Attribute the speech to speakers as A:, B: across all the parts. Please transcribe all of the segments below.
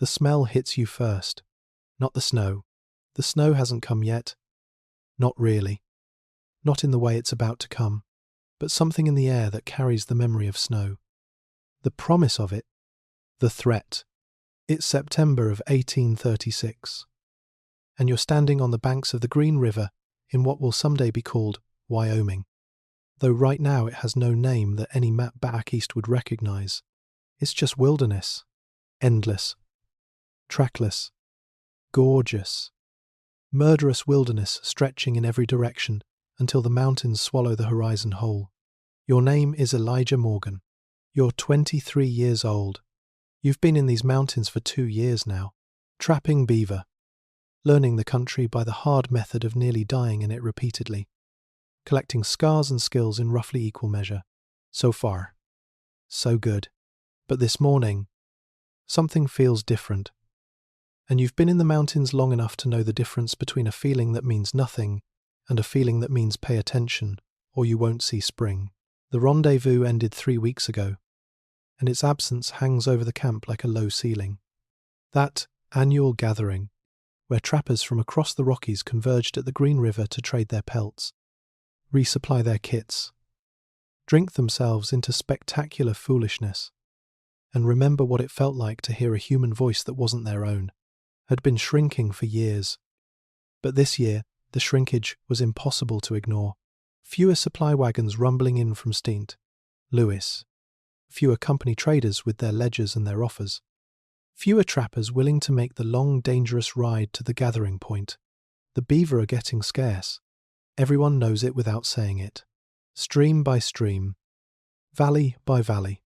A: The smell hits you first, not the snow. The snow hasn't come yet. Not really. Not in the way it's about to come, but something in the air that carries the memory of snow. The promise of it. The threat. It's September of 1836, and you're standing on the banks of the Green River in what will someday be called Wyoming. Though right now it has no name that any map back east would recognize. It's just wilderness. Endless. Trackless. Gorgeous. Murderous wilderness stretching in every direction until the mountains swallow the horizon whole. Your name is Elijah Morgan. You're 23 years old. You've been in these mountains for 2 years now, trapping beaver, learning the country by the hard method of nearly dying in it repeatedly, collecting scars and skills in roughly equal measure. So far, so good. But this morning, something feels different. And you've been in the mountains long enough to know the difference between a feeling that means nothing and a feeling that means pay attention, or you won't see spring. The rendezvous ended 3 weeks ago, and its absence hangs over the camp like a low ceiling. That annual gathering, where trappers from across the Rockies converged at the Green River to trade their pelts, resupply their kits, drink themselves into spectacular foolishness, and remember what it felt like to hear a human voice that wasn't their own, had been shrinking for years. But this year, the shrinkage was impossible to ignore. Fewer supply wagons rumbling in from St. Louis. Fewer company traders with their ledgers and their offers. Fewer trappers willing to make the long, dangerous ride to the gathering point. The beaver are getting scarce. Everyone knows it without saying it. Stream by stream. Valley by valley.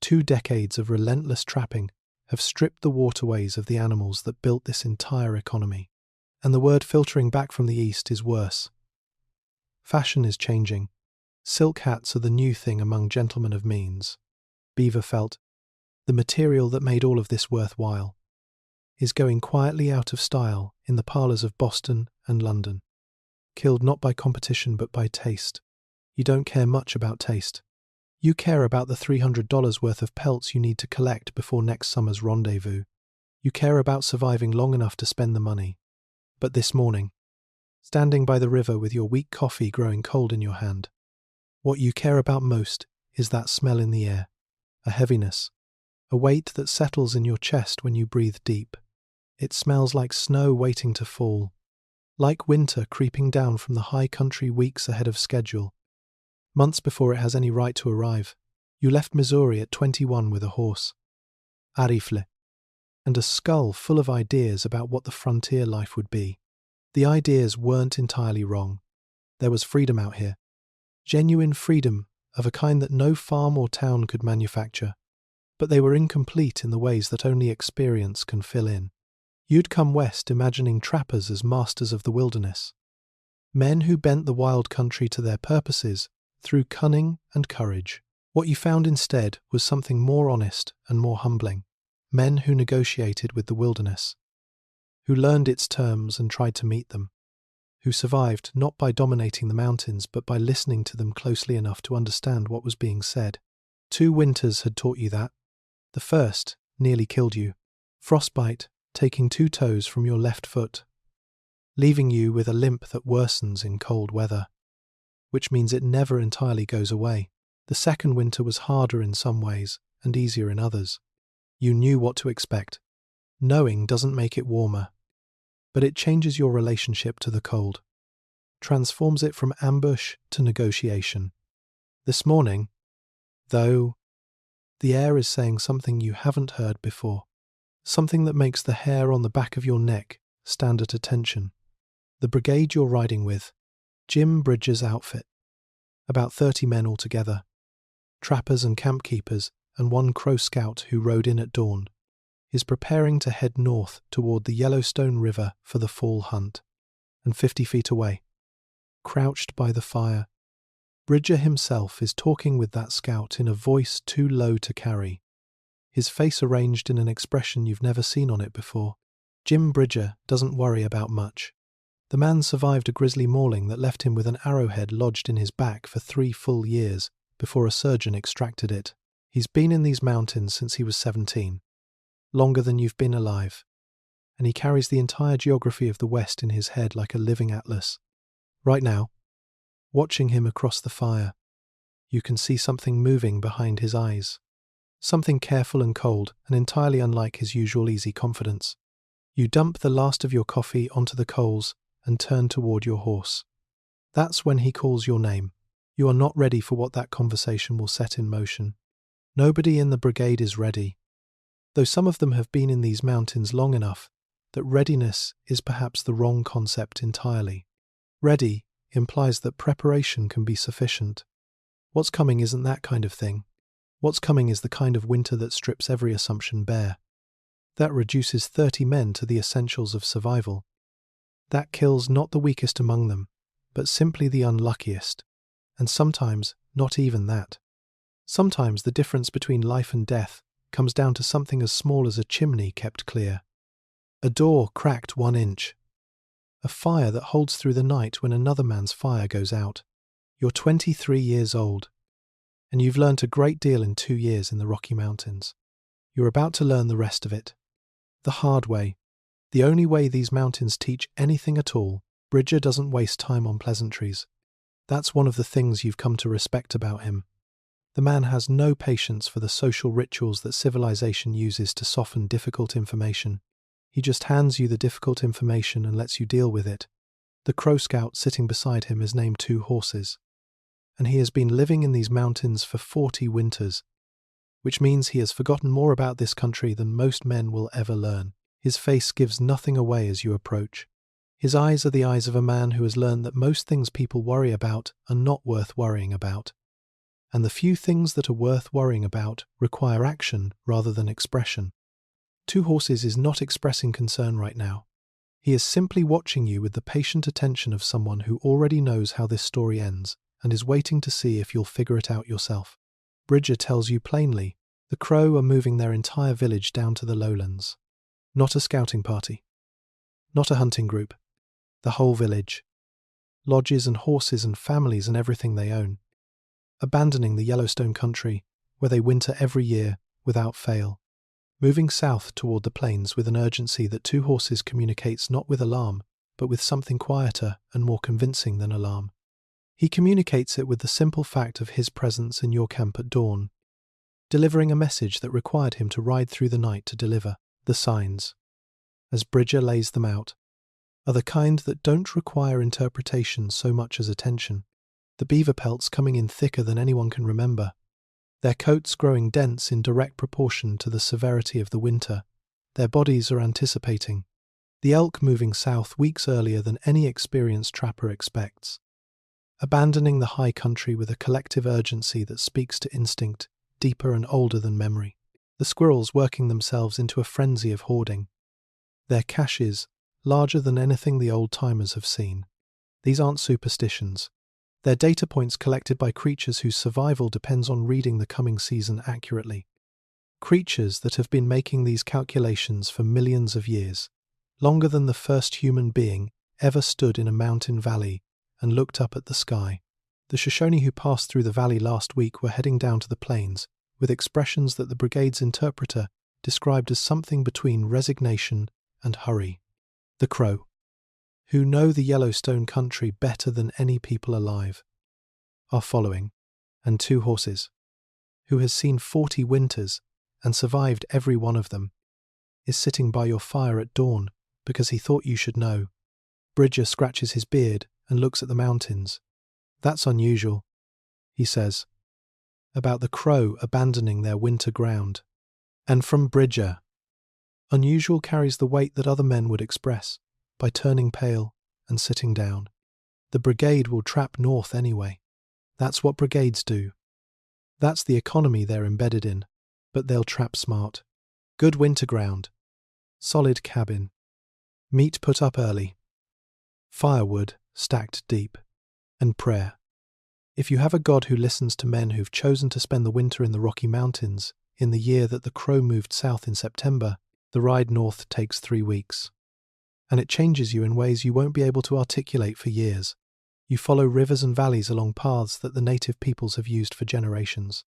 A: 2 decades of relentless trapping have stripped the waterways of the animals that built this entire economy. And the word filtering back from the east is worse. Fashion is changing. Silk hats are the new thing among gentlemen of means. Beaver felt, the material that made all of this worthwhile, is going quietly out of style in the parlours of Boston and London. Killed not by competition but by taste. You don't care much about taste. You care about the $300 worth of pelts you need to collect before next summer's rendezvous. You care about surviving long enough to spend the money. But this morning, standing by the river with your weak coffee growing cold in your hand, what you care about most is that smell in the air, a heaviness, a weight that settles in your chest when you breathe deep. It smells like snow waiting to fall, like winter creeping down from the high country weeks ahead of schedule. Months before it has any right to arrive, you left Missouri at 21 with a horse, a rifle, and a skull full of ideas about what the frontier life would be. The ideas weren't entirely wrong. There was freedom out here. Genuine freedom of a kind that no farm or town could manufacture, but they were incomplete in the ways that only experience can fill in. You'd come west imagining trappers as masters of the wilderness, men who bent the wild country to their purposes through cunning and courage. What you found instead was something more honest and more humbling. Men who negotiated with the wilderness, who learned its terms and tried to meet them, who survived not by dominating the mountains but by listening to them closely enough to understand what was being said. 2 winters had taught you that. The first nearly killed you. Frostbite taking 2 toes from your left foot, leaving you with a limp that worsens in cold weather, which means it never entirely goes away. The second winter was harder in some ways and easier in others. You knew what to expect. Knowing doesn't make it warmer, but it changes your relationship to the cold, transforms it from ambush to negotiation. This morning, though, the air is saying something you haven't heard before, something that makes the hair on the back of your neck stand at attention. The brigade you're riding with, Jim Bridger's outfit, about 30 men altogether, trappers and camp keepers and 1 Crow Scout who rode in at dawn, is preparing to head north toward the Yellowstone River for the fall hunt. And 50 feet away, crouched by the fire, Bridger himself is talking with that scout in a voice too low to carry, his face arranged in an expression you've never seen on it before. Jim Bridger doesn't worry about much. The man survived a grisly mauling that left him with an arrowhead lodged in his back for 3 full years before a surgeon extracted it. He's been in these mountains since he was 17. longer than you've been alive. And he carries the entire geography of the West in his head like a living atlas. Right now, watching him across the fire, you can see something moving behind his eyes. Something careful and cold, and entirely unlike his usual easy confidence. You dump the last of your coffee onto the coals and turn toward your horse. That's when he calls your name. You are not ready for what that conversation will set in motion. Nobody in the brigade is ready, though some of them have been in these mountains long enough that readiness is perhaps the wrong concept entirely. Ready implies that preparation can be sufficient. What's coming isn't that kind of thing. What's coming is the kind of winter that strips every assumption bare. That reduces 30 men to the essentials of survival. That kills not the weakest among them, but simply the unluckiest. And sometimes not even that. Sometimes the difference between life and death comes down to something as small as a chimney kept clear. A door cracked 1 inch. A fire that holds through the night when another man's fire goes out. You're 23 years old, and you've learnt a great deal in 2 years in the Rocky Mountains. You're about to learn the rest of it. The hard way. The only way these mountains teach anything at all. Bridger doesn't waste time on pleasantries. That's one of the things you've come to respect about him. The man has no patience for the social rituals that civilization uses to soften difficult information. He just hands you the difficult information and lets you deal with it. The Crow Scout sitting beside him is named 2 Horses. And he has been living in these mountains for 40 winters, which means he has forgotten more about this country than most men will ever learn. His face gives nothing away as you approach. His eyes are the eyes of a man who has learned that most things people worry about are not worth worrying about. And the few things that are worth worrying about require action rather than expression. 2 Horses is not expressing concern right now. He is simply watching you with the patient attention of someone who already knows how this story ends and is waiting to see if you'll figure it out yourself. Bridger tells you plainly, the Crow are moving their entire village down to the lowlands. Not a scouting party. Not a hunting group. The whole village. Lodges and horses and families and everything they own. Abandoning the Yellowstone country, where they winter every year, without fail. Moving south toward the plains with an urgency that 2 Horses communicates not with alarm, but with something quieter and more convincing than alarm. He communicates it with the simple fact of his presence in your camp at dawn, delivering a message that required him to ride through the night to deliver. The signs, as Bridger lays them out, are the kind that don't require interpretation so much as attention. The beaver pelts coming in thicker than anyone can remember, their coats growing dense in direct proportion to the severity of the winter. Their bodies are anticipating. The elk moving south weeks earlier than any experienced trapper expects. Abandoning the high country with a collective urgency that speaks to instinct, deeper and older than memory. The squirrels working themselves into a frenzy of hoarding. Their caches larger than anything the old-timers have seen. These aren't superstitions. They're data points collected by creatures whose survival depends on reading the coming season accurately. Creatures that have been making these calculations for millions of years, longer than the first human being ever stood in a mountain valley and looked up at the sky. The Shoshone who passed through the valley last week were heading down to the plains, with expressions that the brigade's interpreter described as something between resignation and hurry. The Crow, who know the Yellowstone country better than any people alive, are following, and 2 Horses, who has seen 40 winters and survived every one of them, is sitting by your fire at dawn because he thought you should know. Bridger scratches his beard and looks at the mountains. That's unusual, he says, about the Crow abandoning their winter ground. And from Bridger, unusual carries the weight that other men would express by turning pale and sitting down. The brigade will trap north anyway. That's what brigades do. That's the economy they're embedded in, but they'll trap smart. Good winter ground. Solid cabin. Meat put up early. Firewood stacked deep. And prayer. If you have a God who listens to men who've chosen to spend the winter in the Rocky Mountains, in the year that the Crow moved south in September, the ride north takes 3 weeks. And it changes you in ways you won't be able to articulate for years. You follow rivers and valleys along paths that the native peoples have used for generations.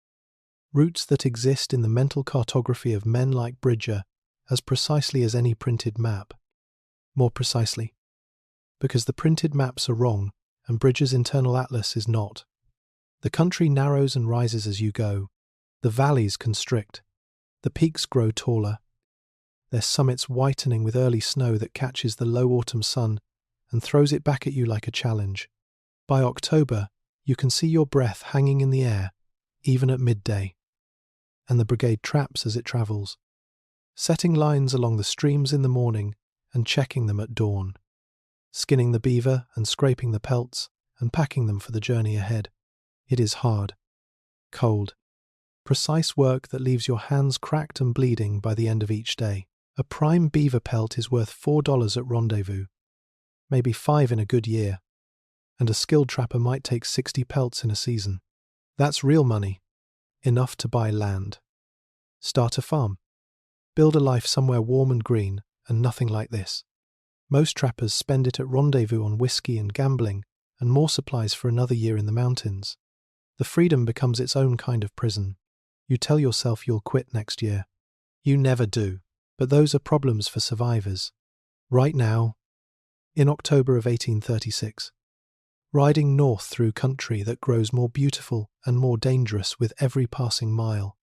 A: Routes that exist in the mental cartography of men like Bridger as precisely as any printed map. More precisely, because the printed maps are wrong and Bridges' internal atlas is not. The country narrows and rises as you go. The valleys constrict. The peaks grow taller, their summits whitening with early snow that catches the low autumn sun and throws it back at you like a challenge. By October, you can see your breath hanging in the air, even at midday. And the brigade traps as it travels, setting lines along the streams in the morning and checking them at dawn, skinning the beaver and scraping the pelts and packing them for the journey ahead. It is hard, cold, precise work that leaves your hands cracked and bleeding by the end of each day. A prime beaver pelt is worth $4 at rendezvous, maybe $5 in a good year, and a skilled trapper might take 60 pelts in a season. That's real money, enough to buy land. Start a farm. Build a life somewhere warm and green, and nothing like this. Most trappers spend it at rendezvous on whiskey and gambling, and more supplies for another year in the mountains. The freedom becomes its own kind of prison. You tell yourself you'll quit next year. You never do. But those are problems for survivors. Right now, in October of 1836, riding north through country that grows more beautiful and more dangerous with every passing mile,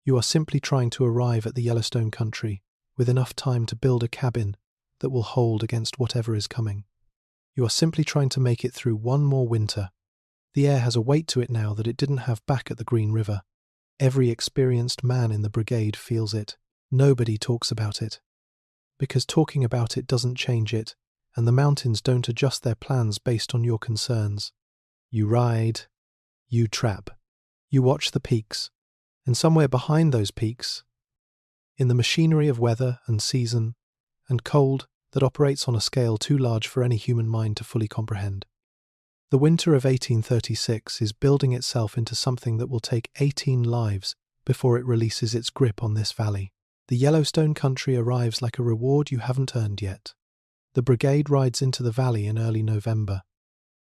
A: you are simply trying to arrive at the Yellowstone country with enough time to build a cabin that will hold against whatever is coming. You are simply trying to make it through one more winter. The air has a weight to it now that it didn't have back at the Green River. Every experienced man in the brigade feels it. Nobody talks about it, because talking about it doesn't change it, and the mountains don't adjust their plans based on your concerns. You ride, you trap, you watch the peaks, and somewhere behind those peaks, in the machinery of weather and season and cold that operates on a scale too large for any human mind to fully comprehend, the winter of 1836 is building itself into something that will take 18 lives before it releases its grip on this valley. The Yellowstone country arrives like a reward you haven't earned yet. The brigade rides into the valley in early November.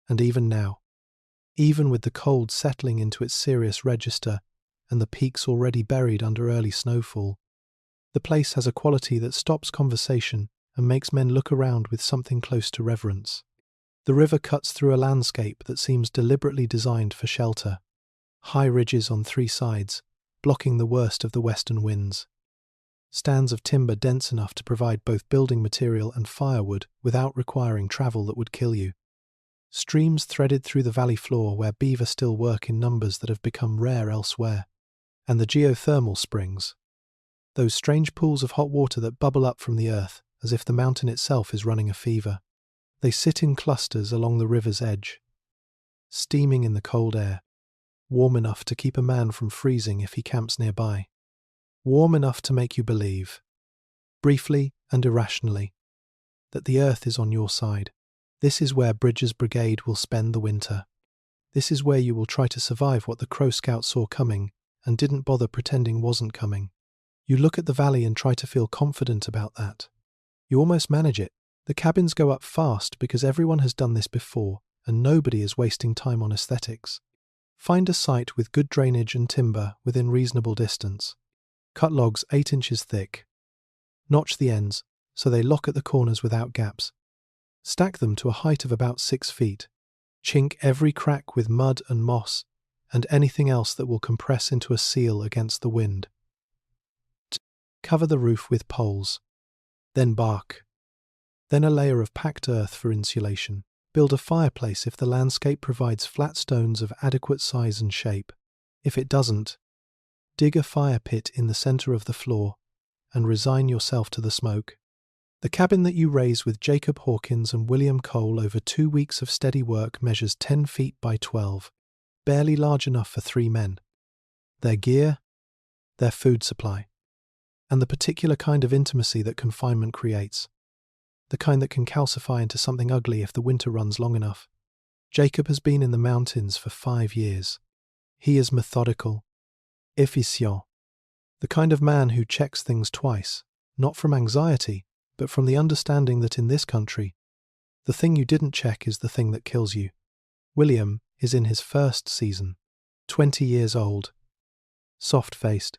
A: And even now, even with the cold settling into its serious register and the peaks already buried under early snowfall, the place has a quality that stops conversation and makes men look around with something close to reverence. The river cuts through a landscape that seems deliberately designed for shelter. High ridges on three sides, blocking the worst of the western winds. Stands of timber dense enough to provide both building material and firewood without requiring travel that would kill you. Streams threaded through the valley floor where beaver still work in numbers that have become rare elsewhere. And the geothermal springs. Those strange pools of hot water that bubble up from the earth as if the mountain itself is running a fever. They sit in clusters along the river's edge, steaming in the cold air, warm enough to keep a man from freezing if he camps nearby. Warm enough to make you believe, briefly and irrationally, that the earth is on your side. This is where Bridges' brigade will spend the winter. This is where you will try to survive what the Crow Scout saw coming and didn't bother pretending wasn't coming. You look at the valley and try to feel confident about that. You almost manage it. The cabins go up fast because everyone has done this before and nobody is wasting time on aesthetics. Find a site with good drainage and timber within reasonable distance. Cut logs 8 inches thick. Notch the ends so they lock at the corners without gaps. Stack them to a height of about 6 feet. Chink every crack with mud and moss and anything else that will compress into a seal against the wind. Cover the roof with poles. Then bark. Then a layer of packed earth for insulation. Build a fireplace if the landscape provides flat stones of adequate size and shape. If it doesn't, dig a fire pit in the center of the floor and resign yourself to the smoke. The cabin that you raise with Jacob Hawkins and William Cole over 2 weeks of steady work measures 10 feet by 12, barely large enough for 3 men. Their gear, their food supply, and the particular kind of intimacy that confinement creates. The kind that can calcify into something ugly if the winter runs long enough. Jacob has been in the mountains for 5 years. He is methodical, efficient, the kind of man who checks things twice, not from anxiety, but from the understanding that in this country, the thing you didn't check is the thing that kills you. William is in his first season, 20 years old, soft-faced,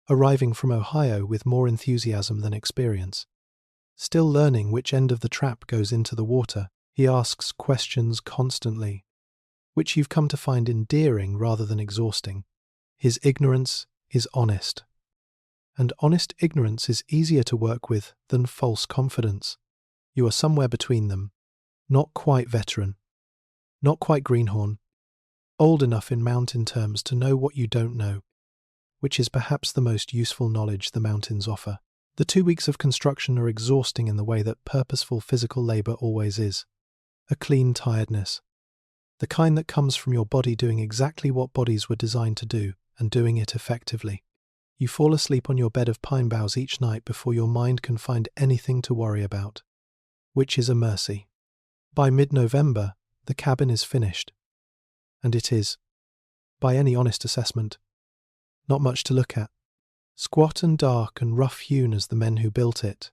A: arriving from Ohio with more enthusiasm than experience. Still learning which end of the trap goes into the water, he asks questions constantly, which you've come to find endearing rather than exhausting. His ignorance is honest. And honest ignorance is easier to work with than false confidence. You are somewhere between them, not quite veteran, not quite greenhorn, old enough in mountain terms to know what you don't know, which is perhaps the most useful knowledge the mountains offer. The 2 weeks of construction are exhausting in the way that purposeful physical labor always is. A clean tiredness. The kind that comes from your body doing exactly what bodies were designed to do, and doing it effectively. You fall asleep on your bed of pine boughs each night before your mind can find anything to worry about, which is a mercy. By mid-November, the cabin is finished. And it is, by any honest assessment, not much to look at. Squat and dark and rough-hewn as the men who built it.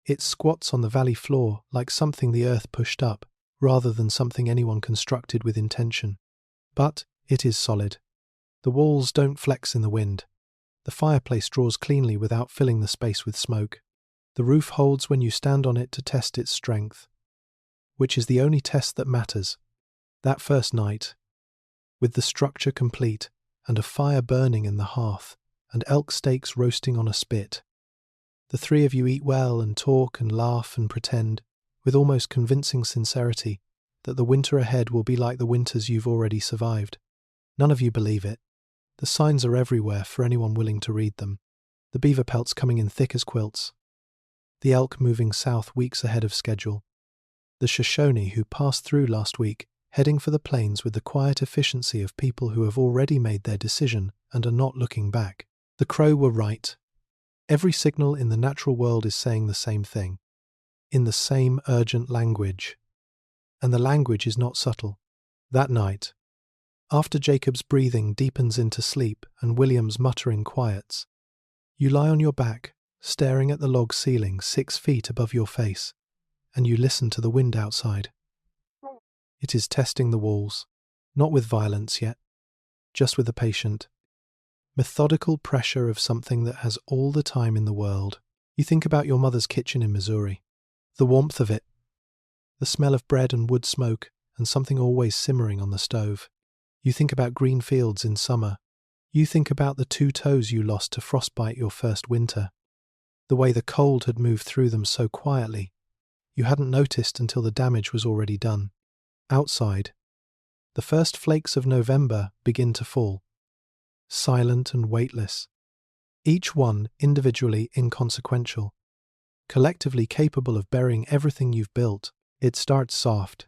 A: It squats on the valley floor like something the earth pushed up, rather than something anyone constructed with intention. But it is solid. The walls don't flex in the wind. The fireplace draws cleanly without filling the space with smoke. The roof holds when you stand on it to test its strength, which is the only test that matters. That first night, with the structure complete and a fire burning in the hearth and elk steaks roasting on a spit, the three of you eat well and talk and laugh and pretend, with almost convincing sincerity, that the winter ahead will be like the winters you've already survived. None of you believe it. The signs are everywhere for anyone willing to read them. The beaver pelts coming in thick as quilts. The elk moving south weeks ahead of schedule. The Shoshone who passed through last week, heading for the plains with the quiet efficiency of people who have already made their decision and are not looking back. The Crow were right. Every signal in the natural world is saying the same thing, in the same urgent language. And the language is not subtle. That night, after Jacob's breathing deepens into sleep and William's muttering quiets, you lie on your back, staring at the log ceiling 6 feet above your face, and you listen to the wind outside. It is testing the walls, not with violence yet, just with the patient, methodical pressure of something that has all the time in the world. You think about your mother's kitchen in Missouri, the warmth of it, the smell of bread and wood smoke, and something always simmering on the stove. You think about green fields in summer. You think about the 2 toes you lost to frostbite your first winter, the way the cold had moved through them so quietly, you hadn't noticed until the damage was already done. Outside, the first flakes of November begin to fall, silent and weightless, each one individually inconsequential, collectively capable of burying everything you've built. It starts soft.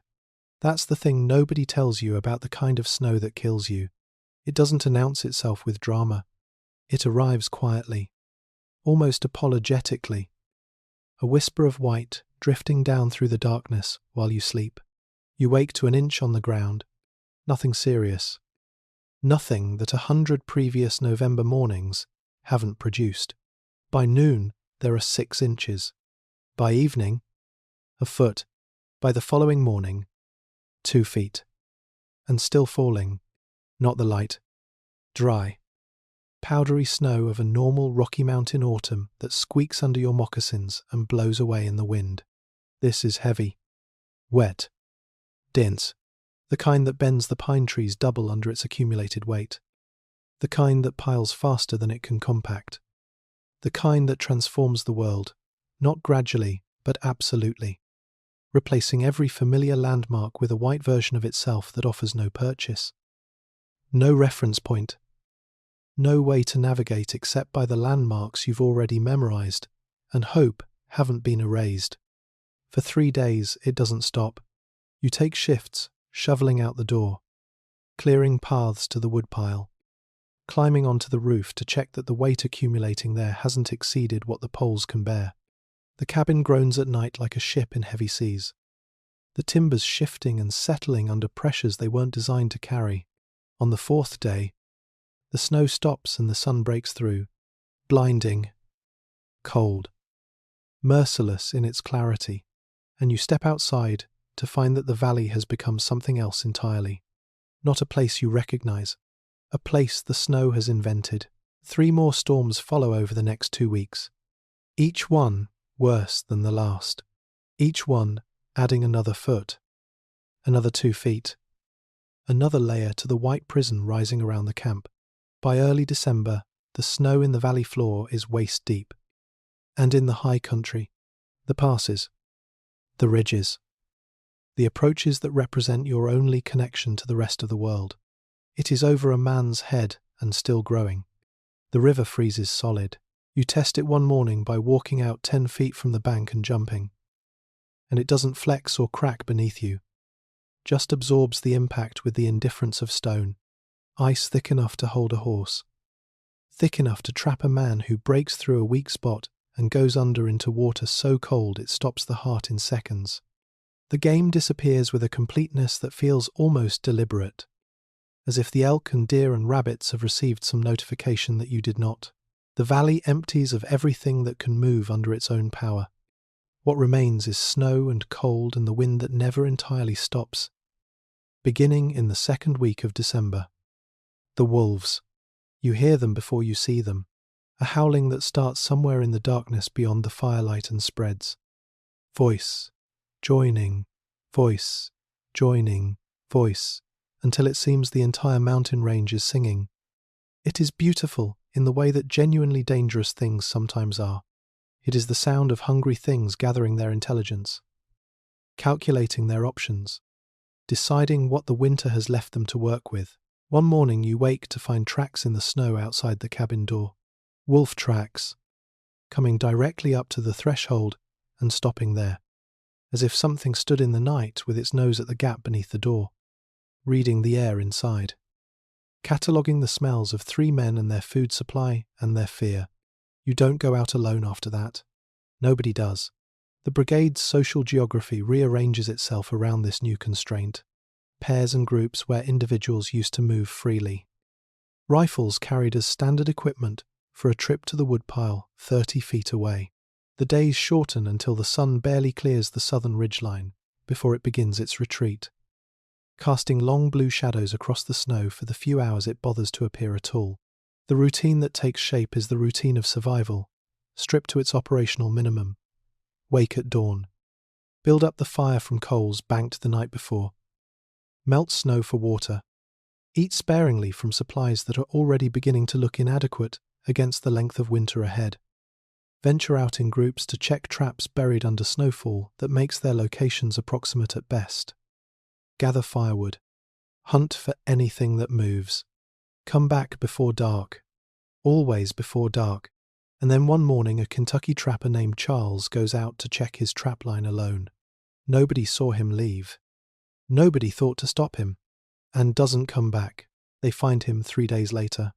A: That's the thing nobody tells you about the kind of snow that kills you. It doesn't announce itself with drama. It arrives quietly, almost apologetically, a whisper of white drifting down through the darkness while you sleep. You wake to an inch on the ground. Nothing serious. Nothing that 100 previous November mornings haven't produced. By noon, there are 6 inches. By evening, a foot. By the following morning, 2 feet. And still falling. Not the light. Dry, powdery snow of a normal Rocky Mountain autumn that squeaks under your moccasins and blows away in the wind. This is heavy. Wet. Dense. The kind that bends the pine trees double under its accumulated weight. The kind that piles faster than it can compact. The kind that transforms the world, not gradually, but absolutely, replacing every familiar landmark with a white version of itself that offers no purchase. No reference point. No way to navigate except by the landmarks you've already memorized and hope haven't been erased. For 3 days, it doesn't stop. You take shifts, shoveling out the door, clearing paths to the woodpile, climbing onto the roof to check that the weight accumulating there hasn't exceeded what the poles can bear. The cabin groans at night like a ship in heavy seas, the timbers shifting and settling under pressures they weren't designed to carry. On the 4th day, the snow stops and the sun breaks through, blinding, cold, merciless in its clarity, and you step outside to find that the valley has become something else entirely. Not a place you recognize, a place the snow has invented. 3 more storms follow over the next 2 weeks, each one worse than the last, each one adding another foot, another 2 feet, another layer to the white prison rising around the camp. By early December, the snow in the valley floor is waist deep. And in the high country, the passes, the ridges, the approaches that represent your only connection to the rest of the world. It is over a man's head and still growing. The river freezes solid. You test it one morning by walking out 10 feet from the bank and jumping. And it doesn't flex or crack beneath you, just absorbs the impact with the indifference of stone. Ice thick enough to hold a horse, thick enough to trap a man who breaks through a weak spot and goes under into water so cold it stops the heart in seconds. The game disappears with a completeness that feels almost deliberate, as if the elk and deer and rabbits have received some notification that you did not. The valley empties of everything that can move under its own power. What remains is snow and cold and the wind that never entirely stops. Beginning in the second week of December. The wolves. You hear them before you see them, a howling that starts somewhere in the darkness beyond the firelight and spreads. Voice, joining, voice, joining, voice, until it seems the entire mountain range is singing. It is beautiful in the way that genuinely dangerous things sometimes are. It is the sound of hungry things gathering their intelligence, calculating their options, deciding what the winter has left them to work with. One morning you wake to find tracks in the snow outside the cabin door. Wolf tracks, coming directly up to the threshold and stopping there, as if something stood in the night with its nose at the gap beneath the door, reading the air inside, cataloguing the smells of 3 men and their food supply and their fear. You don't go out alone after that. Nobody does. The brigade's social geography rearranges itself around this new constraint. Pairs and groups where individuals used to move freely. Rifles carried as standard equipment for a trip to the woodpile 30 feet away. The days shorten until the sun barely clears the southern ridgeline before it begins its retreat, casting long blue shadows across the snow for the few hours it bothers to appear at all. The routine that takes shape is the routine of survival, stripped to its operational minimum. Wake at dawn. Build up the fire from coals banked the night before. Melt snow for water. Eat sparingly from supplies that are already beginning to look inadequate against the length of winter ahead. Venture out in groups to check traps buried under snowfall that makes their locations approximate at best. Gather firewood. Hunt for anything that moves. Come back before dark. Always before dark. And then one morning a Kentucky trapper named Charles goes out to check his trapline alone. Nobody saw him leave. Nobody thought to stop him, and doesn't come back. They find him 3 days later,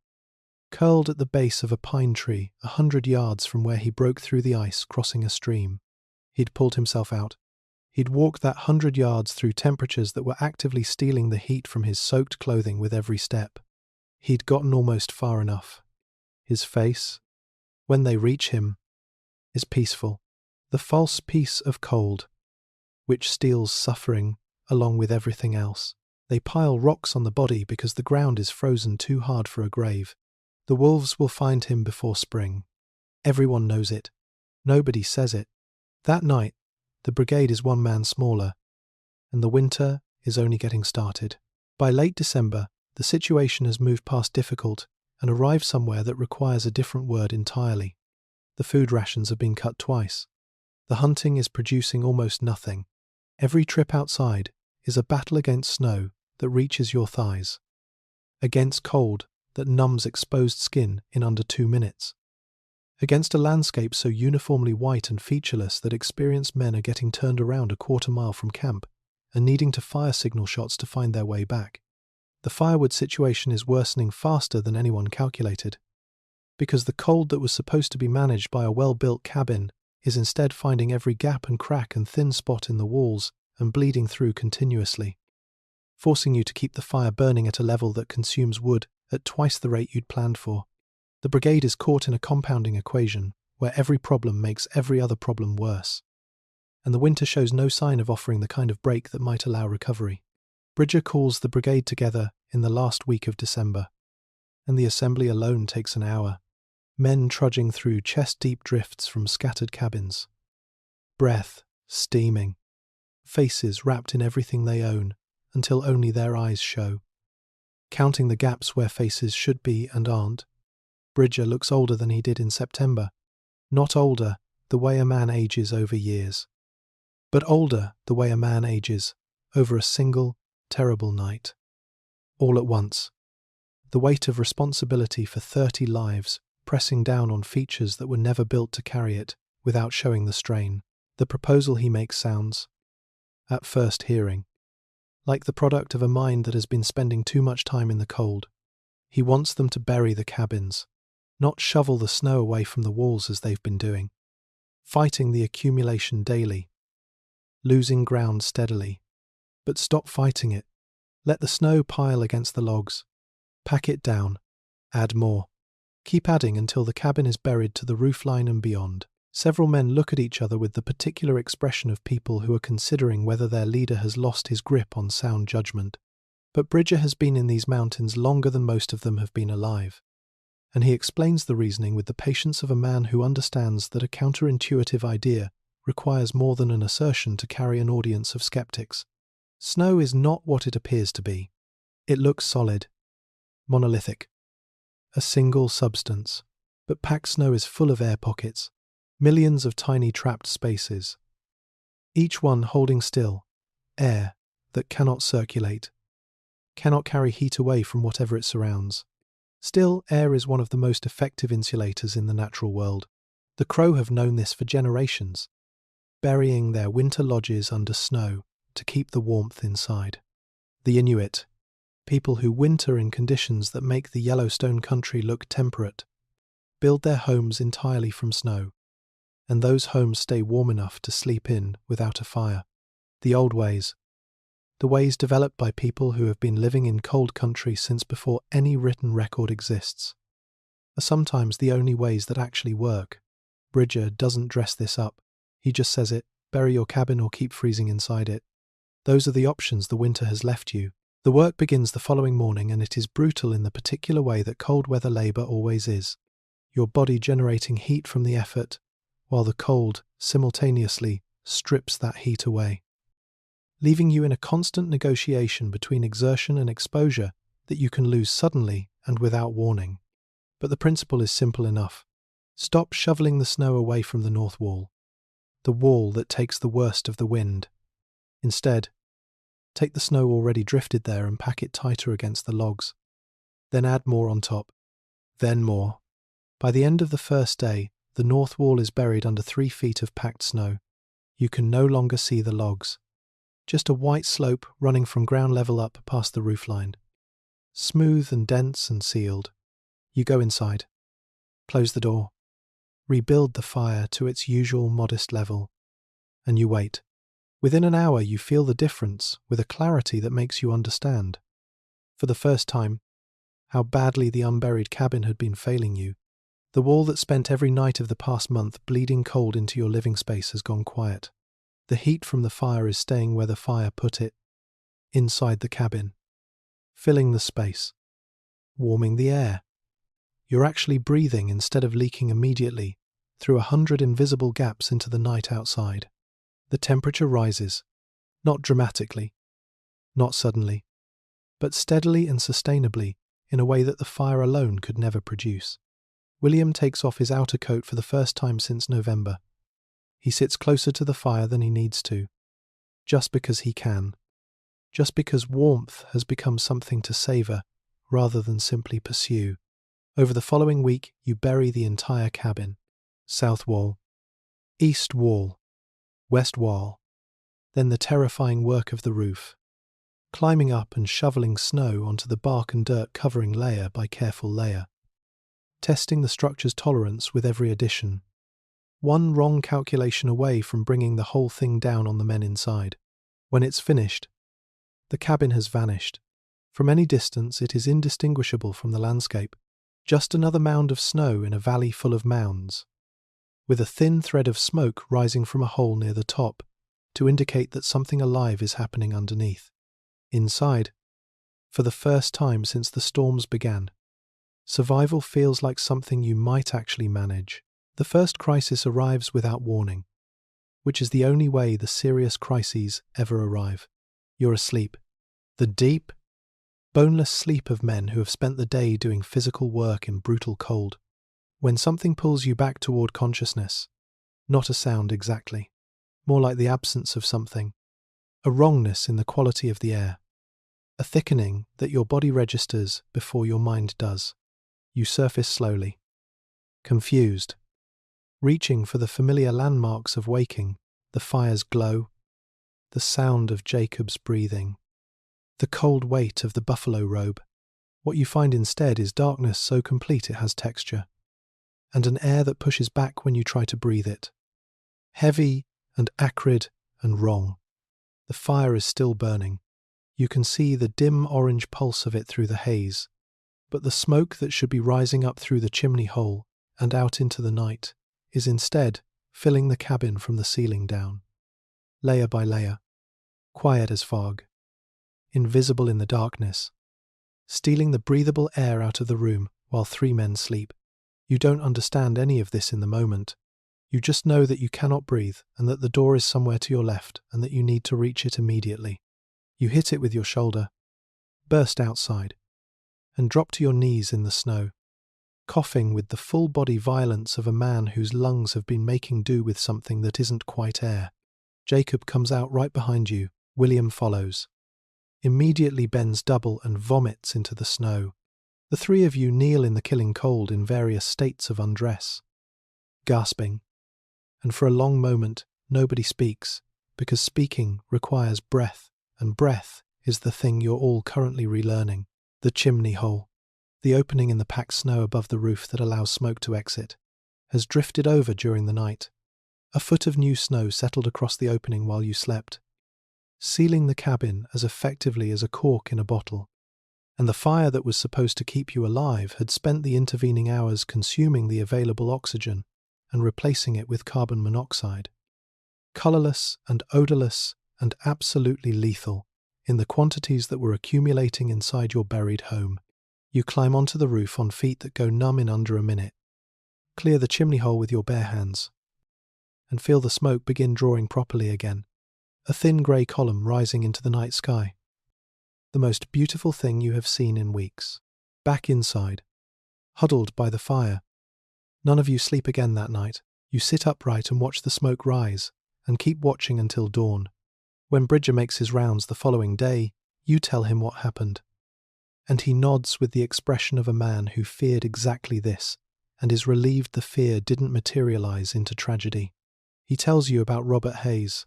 A: curled at the base of a pine tree 100 yards from where he broke through the ice crossing a stream. He'd pulled himself out. He'd walked that 100 yards through temperatures that were actively stealing the heat from his soaked clothing with every step. He'd gotten almost far enough. His face, when they reach him, is peaceful. The false peace of cold, which steals suffering along with everything else. They pile rocks on the body because the ground is frozen too hard for a grave. The wolves will find him before spring. Everyone knows it. Nobody says it. That night, the brigade is 1 man smaller, and the winter is only getting started. By late December, the situation has moved past difficult and arrived somewhere that requires a different word entirely. The food rations have been cut twice. The hunting is producing almost nothing. Every trip outside is a battle against snow that reaches your thighs, against cold that numbs exposed skin in under 2 minutes, against a landscape so uniformly white and featureless that experienced men are getting turned around a quarter mile from camp and needing to fire signal shots to find their way back. The firewood situation is worsening faster than anyone calculated, because the cold that was supposed to be managed by a well-built cabin is instead finding every gap and crack and thin spot in the walls and bleeding through continuously, forcing you to keep the fire burning at a level that consumes wood at twice the rate you'd planned for. The brigade is caught in a compounding equation where every problem makes every other problem worse, and the winter shows no sign of offering the kind of break that might allow recovery. Bridger calls the brigade together in the last week of December. and the assembly alone takes an hour. Men trudging through chest-deep drifts from scattered cabins. Breath steaming. Faces wrapped in everything they own, until only their eyes show. Counting the gaps where faces should be and aren't. Bridger looks older than he did in September. Not older, the way a man ages over years. But older, the way a man ages over a single, terrible night. All at once. The weight of responsibility for 30 lives pressing down on features that were never built to carry it without showing the strain. The proposal he makes sounds, at first hearing, like the product of a mind that has been spending too much time in the cold. He wants them to bury the cabins, not shovel the snow away from the walls as they've been doing. Fighting the accumulation daily. Losing ground steadily. But stop fighting it. Let the snow pile against the logs. Pack it down. Add more. Keep adding until the cabin is buried to the roofline and beyond. Several men look at each other with the particular expression of people who are considering whether their leader has lost his grip on sound judgment. But Bridger has been in these mountains longer than most of them have been alive. And he explains the reasoning with the patience of a man who understands that a counterintuitive idea requires more than an assertion to carry an audience of skeptics. Snow is not what it appears to be. It looks solid, monolithic, a single substance. But packed snow is full of air pockets, millions of tiny trapped spaces, each one holding still, air that cannot circulate, cannot carry heat away from whatever it surrounds. Still, air is one of the most effective insulators in the natural world. The Crow have known this for generations, burying their winter lodges under snow to keep the warmth inside. The Inuit, people who winter in conditions that make the Yellowstone country look temperate, build their homes entirely from snow, and those homes stay warm enough to sleep in without a fire. The old ways, the ways developed by people who have been living in cold country since before any written record exists, are sometimes the only ways that actually work. Bridger doesn't dress this up. He just says it: bury your cabin or keep freezing inside it. Those are the options the winter has left you. The work begins the following morning, and it is brutal in the particular way that cold weather labour always is. Your body generating heat from the effort, while the cold simultaneously strips that heat away, leaving you in a constant negotiation between exertion and exposure that you can lose suddenly and without warning. But the principle is simple enough. Stop shoveling the snow away from the north wall, the wall that takes the worst of the wind. Instead, take the snow already drifted there and pack it tighter against the logs. Then add more on top. Then more. By the end of the first day, the north wall is buried under 3 feet of packed snow. You can no longer see the logs. Just a white slope running from ground level up past the roofline. Smooth and dense and sealed. You go inside. Close the door. Rebuild the fire to its usual modest level. And you wait. Within an hour you feel the difference with a clarity that makes you understand, for the first time, how badly the unburied cabin had been failing you. The wall that spent every night of the past month bleeding cold into your living space has gone quiet. The heat from the fire is staying where the fire put it, inside the cabin, filling the space, warming the air. You're actually breathing instead of leaking immediately through 100 invisible gaps into the night outside. The temperature rises, not dramatically, not suddenly, but steadily and sustainably in a way that the fire alone could never produce. William takes off his outer coat for the first time since November. He sits closer to the fire than he needs to, just because he can, just because warmth has become something to savour rather than simply pursue. Over the following week, you bury the entire cabin. South wall, east wall, west wall, then the terrifying work of the roof, climbing up and shoveling snow onto the bark and dirt covering layer by careful layer, testing the structure's tolerance with every addition, one wrong calculation away from bringing the whole thing down on the men inside. When it's finished, the cabin has vanished. From any distance it is indistinguishable from the landscape, just another mound of snow in a valley full of mounds, with a thin thread of smoke rising from a hole near the top to indicate that something alive is happening underneath. Inside, for the first time since the storms began, Survival feels like something you might actually manage. The first crisis arrives without warning, which is the only way the serious crises ever arrive. You're asleep. The deep, boneless sleep of men who have spent the day doing physical work in brutal cold. When something pulls you back toward consciousness, not a sound exactly, more like the absence of something, a wrongness in the quality of the air, a thickening that your body registers before your mind does. You surface slowly, confused, reaching for the familiar landmarks of waking, the fire's glow, the sound of Jacob's breathing, the cold weight of the buffalo robe. What you find instead is darkness so complete it has texture, and an air that pushes back when you try to breathe it. Heavy and acrid and wrong. The fire is still burning. You can see the dim orange pulse of it through the haze, but the smoke that should be rising up through the chimney hole and out into the night is instead filling the cabin from the ceiling down, layer by layer, quiet as fog, invisible in the darkness, stealing the breathable air out of the room while three men sleep. You don't understand any of this in the moment. You just know that you cannot breathe and that the door is somewhere to your left and that you need to reach it immediately. You hit it with your shoulder, burst outside, and drop to your knees in the snow, coughing with the full body violence of a man whose lungs have been making do with something that isn't quite air. Jacob comes out right behind you. William follows, immediately bends double and vomits into the snow. The three of you kneel in the killing cold in various states of undress, gasping, and for a long moment nobody speaks, because speaking requires breath, and breath is the thing you're all currently relearning. The chimney hole, the opening in the packed snow above the roof that allows smoke to exit, has drifted over during the night. A foot of new snow settled across the opening while you slept, sealing the cabin as effectively as a cork in a bottle. And the fire that was supposed to keep you alive had spent the intervening hours consuming the available oxygen and replacing it with carbon monoxide. Colourless and odourless and absolutely lethal in the quantities that were accumulating inside your buried home. You climb onto the roof on feet that go numb in under a minute, clear the chimney hole with your bare hands, and feel the smoke begin drawing properly again, a thin grey column rising into the night sky. The most beautiful thing you have seen in weeks. Back inside, huddled by the fire. None of you sleep again that night. You sit upright and watch the smoke rise, and keep watching until dawn. When Bridger makes his rounds the following day, you tell him what happened. And he nods with the expression of a man who feared exactly this, and is relieved the fear didn't materialize into tragedy. He tells you about Robert Hayes.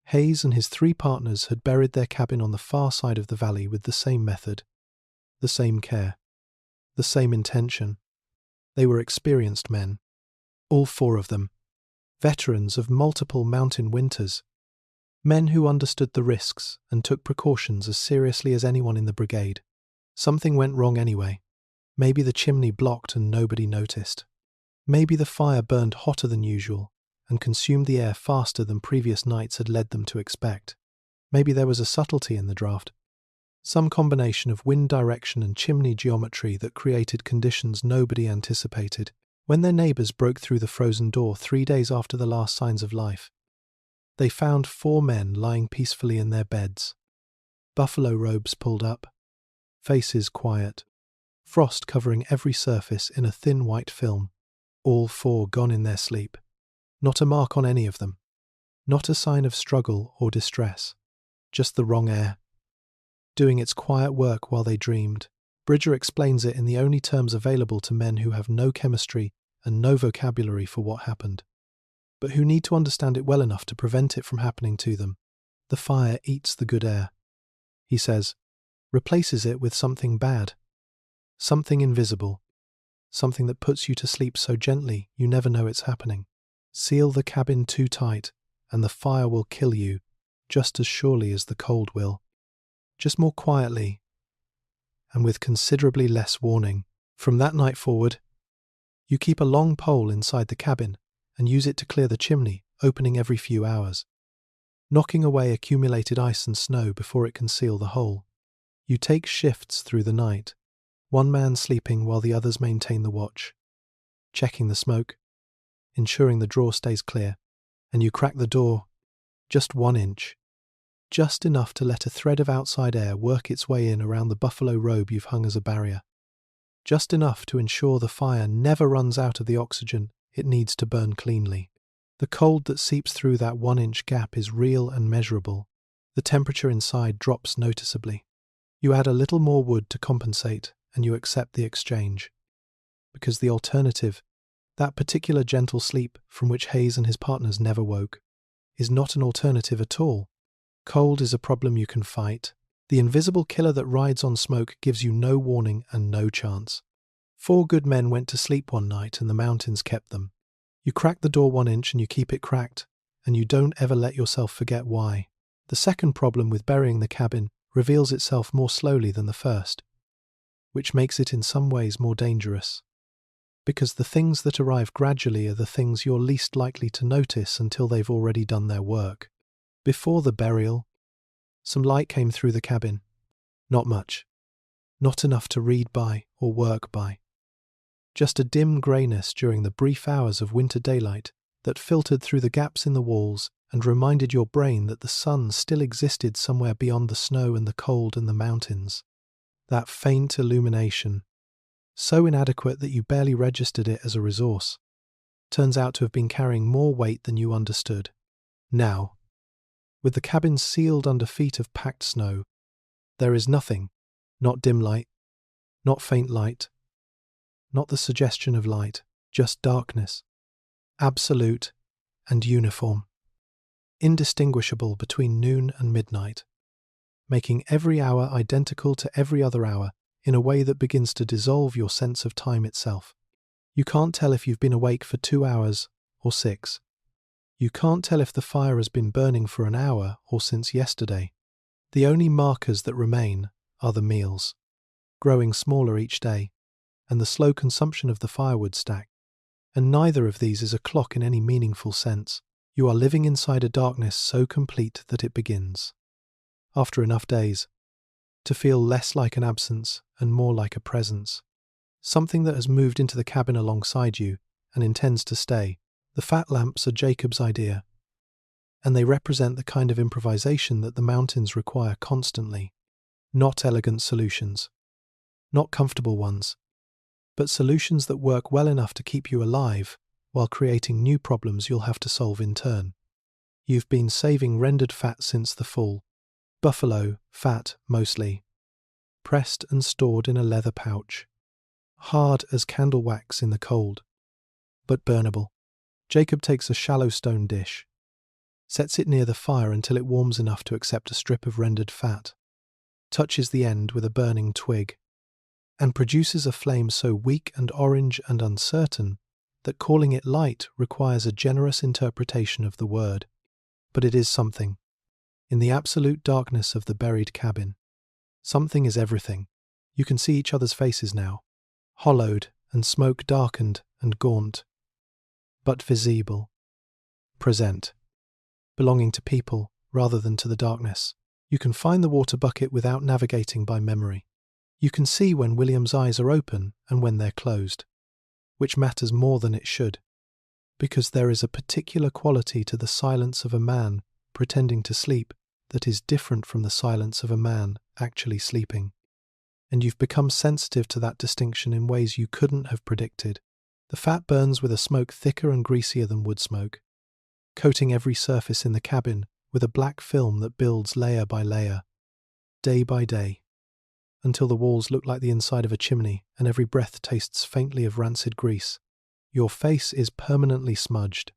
A: Hayes and his three partners had buried their cabin on the far side of the valley with the same method, the same care, the same intention. They were experienced men, all four of them, veterans of multiple mountain winters, men who understood the risks and took precautions as seriously as anyone in the brigade. Something went wrong anyway. Maybe the chimney blocked and nobody noticed. Maybe the fire burned hotter than usual and consumed the air faster than previous nights had led them to expect. Maybe there was a subtlety in the draft, some combination of wind direction and chimney geometry that created conditions nobody anticipated. When their neighbours broke through the frozen door 3 days after the last signs of life, they found 4 men lying peacefully in their beds, buffalo robes pulled up, faces quiet, frost covering every surface in a thin white film, all 4 gone in their sleep. Not a mark on any of them, not a sign of struggle or distress, just the wrong air, doing its quiet work while they dreamed. Bridger explains it in the only terms available to men who have no chemistry and no vocabulary for what happened, but who need to understand it well enough to prevent it from happening to them. The fire eats the good air, he says, replaces it with something bad, something invisible, something that puts you to sleep so gently you never know it's happening. Seal the cabin too tight, and the fire will kill you just as surely as the cold will, just more quietly and with considerably less warning. From that night forward, you keep a long pole inside the cabin and use it to clear the chimney, opening every few hours, knocking away accumulated ice and snow before it can seal the hole. You take shifts through the night, One man sleeping while the others maintain the watch, checking the smoke, ensuring the drawer stays clear, and you crack the door just 1 inch, just enough to let a thread of outside air work its way in around the buffalo robe you've hung as a barrier, just enough to ensure the fire never runs out of the oxygen it needs to burn cleanly. The cold that seeps through that 1 inch gap is real and measurable. The temperature inside drops noticeably. You add a little more wood to compensate, and you accept the exchange. Because the alternative, that particular gentle sleep from which Hayes and his partners never woke, is not an alternative at all. Cold is a problem you can fight. The invisible killer that rides on smoke gives you no warning and no chance. 4 good men went to sleep one night and the mountains kept them. You crack the door 1 inch and you keep it cracked, and you don't ever let yourself forget why. The second problem with burying the cabin reveals itself more slowly than the first, which makes it in some ways more dangerous. Because the things that arrive gradually are the things you're least likely to notice until they've already done their work. Before the burial, some light came through the cabin. Not much. Not enough to read by or work by. Just a dim greyness during the brief hours of winter daylight that filtered through the gaps in the walls and reminded your brain that the sun still existed somewhere beyond the snow and the cold and the mountains. That faint illumination, so inadequate that you barely registered it as a resource, turns out to have been carrying more weight than you understood. Now, with the cabin sealed under feet of packed snow, there is nothing, not dim light, not faint light, not the suggestion of light, just darkness, absolute and uniform, indistinguishable between noon and midnight, making every hour identical to every other hour in a way that begins to dissolve your sense of time itself. You can't tell if you've been awake for 2 hours or 6. You can't tell if the fire has been burning for an hour or since yesterday. The only markers that remain are the meals, growing smaller each day, and the slow consumption of the firewood stack. And neither of these is a clock in any meaningful sense. You are living inside a darkness so complete that it begins, after enough days, to feel less like an absence and more like a presence. Something that has moved into the cabin alongside you and intends to stay. The fat lamps are Jacob's idea, and they represent the kind of improvisation that the mountains require constantly. Not elegant solutions, not comfortable ones, but solutions that work well enough to keep you alive while creating new problems you'll have to solve in turn. You've been saving rendered fat since the fall. Buffalo fat, mostly. Pressed and stored in a leather pouch. Hard as candle wax in the cold, but burnable. Jacob takes a shallow stone dish, sets it near the fire until it warms enough to accept a strip of rendered fat, touches the end with a burning twig, and produces a flame so weak and orange and uncertain that calling it light requires a generous interpretation of the word. But it is something. In the absolute darkness of the buried cabin, something is everything. You can see each other's faces now, hollowed and smoke darkened and gaunt, but visible, present, belonging to people rather than to the darkness. You can find the water bucket without navigating by memory. You can see when William's eyes are open and when they're closed, which matters more than it should, because there is a particular quality to the silence of a man pretending to sleep that is different from the silence of a man actually sleeping. And you've become sensitive to that distinction in ways you couldn't have predicted. The fat burns with a smoke thicker and greasier than wood smoke, coating every surface in the cabin with a black film that builds layer by layer, day by day, until the walls look like the inside of a chimney and every breath tastes faintly of rancid grease. Your face is permanently smudged.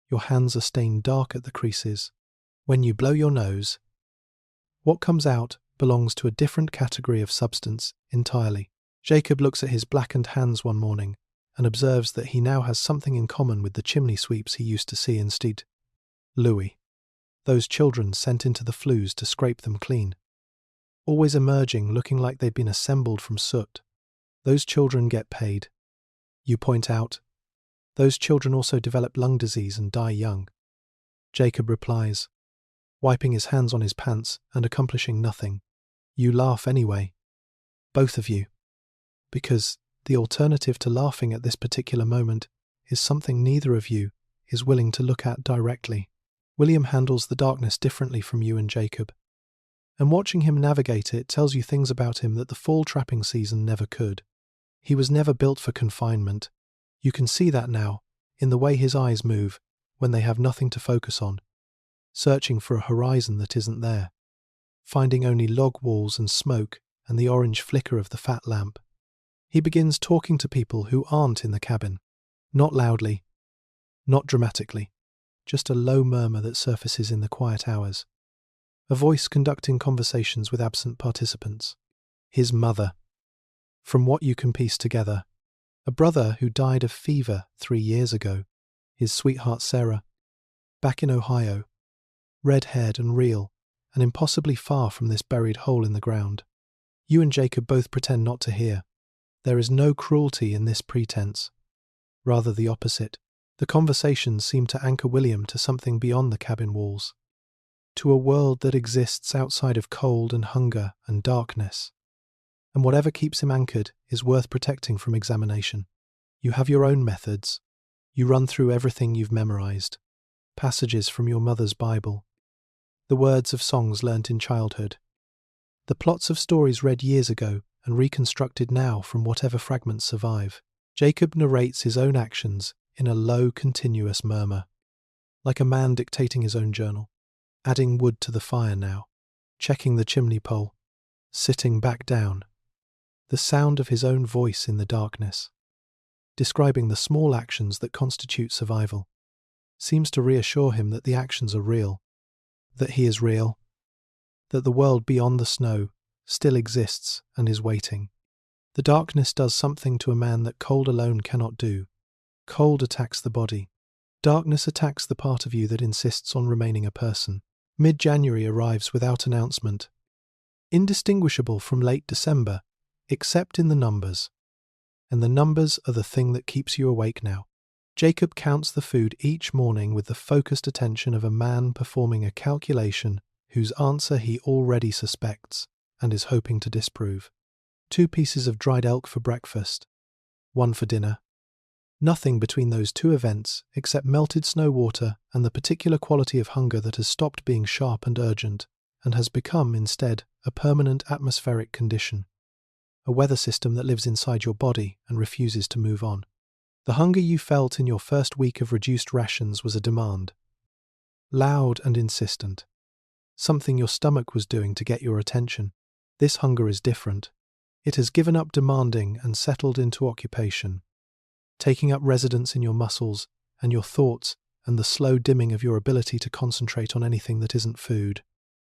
A: Your hands are stained dark at the creases. When you blow your nose, what comes out belongs to a different category of substance entirely. Jacob looks at his blackened hands one morning and observes that he now has something in common with the chimney sweeps he used to see instead. Louis. Those children sent into the flues to scrape them clean. Always emerging looking like they'd been assembled from soot. Those children get paid. You point out, those children also develop lung disease and die young. Jacob replies, wiping his hands on his pants and accomplishing nothing. You laugh anyway. Both of you. because the alternative to laughing at this particular moment is something neither of you is willing to look at directly. William handles the darkness differently from you and Jacob, and watching him navigate it tells you things about him that the fall trapping season never could. He was never built for confinement. You can see that now, in the way his eyes move when they have nothing to focus on, searching for a horizon that isn't there, finding only log walls and smoke and the orange flicker of the fat lamp. He begins talking to people who aren't in the cabin, not loudly, not dramatically, just a low murmur that surfaces in the quiet hours. A voice conducting conversations with absent participants. His mother. From what you can piece together, a brother who died of fever 3 years ago, his sweetheart Sarah, back in Ohio, red-haired and real, and impossibly far from this buried hole in the ground. You and Jacob both pretend not to hear. There is no cruelty in this pretense. Rather the opposite. The conversations seem to anchor William to something beyond the cabin walls, to a world that exists outside of cold and hunger and darkness. And whatever keeps him anchored is worth protecting from examination. You have your own methods. You run through everything you've memorized. Passages from your mother's Bible. The words of songs learnt in childhood. The plots of stories read years ago and reconstructed now from whatever fragments survive. Jacob narrates his own actions in a low, continuous murmur, like a man dictating his own journal, adding wood to the fire now, checking the chimney pole, sitting back down. The sound of his own voice in the darkness, describing the small actions that constitute survival, seems to reassure him that the actions are real, that he is real, that the world beyond the snow still exists and is waiting. The darkness does something to a man that cold alone cannot do. Cold attacks the body. Darkness attacks the part of you that insists on remaining a person. Mid-January arrives without announcement, indistinguishable from late December, except in the numbers. And the numbers are the thing that keeps you awake now. Jacob counts the food each morning with the focused attention of a man performing a calculation whose answer he already suspects and is hoping to disprove. 2 pieces of dried elk for breakfast, 1 for dinner. Nothing between those 2 events except melted snow water and the particular quality of hunger that has stopped being sharp and urgent and has become, instead, a permanent atmospheric condition. A weather system that lives inside your body and refuses to move on. The hunger you felt in your first week of reduced rations was a demand. Loud and insistent. Something your stomach was doing to get your attention. This hunger is different. It has given up demanding and settled into occupation, taking up residence in your muscles and your thoughts and the slow dimming of your ability to concentrate on anything that isn't food.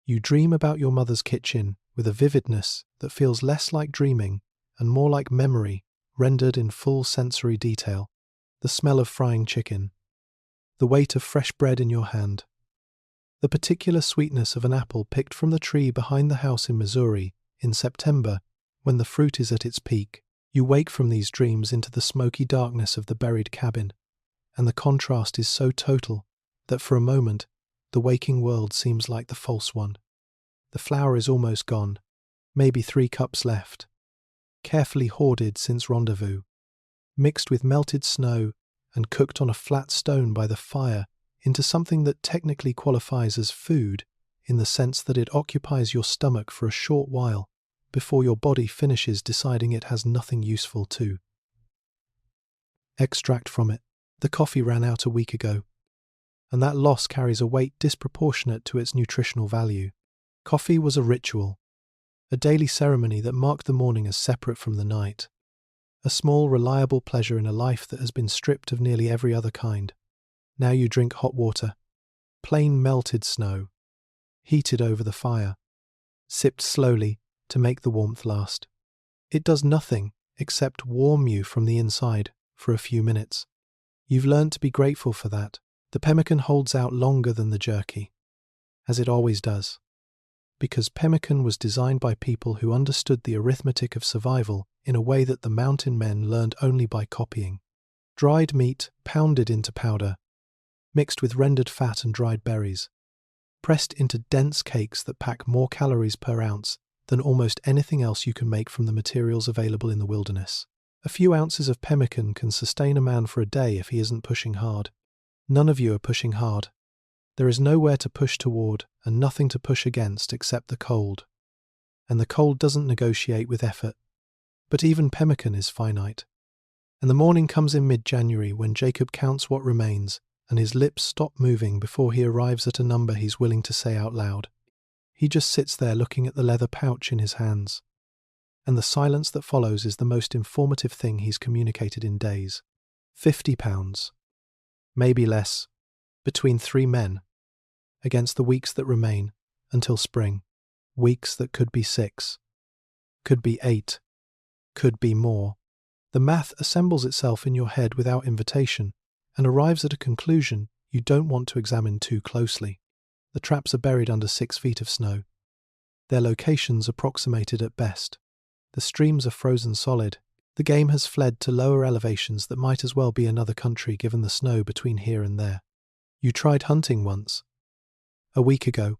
A: You dream about your mother's kitchen with a vividness that feels less like dreaming and more like memory rendered in full sensory detail. The smell of frying chicken, the weight of fresh bread in your hand, the particular sweetness of an apple picked from the tree behind the house in Missouri in September when the fruit is at its peak. You wake from these dreams into the smoky darkness of the buried cabin, and the contrast is so total that for a moment the waking world seems like the false one. The flour is almost gone, maybe 3 cups left, carefully hoarded since rendezvous, mixed with melted snow and cooked on a flat stone by the fire into something that technically qualifies as food in the sense that it occupies your stomach for a short while before your body finishes deciding it has nothing useful to extract from it. The coffee ran out a week ago, and that loss carries a weight disproportionate to its nutritional value. Coffee was a ritual, a daily ceremony that marked the morning as separate from the night, a small, reliable pleasure in a life that has been stripped of nearly every other kind. Now you drink hot water, plain melted snow, heated over the fire, sipped slowly to make the warmth last. It does nothing except warm you from the inside for a few minutes. You've learned to be grateful for that. The pemmican holds out longer than the jerky, as it always does, because pemmican was designed by people who understood the arithmetic of survival in a way that the mountain men learned only by copying. Dried meat pounded into powder, mixed with rendered fat and dried berries, pressed into dense cakes that pack more calories per ounce than almost anything else you can make from the materials available in the wilderness. A few ounces of pemmican can sustain a man for a day if he isn't pushing hard. None of you are pushing hard. There is nowhere to push toward and nothing to push against except the cold. And the cold doesn't negotiate with effort. But even pemmican is finite. And the morning comes in mid-January when Jacob counts what remains, and his lips stop moving before he arrives at a number he's willing to say out loud. He just sits there looking at the leather pouch in his hands. And the silence that follows is the most informative thing he's communicated in days. 50 pounds. Maybe less. Between 3 men. Against the weeks that remain, until spring. Weeks that could be 6. Could be 8. Could be more. The math assembles itself in your head without invitation, and arrives at a conclusion you don't want to examine too closely. The traps are buried under 6 feet of snow. Their locations approximated at best. The streams are frozen solid. The game has fled to lower elevations that might as well be another country given the snow between here and there. You tried hunting once. A week ago.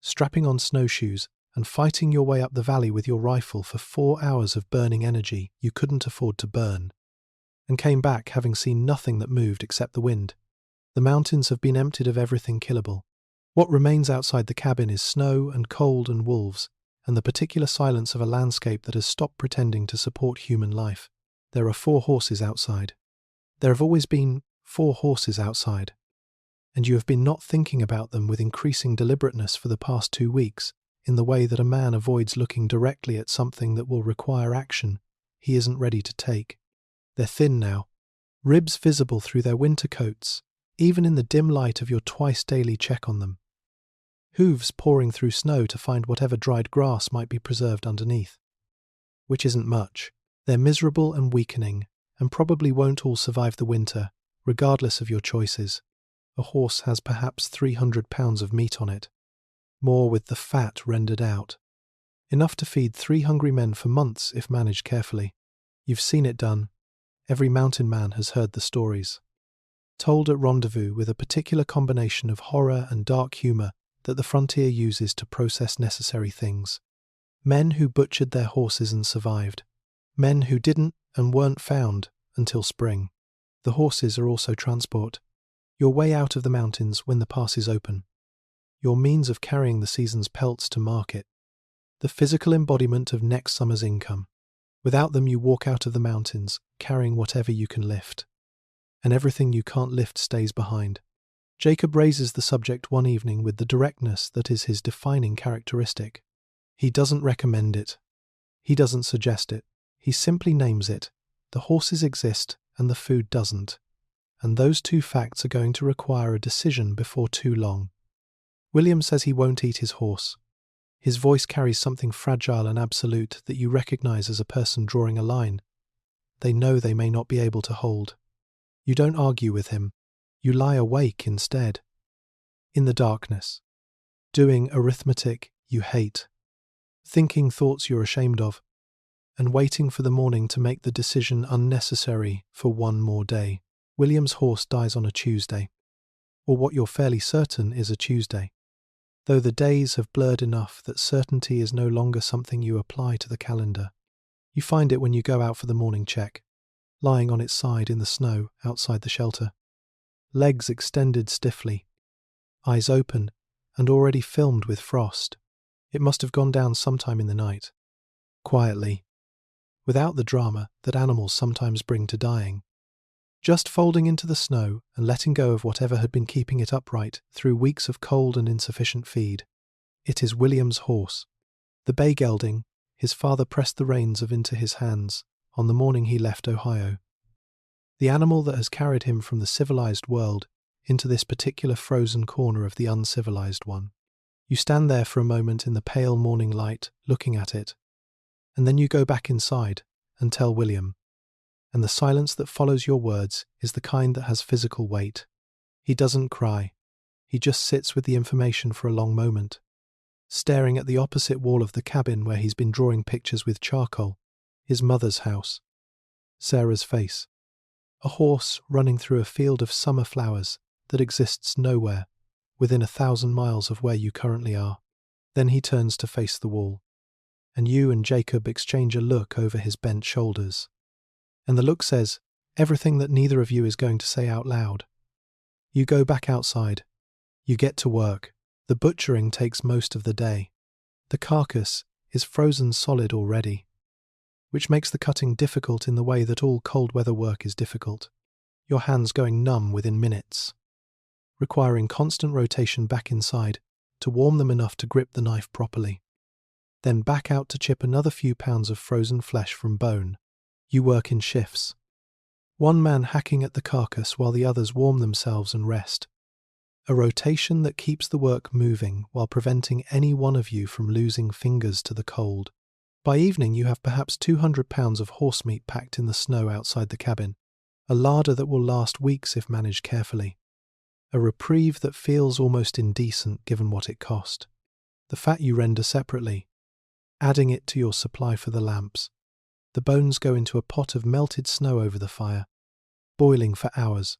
A: Strapping on snowshoes and fighting your way up the valley with your rifle for 4 hours of burning energy you couldn't afford to burn. And came back having seen nothing that moved except the wind. The mountains have been emptied of everything killable. What remains outside the cabin is snow and cold and wolves, and the particular silence of a landscape that has stopped pretending to support human life. There are 4 horses outside. There have always been 4 horses outside. And you have been not thinking about them with increasing deliberateness for the past 2 weeks, in the way that a man avoids looking directly at something that will require action he isn't ready to take. They're thin now, ribs visible through their winter coats, even in the dim light of your twice-daily check on them. Hooves pouring through snow to find whatever dried grass might be preserved underneath. Which isn't much. They're miserable and weakening, and probably won't all survive the winter, regardless of your choices. A horse has perhaps 300 pounds of meat on it. More with the fat rendered out. Enough to feed 3 hungry men for months if managed carefully. You've seen it done. Every mountain man has heard the stories. Told at rendezvous with a particular combination of horror and dark humour that the frontier uses to process necessary things. Men who butchered their horses and survived. Men who didn't and weren't found until spring. The horses are also transport. Your way out of the mountains when the pass is open. Your means of carrying the season's pelts to market. The physical embodiment of next summer's income. Without them you walk out of the mountains, carrying whatever you can lift. And everything you can't lift stays behind. Jacob raises the subject one evening with the directness that is his defining characteristic. He doesn't recommend it. He doesn't suggest it. He simply names it. The horses exist and the food doesn't. And those 2 facts are going to require a decision before too long. William says he won't eat his horse. His voice carries something fragile and absolute that you recognize as a person drawing a line. They know they may not be able to hold. You don't argue with him. You lie awake instead. In the darkness. Doing arithmetic you hate. Thinking thoughts you're ashamed of. And waiting for the morning to make the decision unnecessary for one more day. William's horse dies on a Tuesday. Or what you're fairly certain is a Tuesday. Though the days have blurred enough that certainty is no longer something you apply to the calendar. You find it when you go out for the morning check, lying on its side in the snow outside the shelter. Legs extended stiffly, eyes open and already filmed with frost. It must have gone down sometime in the night. Quietly, without the drama that animals sometimes bring to dying. Just folding into the snow and letting go of whatever had been keeping it upright through weeks of cold and insufficient feed. It is William's horse. The bay gelding, his father pressed the reins of into his hands on the morning he left Ohio. The animal that has carried him from the civilized world into this particular frozen corner of the uncivilized one. You stand there for a moment in the pale morning light, looking at it, and then you go back inside and tell William. And the silence that follows your words is the kind that has physical weight. He doesn't cry. He just sits with the information for a long moment, staring at the opposite wall of the cabin where he's been drawing pictures with charcoal. His mother's house. Sarah's face. A horse running through a field of summer flowers that exists nowhere, within 1,000 miles of where you currently are. Then he turns to face the wall. and you and Jacob exchange a look over his bent shoulders. And the look says everything that neither of you is going to say out loud. You go back outside. You get to work. The butchering takes most of the day. The carcass is frozen solid already, which makes the cutting difficult in the way that all cold weather work is difficult. Your hands going numb within minutes, requiring constant rotation back inside to warm them enough to grip the knife properly. Then back out to chip another few pounds of frozen flesh from bone. You work in shifts. One man hacking at the carcass while the others warm themselves and rest. A rotation that keeps the work moving while preventing any one of you from losing fingers to the cold. By evening you have perhaps 200 pounds of horse meat packed in the snow outside the cabin. A larder that will last weeks if managed carefully. A reprieve that feels almost indecent given what it cost. The fat you render separately, adding it to your supply for the lamps. The bones go into a pot of melted snow over the fire, boiling for hours,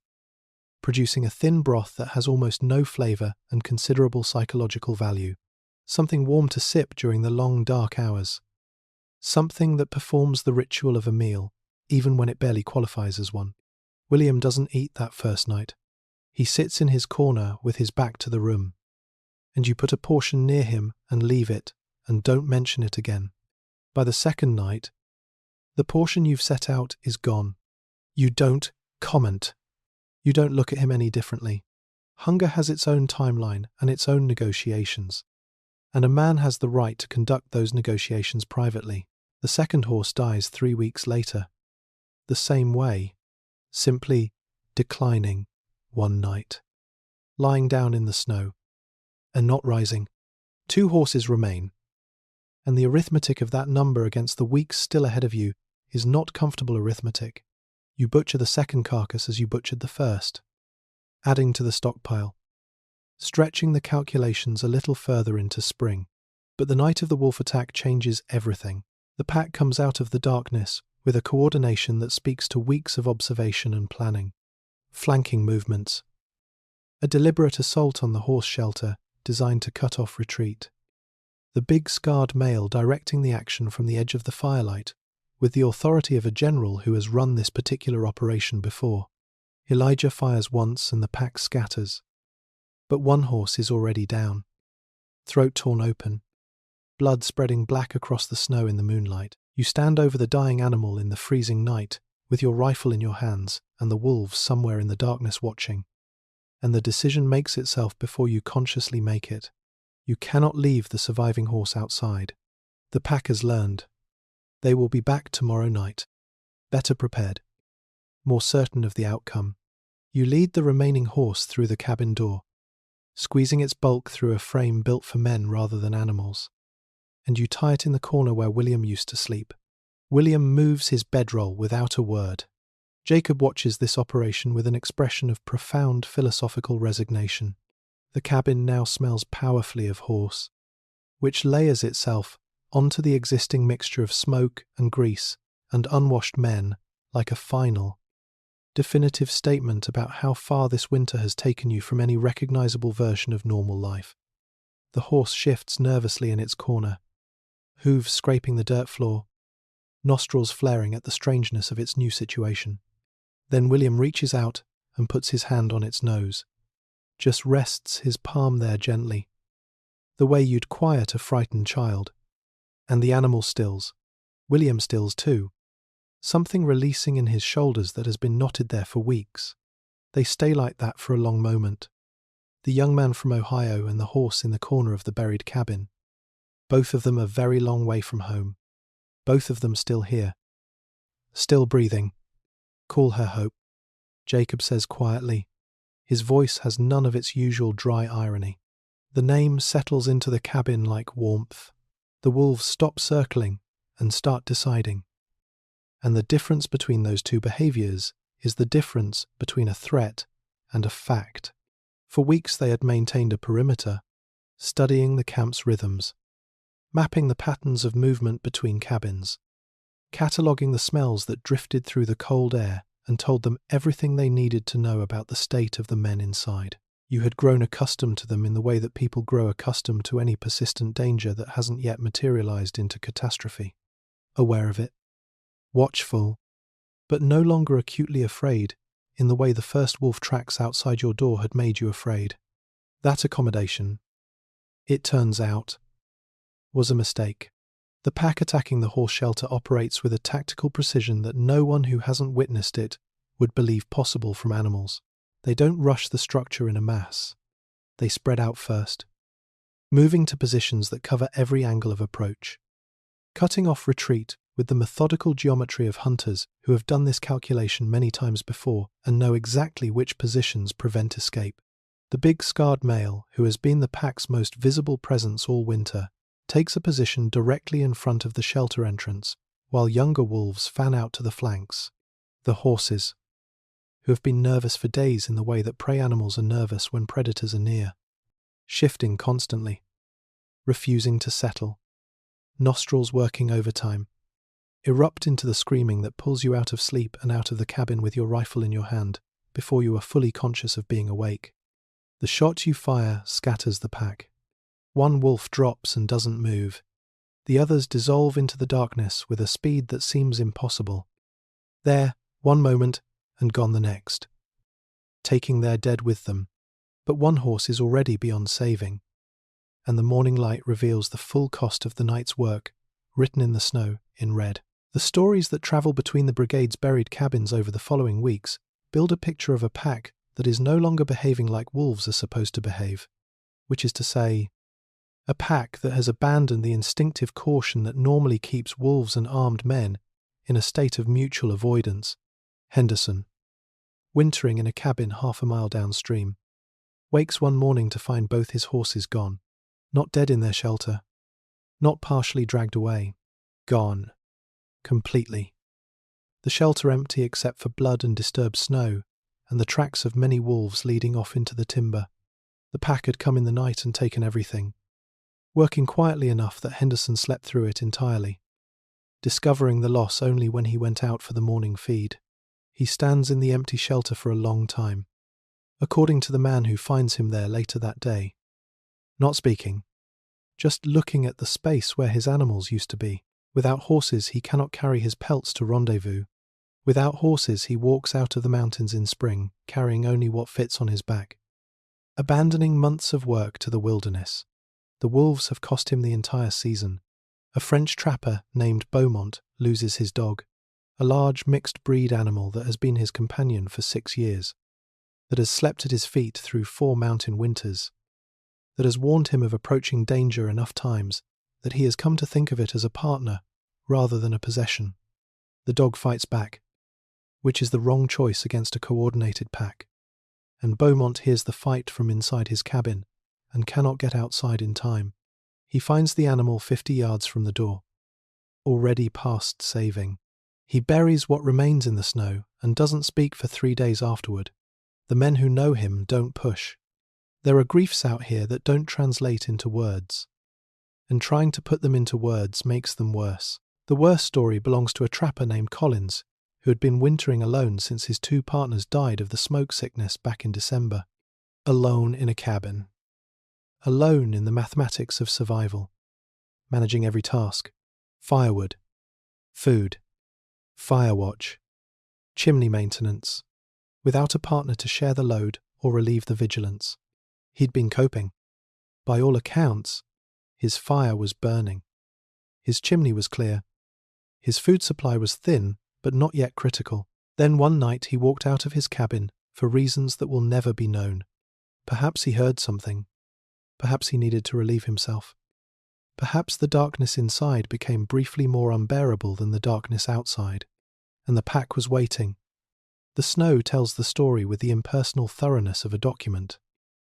A: producing a thin broth that has almost no flavour and considerable psychological value. Something warm to sip during the long dark hours. Something that performs the ritual of a meal, even when it barely qualifies as one. William doesn't eat that first night. He sits in his corner with his back to the room, and you put a portion near him and leave it, and don't mention it again. By the second night, the portion you've set out is gone. You don't comment. You don't look at him any differently. Hunger has its own timeline and its own negotiations, and a man has the right to conduct those negotiations privately. The second horse dies 3 weeks later. The same way, simply declining one night, lying down in the snow, and not rising. 2 horses remain, and the arithmetic of that number against the weeks still ahead of you is not comfortable arithmetic. You butcher the second carcass as you butchered the first, adding to the stockpile, stretching the calculations a little further into spring. But the night of the wolf attack changes everything. The pack comes out of the darkness with a coordination that speaks to weeks of observation and planning. Flanking movements. A deliberate assault on the horse shelter designed to cut off retreat. The big scarred male directing the action from the edge of the firelight, with the authority of a general who has run this particular operation before. Elijah fires once and the pack scatters. But one horse is already down. Throat torn open. Blood spreading black across the snow in the moonlight. You stand over the dying animal in the freezing night, with your rifle in your hands and the wolves somewhere in the darkness watching. And the decision makes itself before you consciously make it. You cannot leave the surviving horse outside. The pack has learned. They will be back tomorrow night, better prepared, more certain of the outcome. You lead the remaining horse through the cabin door, squeezing its bulk through a frame built for men rather than animals, and you tie it in the corner where William used to sleep. William moves his bedroll without a word. Jacob watches this operation with an expression of profound philosophical resignation. The cabin now smells powerfully of horse, which layers itself onto the existing mixture of smoke and grease and unwashed men like a final, definitive statement about how far this winter has taken you from any recognizable version of normal life. The horse shifts nervously in its corner, hooves scraping the dirt floor, nostrils flaring at the strangeness of its new situation. Then William reaches out and puts his hand on its nose, just rests his palm there gently, the way you'd quiet a frightened child. And the animal stills. William stills too, something releasing in his shoulders that has been knotted there for weeks. They stay like that for a long moment. The young man from Ohio and the horse in the corner of the buried cabin. Both of them a very long way from home. Both of them still here. Still breathing. Call her Hope, Jacob says quietly. His voice has none of its usual dry irony. The name settles into the cabin like warmth. The wolves stop circling and start deciding. And the difference between those two behaviours is the difference between a threat and a fact. For weeks they had maintained a perimeter, studying the camp's rhythms, mapping the patterns of movement between cabins, cataloguing the smells that drifted through the cold air and told them everything they needed to know about the state of the men inside. You had grown accustomed to them in the way that people grow accustomed to any persistent danger that hasn't yet materialized into catastrophe. Aware of it, watchful, but no longer acutely afraid in the way the first wolf tracks outside your door had made you afraid. That accommodation, it turns out, was a mistake. The pack attacking the horse shelter operates with a tactical precision that no one who hasn't witnessed it would believe possible from animals. They don't rush the structure in a mass. They spread out first, moving to positions that cover every angle of approach, cutting off retreat with the methodical geometry of hunters who have done this calculation many times before and know exactly which positions prevent escape. The big scarred male, who has been the pack's most visible presence all winter, takes a position directly in front of the shelter entrance, while younger wolves fan out to the flanks. The horses, who have been nervous for days in the way that prey animals are nervous when predators are near, shifting constantly, refusing to settle, nostrils working overtime, erupt into the screaming that pulls you out of sleep and out of the cabin with your rifle in your hand before you are fully conscious of being awake. The shot you fire scatters the pack. One wolf drops and doesn't move. The others dissolve into the darkness with a speed that seems impossible. There, one moment, and gone the next, taking their dead with them. But one horse is already beyond saving, and the morning light reveals the full cost of the night's work, written in the snow in red. The stories that travel between the brigade's buried cabins over the following weeks build a picture of a pack that is no longer behaving like wolves are supposed to behave, which is to say, a pack that has abandoned the instinctive caution that normally keeps wolves and armed men in a state of mutual avoidance. Henderson, wintering in a cabin half a mile downstream, wakes one morning to find both his horses gone, not dead in their shelter, not partially dragged away, gone, completely. The shelter empty except for blood and disturbed snow, and the tracks of many wolves leading off into the timber. The pack had come in the night and taken everything, working quietly enough that Henderson slept through it entirely, discovering the loss only when he went out for the morning feed. He stands in the empty shelter for a long time, according to the man who finds him there later that day, not speaking, just looking at the space where his animals used to be. Without horses, he cannot carry his pelts to rendezvous. Without horses, he walks out of the mountains in spring, carrying only what fits on his back. Abandoning months of work to the wilderness, the wolves have cost him the entire season. A French trapper named Beaumont loses his dog, a large mixed-breed animal that has been his companion for 6 years, that has slept at his feet through 4 mountain winters, that has warned him of approaching danger enough times that he has come to think of it as a partner rather than a possession. The dog fights back, which is the wrong choice against a coordinated pack, and Beaumont hears the fight from inside his cabin and cannot get outside in time. He finds the animal 50 yards from the door, already past saving. He buries what remains in the snow and doesn't speak for 3 days afterward. The men who know him don't push. There are griefs out here that don't translate into words, and trying to put them into words makes them worse. The worst story belongs to a trapper named Collins, who had been wintering alone since his 2 partners died of the smoke sickness back in December. Alone in a cabin. Alone in the mathematics of survival. Managing every task. Firewood. Food. Firewatch. Chimney maintenance. Without a partner to share the load or relieve the vigilance. He'd been coping. By all accounts, his fire was burning. His chimney was clear. His food supply was thin, but not yet critical. Then one night he walked out of his cabin for reasons that will never be known. Perhaps he heard something. Perhaps he needed to relieve himself. Perhaps the darkness inside became briefly more unbearable than the darkness outside, and the pack was waiting. The snow tells the story with the impersonal thoroughness of a document.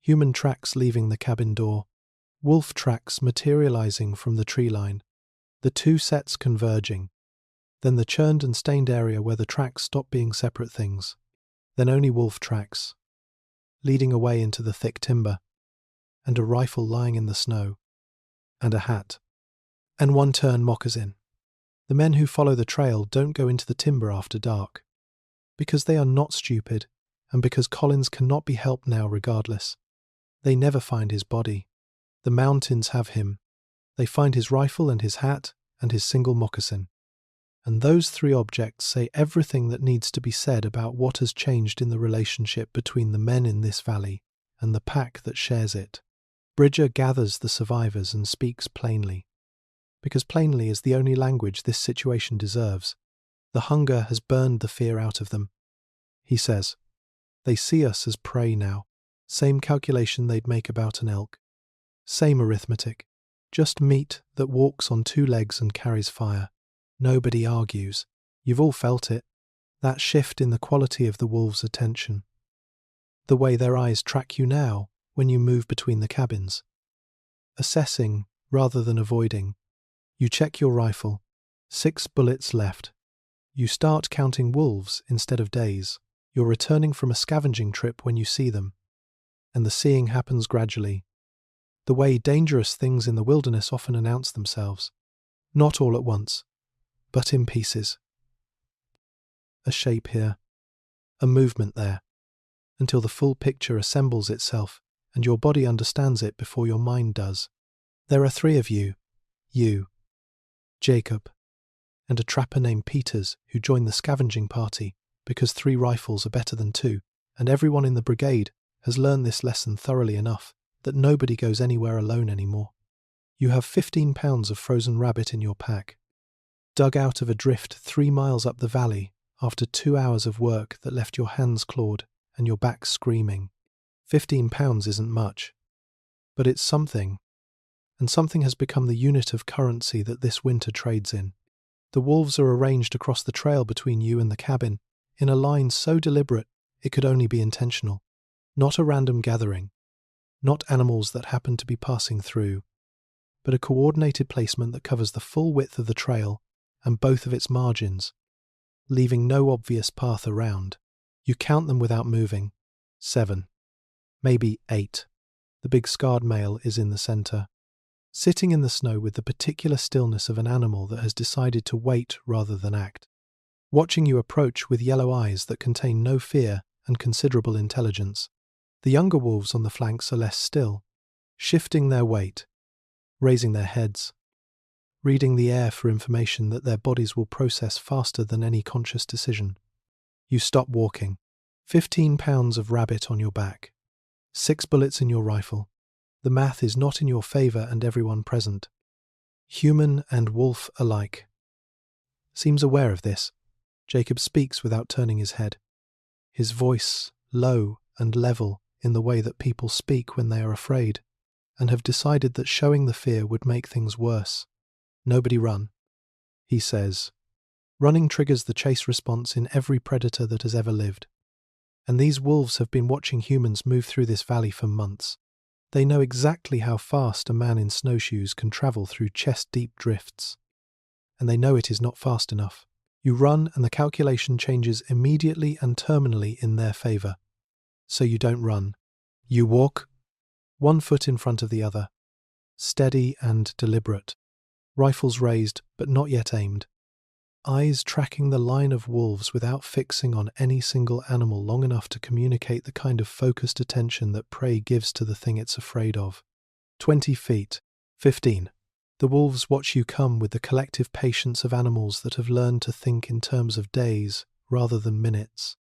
A: Human tracks leaving the cabin door, wolf tracks materializing from the tree line, the 2 sets converging, then the churned and stained area where the tracks stop being separate things, then only wolf tracks, leading away into the thick timber, and a rifle lying in the snow, and a hat, and one turn moccasin. The men who follow the trail don't go into the timber after dark, because they are not stupid, and because Collins cannot be helped now regardless. They never find his body. The mountains have him. They find his rifle and his hat and his single moccasin. And those three objects say everything that needs to be said about what has changed in the relationship between the men in this valley and the pack that shares it. Bridger gathers the survivors and speaks plainly. Because plainly is the only language this situation deserves. The hunger has burned the fear out of them. He says, "They see us as prey now. Same calculation they'd make about an elk. Same arithmetic. Just meat that walks on two legs and carries fire. Nobody argues. You've all felt it. That shift in the quality of the wolves' attention. The way their eyes track you now when you move between the cabins. Assessing rather than avoiding. You check your rifle. 6 bullets left. You start counting wolves instead of days. You're returning from a scavenging trip when you see them. And the seeing happens gradually. The way dangerous things in the wilderness often announce themselves. Not all at once, but in pieces. A shape here, a movement there, until the full picture assembles itself and your body understands it before your mind does. There are 3 of you, Jacob, and a trapper named Peters who joined the scavenging party because 3 rifles are better than 2, and everyone in the brigade has learned this lesson thoroughly enough that nobody goes anywhere alone anymore. You have 15 pounds of frozen rabbit in your pack, dug out of a drift 3 miles up the valley after 2 hours of work that left your hands clawed and your back screaming. 15 pounds isn't much, but it's something, and something has become the unit of currency that this winter trades in. The wolves are arranged across the trail between you and the cabin, in a line so deliberate it could only be intentional. Not a random gathering, not animals that happen to be passing through, but a coordinated placement that covers the full width of the trail and both of its margins, leaving no obvious path around. You count them without moving. 7. Maybe 8. The big scarred male is in the center, sitting in the snow with the particular stillness of an animal that has decided to wait rather than act, watching you approach with yellow eyes that contain no fear and considerable intelligence. The younger wolves on the flanks are less still, shifting their weight, raising their heads, reading the air for information that their bodies will process faster than any conscious decision. You stop walking. 15 pounds of rabbit on your back. 6 bullets in your rifle. The math is not in your favor and everyone present, human and wolf alike, seems aware of this. Jacob speaks without turning his head, his voice low and level in the way that people speak when they are afraid and have decided that showing the fear would make things worse. Nobody run, he says. Running triggers the chase response in every predator that has ever lived. And these wolves have been watching humans move through this valley for months. They know exactly how fast a man in snowshoes can travel through chest-deep drifts. And they know it is not fast enough. You run and the calculation changes immediately and terminally in their favor. So you don't run. You walk, 1 foot in front of the other, steady and deliberate, rifles raised but not yet aimed, eyes tracking the line of wolves without fixing on any single animal long enough to communicate the kind of focused attention that prey gives to the thing it's afraid of. 20 feet. 15. The wolves watch you come with the collective patience of animals that have learned to think in terms of days rather than minutes,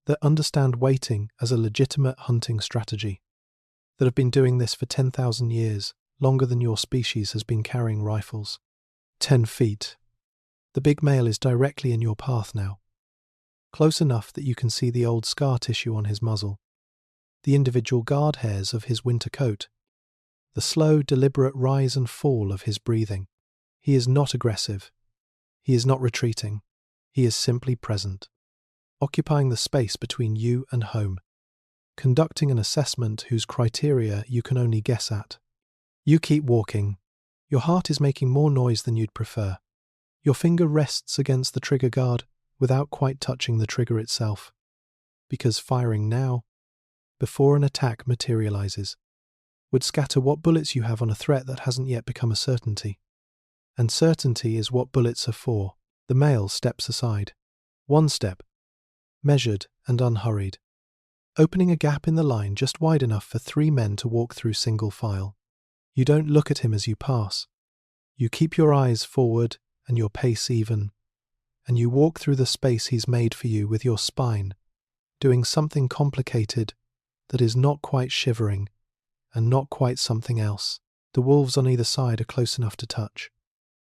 A: that understand waiting as a legitimate hunting strategy, that have been doing this for 10,000 years, longer than your species has been carrying rifles. 10 feet. The big male is directly in your path now, close enough that you can see the old scar tissue on his muzzle, the individual guard hairs of his winter coat, the slow, deliberate rise and fall of his breathing. He is not aggressive. He is not retreating. He is simply present, occupying the space between you and home, conducting an assessment whose criteria you can only guess at. You keep walking. Your heart is making more noise than you'd prefer. Your finger rests against the trigger guard without quite touching the trigger itself, because firing now, before an attack materializes, would scatter what bullets you have on a threat that hasn't yet become a certainty. And certainty is what bullets are for. The male steps aside. 1 step, measured and unhurried. opening a gap in the line just wide enough for 3 men to walk through single file. You don't look at him as you pass. You keep your eyes forward and your pace even, and you walk through the space he's made for you with your spine, doing something complicated that is not quite shivering and not quite something else. The wolves on either side are close enough to touch.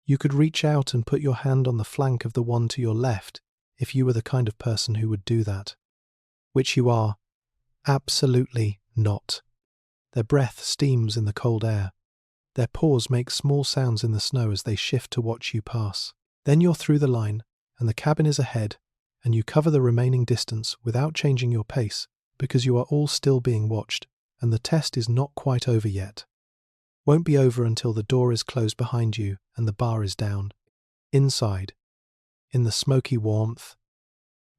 A: You could reach out and put your hand on the flank of the one to your left if you were the kind of person who would do that. Which you are. Absolutely not. Their breath steams in the cold air. Their paws make small sounds in the snow as they shift to watch you pass. Then you're through the line, and the cabin is ahead, and you cover the remaining distance without changing your pace because you are all still being watched, and the test is not quite over yet. Won't be over until the door is closed behind you and the bar is down. Inside, in the smoky warmth,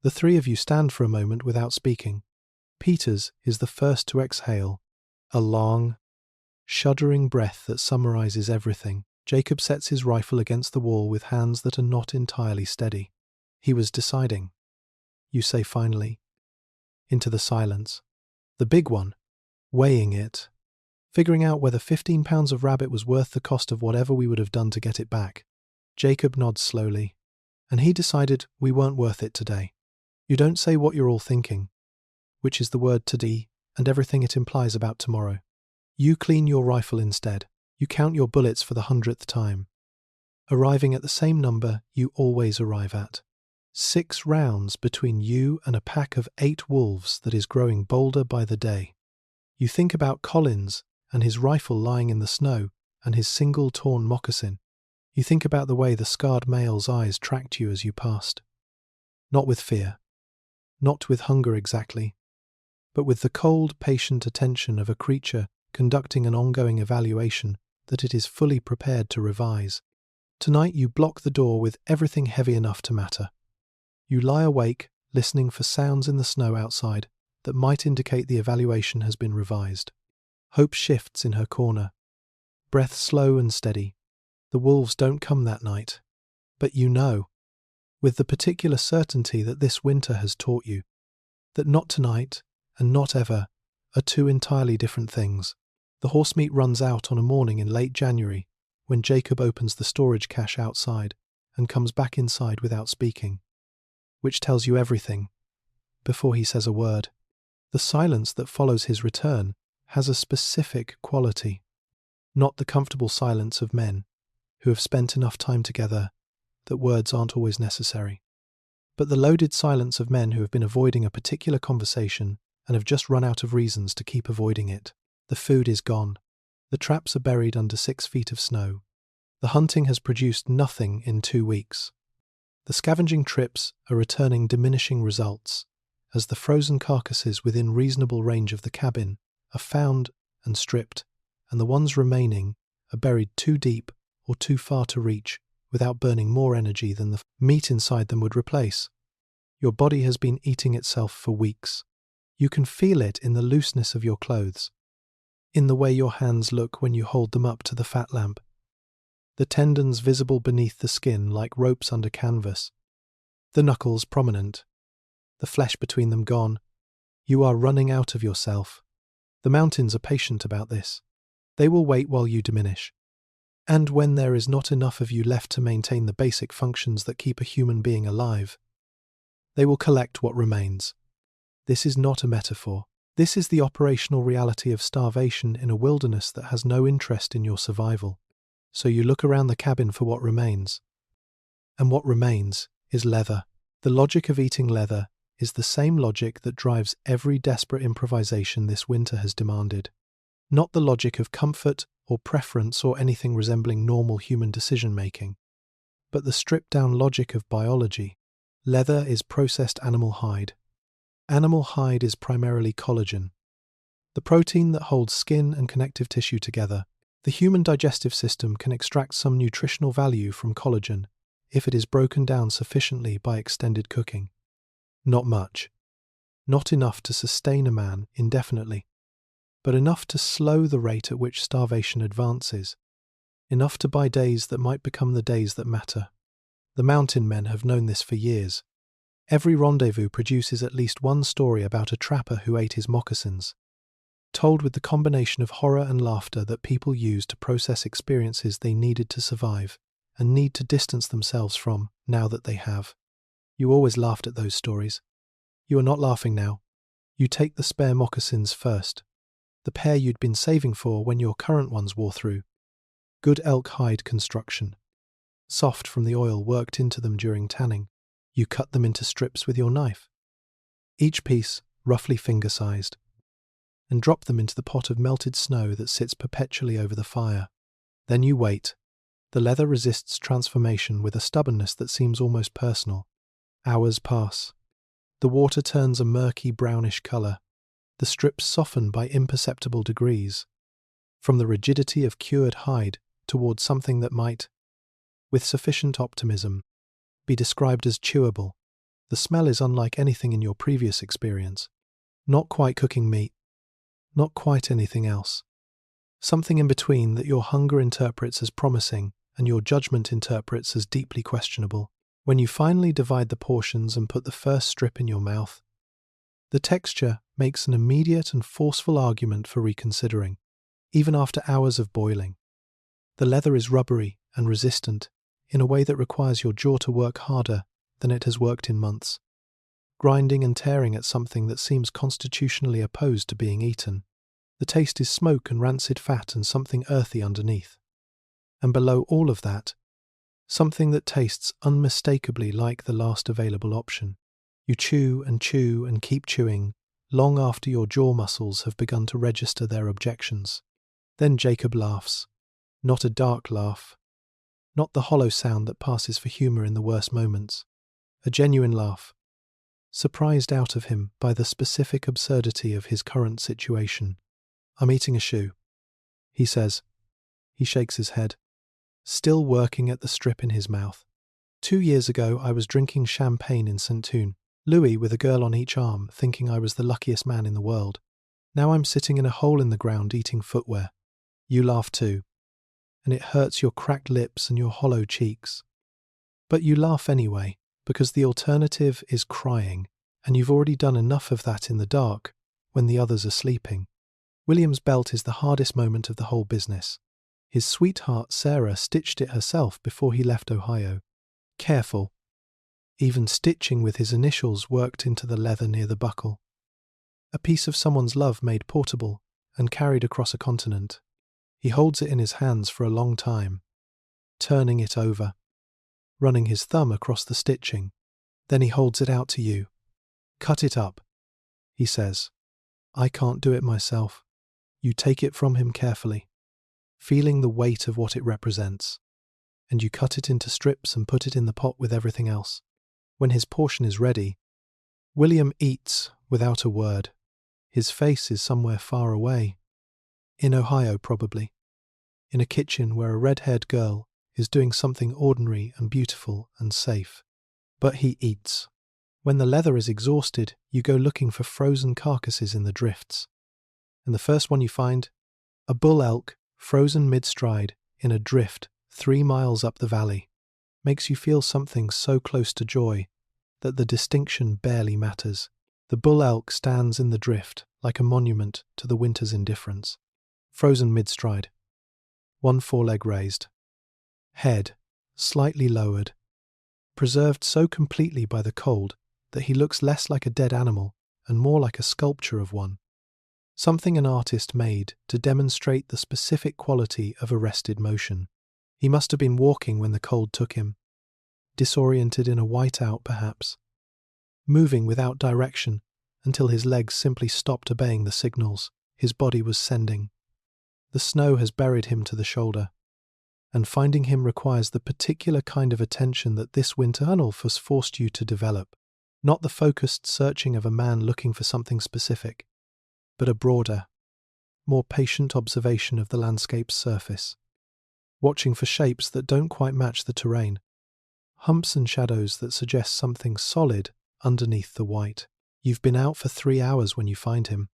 A: the 3 of you stand for a moment without speaking. Peters is the first to exhale, a long, shuddering breath that summarizes everything. Jacob sets his rifle against the wall with hands that are not entirely steady. He was deciding. You say finally. Into the silence. The big one, weighing it, figuring out whether 15 pounds of rabbit was worth the cost of whatever we would have done to get it back. Jacob nods slowly, and he decided we weren't worth it today. You don't say what you're all thinking, which is the word today and everything it implies about tomorrow. You clean your rifle instead. You count your bullets for the 100th time, arriving at the same number you always arrive at. 6 rounds between you and a pack of 8 wolves that is growing bolder by the day. You think about Collins and his rifle lying in the snow and his single torn moccasin. You think about the way the scarred male's eyes tracked you as you passed. Not with fear, not with hunger exactly, but with the cold, patient attention of a creature conducting an ongoing evaluation that it is fully prepared to revise. Tonight you block the door with everything heavy enough to matter. You lie awake, listening for sounds in the snow outside that might indicate the evaluation has been revised. Hope shifts in her corner. Breath slow and steady. The wolves don't come that night. But you know, with the particular certainty that this winter has taught you, that not tonight and not ever are 2 entirely different things. The horse meat runs out on a morning in late January when Jacob opens the storage cache outside and comes back inside without speaking, which tells you everything before he says a word. The silence that follows his return has a specific quality, not the comfortable silence of men who have spent enough time together that words aren't always necessary, but the loaded silence of men who have been avoiding a particular conversation and have just run out of reasons to keep avoiding it. The food is gone. The traps are buried under 6 feet of snow. The hunting has produced nothing in 2 weeks. The scavenging trips are returning diminishing results, as the frozen carcasses within reasonable range of the cabin are found and stripped, and the ones remaining are buried too deep or too far to reach without burning more energy than the meat inside them would replace. Your body has been eating itself for weeks. You can feel it in the looseness of your clothes, in the way your hands look when you hold them up to the fat lamp, the tendons visible beneath the skin like ropes under canvas, the knuckles prominent, the flesh between them gone. You are running out of yourself. The mountains are patient about this. They will wait while you diminish. And when there is not enough of you left to maintain the basic functions that keep a human being alive, they will collect what remains. This is not a metaphor. This is the operational reality of starvation in a wilderness that has no interest in your survival. So you look around the cabin for what remains. And what remains is leather. The logic of eating leather is the same logic that drives every desperate improvisation this winter has demanded. Not the logic of comfort or preference or anything resembling normal human decision-making, but the stripped-down logic of biology. Leather is processed animal hide. Animal hide is primarily collagen, the protein that holds skin and connective tissue together. The human digestive system can extract some nutritional value from collagen if it is broken down sufficiently by extended cooking. Not much. Not enough to sustain a man indefinitely, but enough to slow the rate at which starvation advances. Enough to buy days that might become the days that matter. The mountain men have known this for years. Every rendezvous produces at least one story about a trapper who ate his moccasins, told with the combination of horror and laughter that people use to process experiences they needed to survive and need to distance themselves from now that they have. You always laughed at those stories. You are not laughing now. You take the spare moccasins first, the pair you'd been saving for when your current ones wore through. Good elk hide construction, soft from the oil worked into them during tanning. You cut them into strips with your knife, each piece roughly finger-sized, and drop them into the pot of melted snow that sits perpetually over the fire. Then you wait. The leather resists transformation with a stubbornness that seems almost personal. Hours pass. The water turns a murky brownish colour. The strips soften by imperceptible degrees, from the rigidity of cured hide towards something that might, with sufficient optimism, be described as chewable. The smell is unlike anything in your previous experience. Not quite cooking meat. Not quite anything else. Something in between that your hunger interprets as promising and your judgment interprets as deeply questionable. When you finally divide the portions and put the first strip in your mouth, the texture makes an immediate and forceful argument for reconsidering, even after hours of boiling. The leather is rubbery and resistant in a way that requires your jaw to work harder than it has worked in months, grinding and tearing at something that seems constitutionally opposed to being eaten. The taste is smoke and rancid fat and something earthy underneath. And below all of that, something that tastes unmistakably like the last available option. You chew and keep chewing, long after your jaw muscles have begun to register their objections. Then Jacob laughs. Not a dark laugh. Not the hollow sound that passes for humour in the worst moments. A genuine laugh, surprised out of him by the specific absurdity of his current situation. "I'm eating a shoe," he says. He shakes his head, still working at the strip in his mouth. 2 years ago I was drinking champagne in St. Toon, Louis with a girl on each arm, thinking I was the luckiest man in the world. Now I'm sitting in a hole in the ground eating footwear. You laugh too, and it hurts your cracked lips and your hollow cheeks. But you laugh anyway, because the alternative is crying, and you've already done enough of that in the dark when the others are sleeping. William's belt is the hardest moment of the whole business. His sweetheart Sarah stitched it herself before he left Ohio. Careful. Even stitching with his initials worked into the leather near the buckle. A piece of someone's love made portable and carried across a continent. He holds it in his hands for a long time, turning it over, running his thumb across the stitching. Then he holds it out to you. "Cut it up," he says. "I can't do it myself." You take it from him carefully, feeling the weight of what it represents, and you cut it into strips and put it in the pot with everything else. When his portion is ready, William eats without a word. His face is somewhere far away. In Ohio, probably. In a kitchen where a red-haired girl is doing something ordinary and beautiful and safe. But he eats. When the leather is exhausted, you go looking for frozen carcasses in the drifts. And the first one you find, a bull elk frozen mid-stride in a drift 3 miles up the valley, makes you feel something so close to joy that the distinction barely matters. The bull elk stands in the drift like a monument to the winter's indifference. Frozen mid-stride. One foreleg raised. Head slightly lowered. Preserved so completely by the cold that he looks less like a dead animal and more like a sculpture of one. Something an artist made to demonstrate the specific quality of arrested motion. He must have been walking when the cold took him, disoriented in a whiteout perhaps, moving without direction until his legs simply stopped obeying the signals his body was sending. The snow has buried him to the shoulder, and finding him requires the particular kind of attention that this winter Hunulf has forced you to develop, not the focused searching of a man looking for something specific, but a broader, more patient observation of the landscape's surface, watching for shapes that don't quite match the terrain, humps and shadows that suggest something solid underneath the white. You've been out for 3 hours when you find him,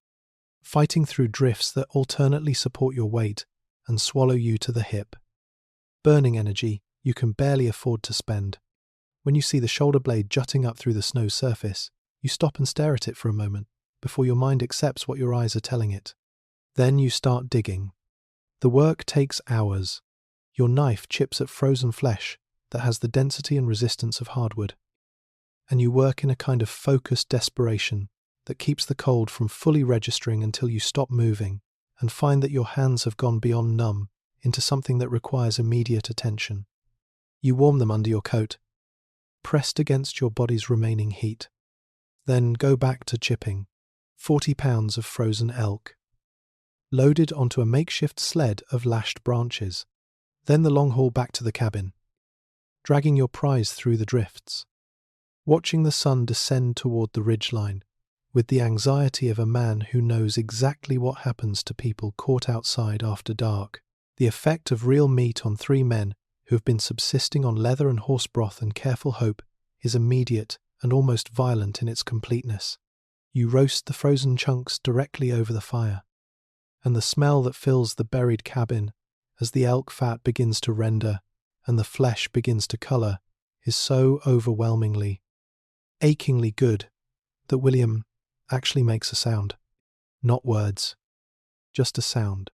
A: fighting through drifts that alternately support your weight and swallow you to the hip. Burning energy you can barely afford to spend. When you see the shoulder blade jutting up through the snow surface, you stop and stare at it for a moment before your mind accepts what your eyes are telling it. Then you start digging. The work takes hours. Your knife chips at frozen flesh that has the density and resistance of hardwood. And you work in a kind of focused desperation that keeps the cold from fully registering until you stop moving and find that your hands have gone beyond numb into something that requires immediate attention. You warm them under your coat, pressed against your body's remaining heat. Then go back to chipping. 40 pounds of frozen elk, loaded onto a makeshift sled of lashed branches. Then the long haul back to the cabin, dragging your prize through the drifts, watching the sun descend toward the ridgeline, with the anxiety of a man who knows exactly what happens to people caught outside after dark. The effect of real meat on 3 men who have been subsisting on leather and horse broth and careful hope is immediate and almost violent in its completeness. You roast the frozen chunks directly over the fire, and the smell that fills the buried cabin as the elk fat begins to render and the flesh begins to colour is so overwhelmingly, achingly good that William actually makes a sound. Not words, just a sound.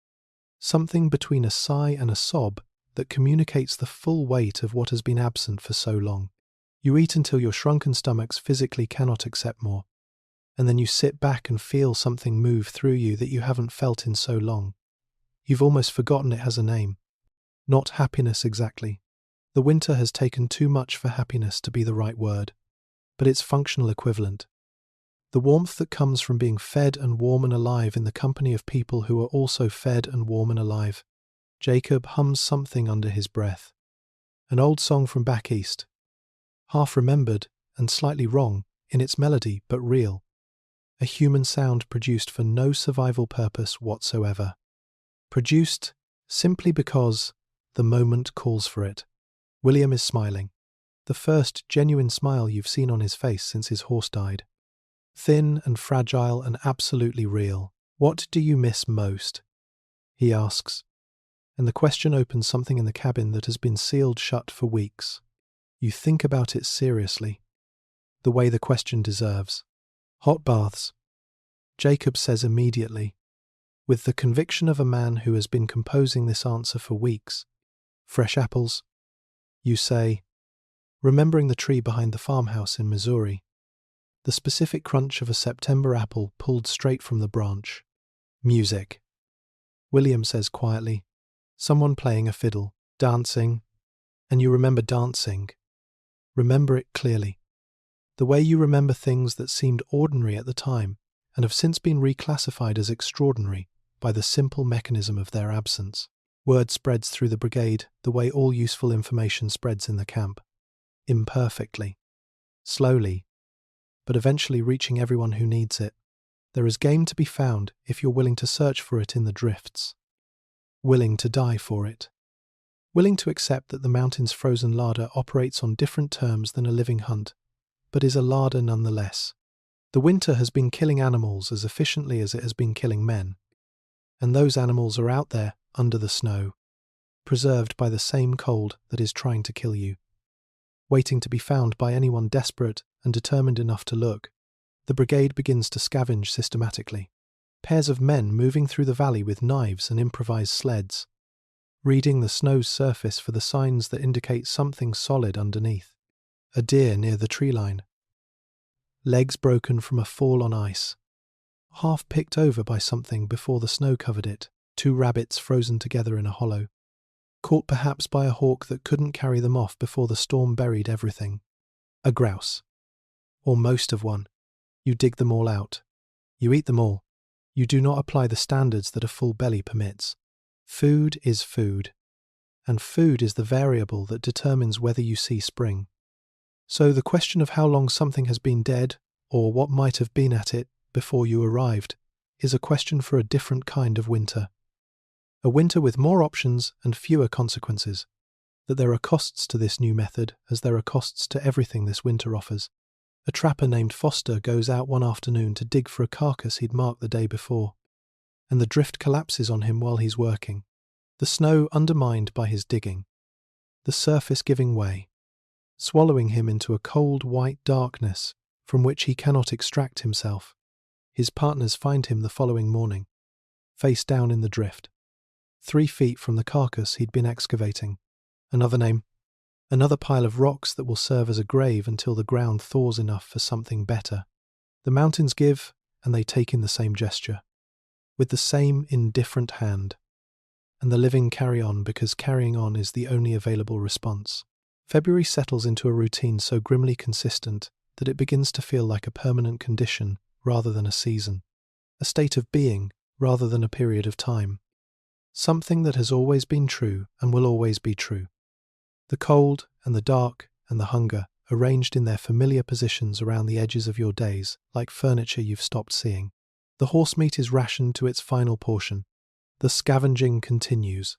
A: Something between a sigh and a sob that communicates the full weight of what has been absent for so long. You eat until your shrunken stomachs physically cannot accept more, and then you sit back and feel something move through you that you haven't felt in so long. You've almost forgotten it has a name. Not happiness exactly. The winter has taken too much for happiness to be the right word, but its functional equivalent. The warmth that comes from being fed and warm and alive in the company of people who are also fed and warm and alive. Jacob hums something under his breath. An old song from back east. Half remembered and slightly wrong in its melody, but real. A human sound produced for no survival purpose whatsoever. Produced simply because the moment calls for it. William is smiling. The first genuine smile you've seen on his face since his horse died. Thin and fragile and absolutely real. What do you miss most? He asks. And the question opens something in the cabin that has been sealed shut for weeks. You think about it seriously, the way the question deserves. Hot baths, Jacob says immediately, with the conviction of a man who has been composing this answer for weeks. Fresh apples, you say, remembering the tree behind the farmhouse in Missouri. The specific crunch of a September apple pulled straight from the branch. Music, William says quietly. Someone playing a fiddle, dancing, and you remember dancing. Remember it clearly. The way you remember things that seemed ordinary at the time and have since been reclassified as extraordinary by the simple mechanism of their absence. Word spreads through the brigade the way all useful information spreads in the camp. Imperfectly. Slowly, but eventually reaching everyone who needs it. There is game to be found if you're willing to search for it in the drifts. Willing to die for it. Willing to accept that the mountain's frozen larder operates on different terms than a living hunt, but is a larder nonetheless. The winter has been killing animals as efficiently as it has been killing men, and those animals are out there under the snow, preserved by the same cold that is trying to kill you, waiting to be found by anyone desperate and determined enough to look. The brigade begins to scavenge systematically. Pairs of men moving through the valley with knives and improvised sleds, reading the snow's surface for the signs that indicate something solid underneath. A deer near the tree line. Legs broken from a fall on ice. Half picked over by something before the snow covered it. 2 rabbits frozen together in a hollow. Caught perhaps by a hawk that couldn't carry them off before the storm buried everything. A grouse. Or most of one. You dig them all out. You eat them all. You do not apply the standards that a full belly permits. Food is food. And food is the variable that determines whether you see spring. So the question of how long something has been dead, or what might have been at it before you arrived, is a question for a different kind of winter. A winter with more options and fewer consequences. That there are costs to this new method, as there are costs to everything this winter offers. A trapper named Foster goes out one afternoon to dig for a carcass he'd marked the day before, and the drift collapses on him while he's working. The snow undermined by his digging. The surface giving way. swallowing him into a cold white darkness from which he cannot extract himself. His partners find him the following morning, face down in the drift, 3 feet from the carcass he'd been excavating. Another name, another pile of rocks that will serve as a grave until the ground thaws enough for something better. The mountains give, and they take in the same gesture, with the same indifferent hand. And the living carry on because carrying on is the only available response. February settles into a routine so grimly consistent that it begins to feel like a permanent condition rather than a season, a state of being rather than a period of time. Something that has always been true and will always be true. The cold and the dark and the hunger arranged in their familiar positions around the edges of your days, like furniture you've stopped seeing. The horse meat is rationed to its final portion. The scavenging continues,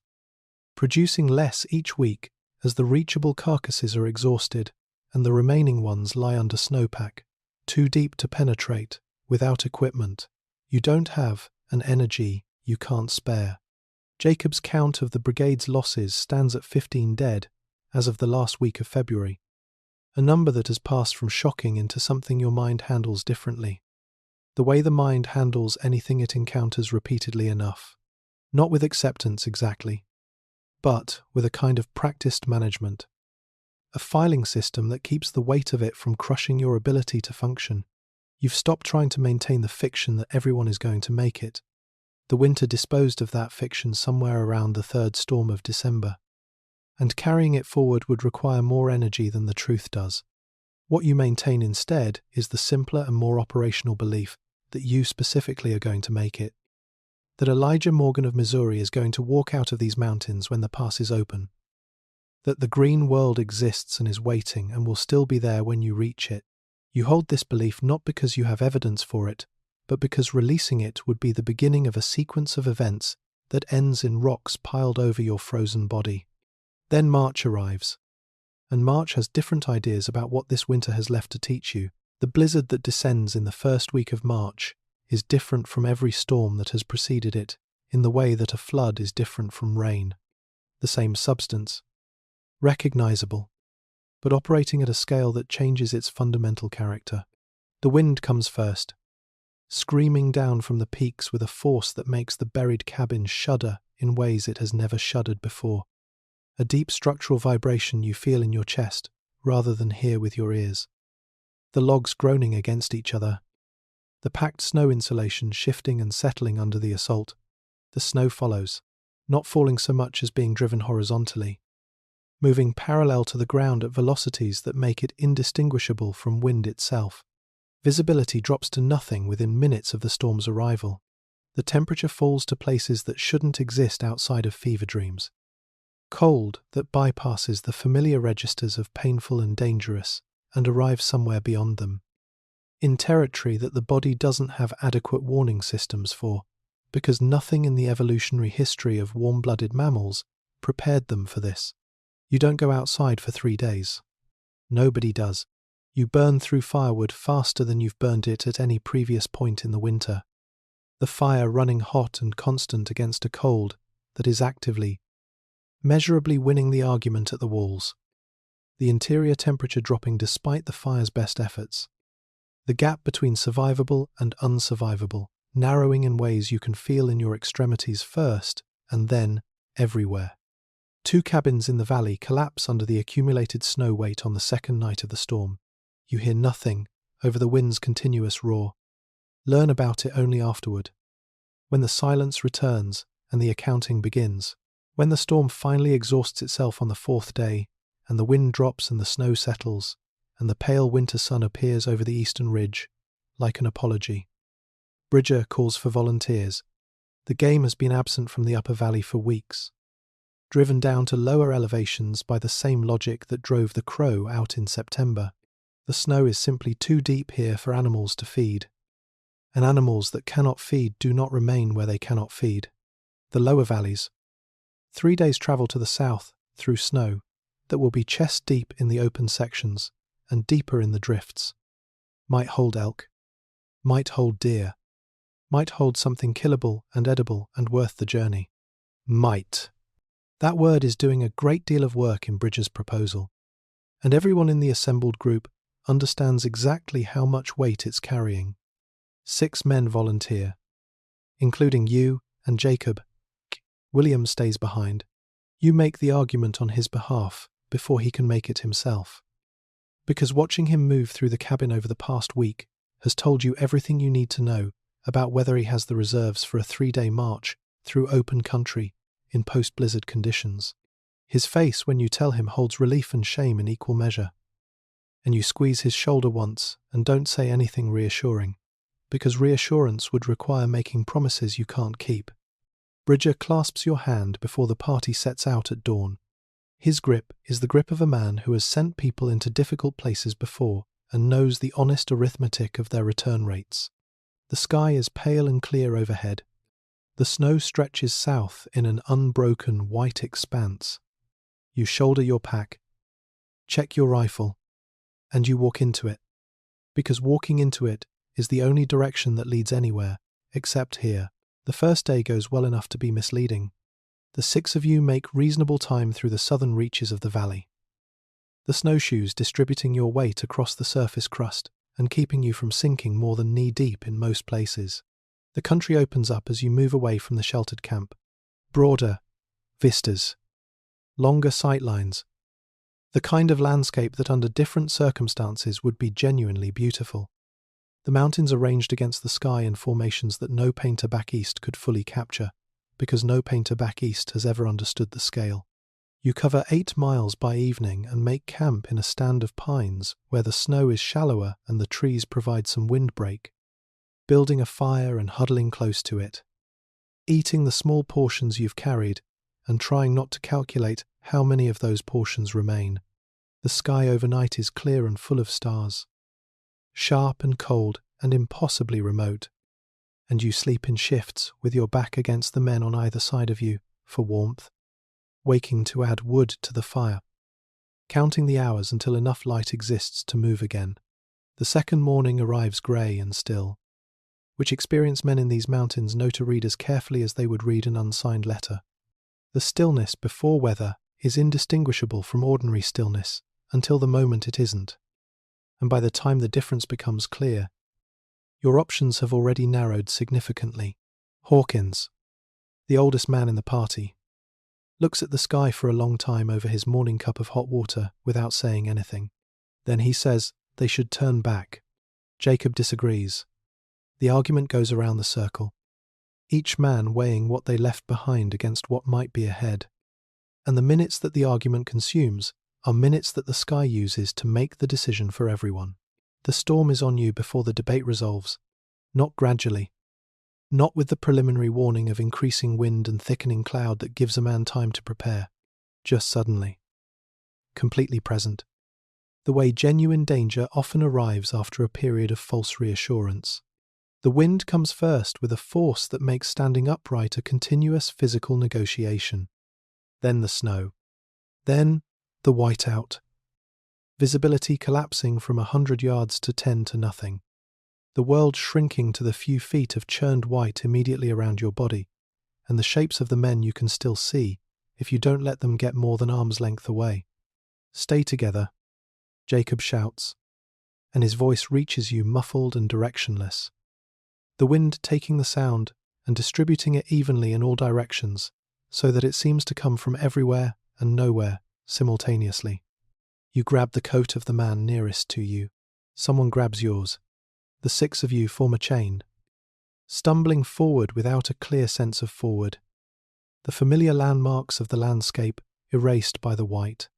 A: producing less each week as the reachable carcasses are exhausted and the remaining ones lie under snowpack, too deep to penetrate, without equipment. You don't have an energy you can't spare. Jacob's count of the brigade's losses stands at 15 dead as of the last week of February, a number that has passed from shocking into something your mind handles differently. The way the mind handles anything it encounters repeatedly enough. Not with acceptance exactly, but with a kind of practiced management. A filing system that keeps the weight of it from crushing your ability to function. You've stopped trying to maintain the fiction that everyone is going to make it. The winter disposed of that fiction somewhere around the 3rd storm of December. And carrying it forward would require more energy than the truth does. What you maintain instead is the simpler and more operational belief that you specifically are going to make it. That Elijah Morgan of Missouri is going to walk out of these mountains when the pass is open. That the green world exists and is waiting and will still be there when you reach it. You hold this belief not because you have evidence for it, but because releasing it would be the beginning of a sequence of events that ends in rocks piled over your frozen body. Then March arrives. And March has different ideas about what this winter has left to teach you. The blizzard that descends in the first week of March is different from every storm that has preceded it, in the way that a flood is different from rain. The same substance, recognizable, but operating at a scale that changes its fundamental character. The wind comes first, screaming down from the peaks with a force that makes the buried cabin shudder in ways it has never shuddered before. A deep structural vibration you feel in your chest, rather than hear with your ears. The logs groaning against each other. The packed snow insulation shifting and settling under the assault. The snow follows, not falling so much as being driven horizontally, moving parallel to the ground at velocities that make it indistinguishable from wind itself. Visibility drops to nothing within minutes of the storm's arrival. The temperature falls to places that shouldn't exist outside of fever dreams. Cold that bypasses the familiar registers of painful and dangerous and arrives somewhere beyond them. In territory that the body doesn't have adequate warning systems for, because nothing in the evolutionary history of warm-blooded mammals prepared them for this. You don't go outside for 3 days. Nobody does. You burn through firewood faster than you've burned it at any previous point in the winter. The fire running hot and constant against a cold that is actively, measurably winning the argument at the walls. The interior temperature dropping despite the fire's best efforts. The gap between survivable and unsurvivable, narrowing in ways you can feel in your extremities first, and then everywhere. 2 cabins in the valley collapse under the accumulated snow weight on the second night of the storm. You hear nothing over the wind's continuous roar. Learn about it only afterward. When the silence returns and the accounting begins. When the storm finally exhausts itself on the 4th day, and the wind drops and the snow settles, and the pale winter sun appears over the eastern ridge, like an apology. Bridger calls for volunteers. The game has been absent from the upper valley for weeks. Driven down to lower elevations by the same logic that drove the crow out in September. The snow is simply too deep here for animals to feed. And animals that cannot feed do not remain where they cannot feed. The lower valleys. 3 days' travel to the south, through snow, that will be chest deep in the open sections and deeper in the drifts. Might hold elk. Might hold deer. Might hold something killable and edible and worth the journey. Might. That word is doing a great deal of work in Bridger's proposal. and everyone in the assembled group understands exactly how much weight it's carrying. 6 men volunteer, including you and Jacob. William stays behind. You make the argument on his behalf before he can make it himself. Because watching him move through the cabin over the past week has told you everything you need to know about whether he has the reserves for a 3-day march through open country in post-blizzard conditions. His face, when you tell him, holds relief and shame in equal measure. And you squeeze his shoulder once and don't say anything reassuring, because reassurance would require making promises you can't keep. Bridger clasps your hand before the party sets out at dawn. His grip is the grip of a man who has sent people into difficult places before and knows the honest arithmetic of their return rates. The sky is pale and clear overhead. The snow stretches south in an unbroken white expanse. You shoulder your pack, check your rifle, and you walk into it, because walking into it is the only direction that leads anywhere, except here. The first day goes well enough to be misleading. The 6 of you make reasonable time through the southern reaches of the valley. The snowshoes distributing your weight across the surface crust and keeping you from sinking more than knee-deep in most places. The country opens up as you move away from the sheltered camp. Broader vistas, longer sightlines, the kind of landscape that under different circumstances would be genuinely beautiful. The mountains are ranged against the sky in formations that no painter back east could fully capture, because no painter back east has ever understood the scale. You cover 8 miles by evening and make camp in a stand of pines where the snow is shallower and the trees provide some windbreak, building a fire and huddling close to it, eating the small portions you've carried and trying not to calculate how many of those portions remain. The sky overnight is clear and full of stars, sharp and cold and impossibly remote, and you sleep in shifts with your back against the men on either side of you for warmth, waking to add wood to the fire, counting the hours until enough light exists to move again. The second morning arrives grey and still, which experienced men in these mountains know to read as carefully as they would read an unsigned letter. The stillness before weather is indistinguishable from ordinary stillness until the moment it isn't, and by the time the difference becomes clear, your options have already narrowed significantly. Hawkins, the oldest man in the party, looks at the sky for a long time over his morning cup of hot water without saying anything. Then he says they should turn back. Jacob disagrees. The argument goes around the circle, each man weighing what they left behind against what might be ahead. And the minutes that the argument consumes are minutes that the sky uses to make the decision for everyone. The storm is on you before the debate resolves, not gradually, not with the preliminary warning of increasing wind and thickening cloud that gives a man time to prepare, just suddenly, completely present, the way genuine danger often arrives after a period of false reassurance. The wind comes first with a force that makes standing upright a continuous physical negotiation. Then the snow. Then the whiteout. Visibility collapsing from 100 yards to 10 to nothing. The world shrinking to the few feet of churned white immediately around your body, and the shapes of the men you can still see if you don't let them get more than arm's length away. Stay together, Jacob shouts, and his voice reaches you muffled and directionless. The wind taking the sound and distributing it evenly in all directions so that it seems to come from everywhere and nowhere simultaneously. You grab the coat of the man nearest to you. Someone grabs yours. The 6 of you form a chain, stumbling forward without a clear sense of forward, the familiar landmarks of the landscape erased by the white.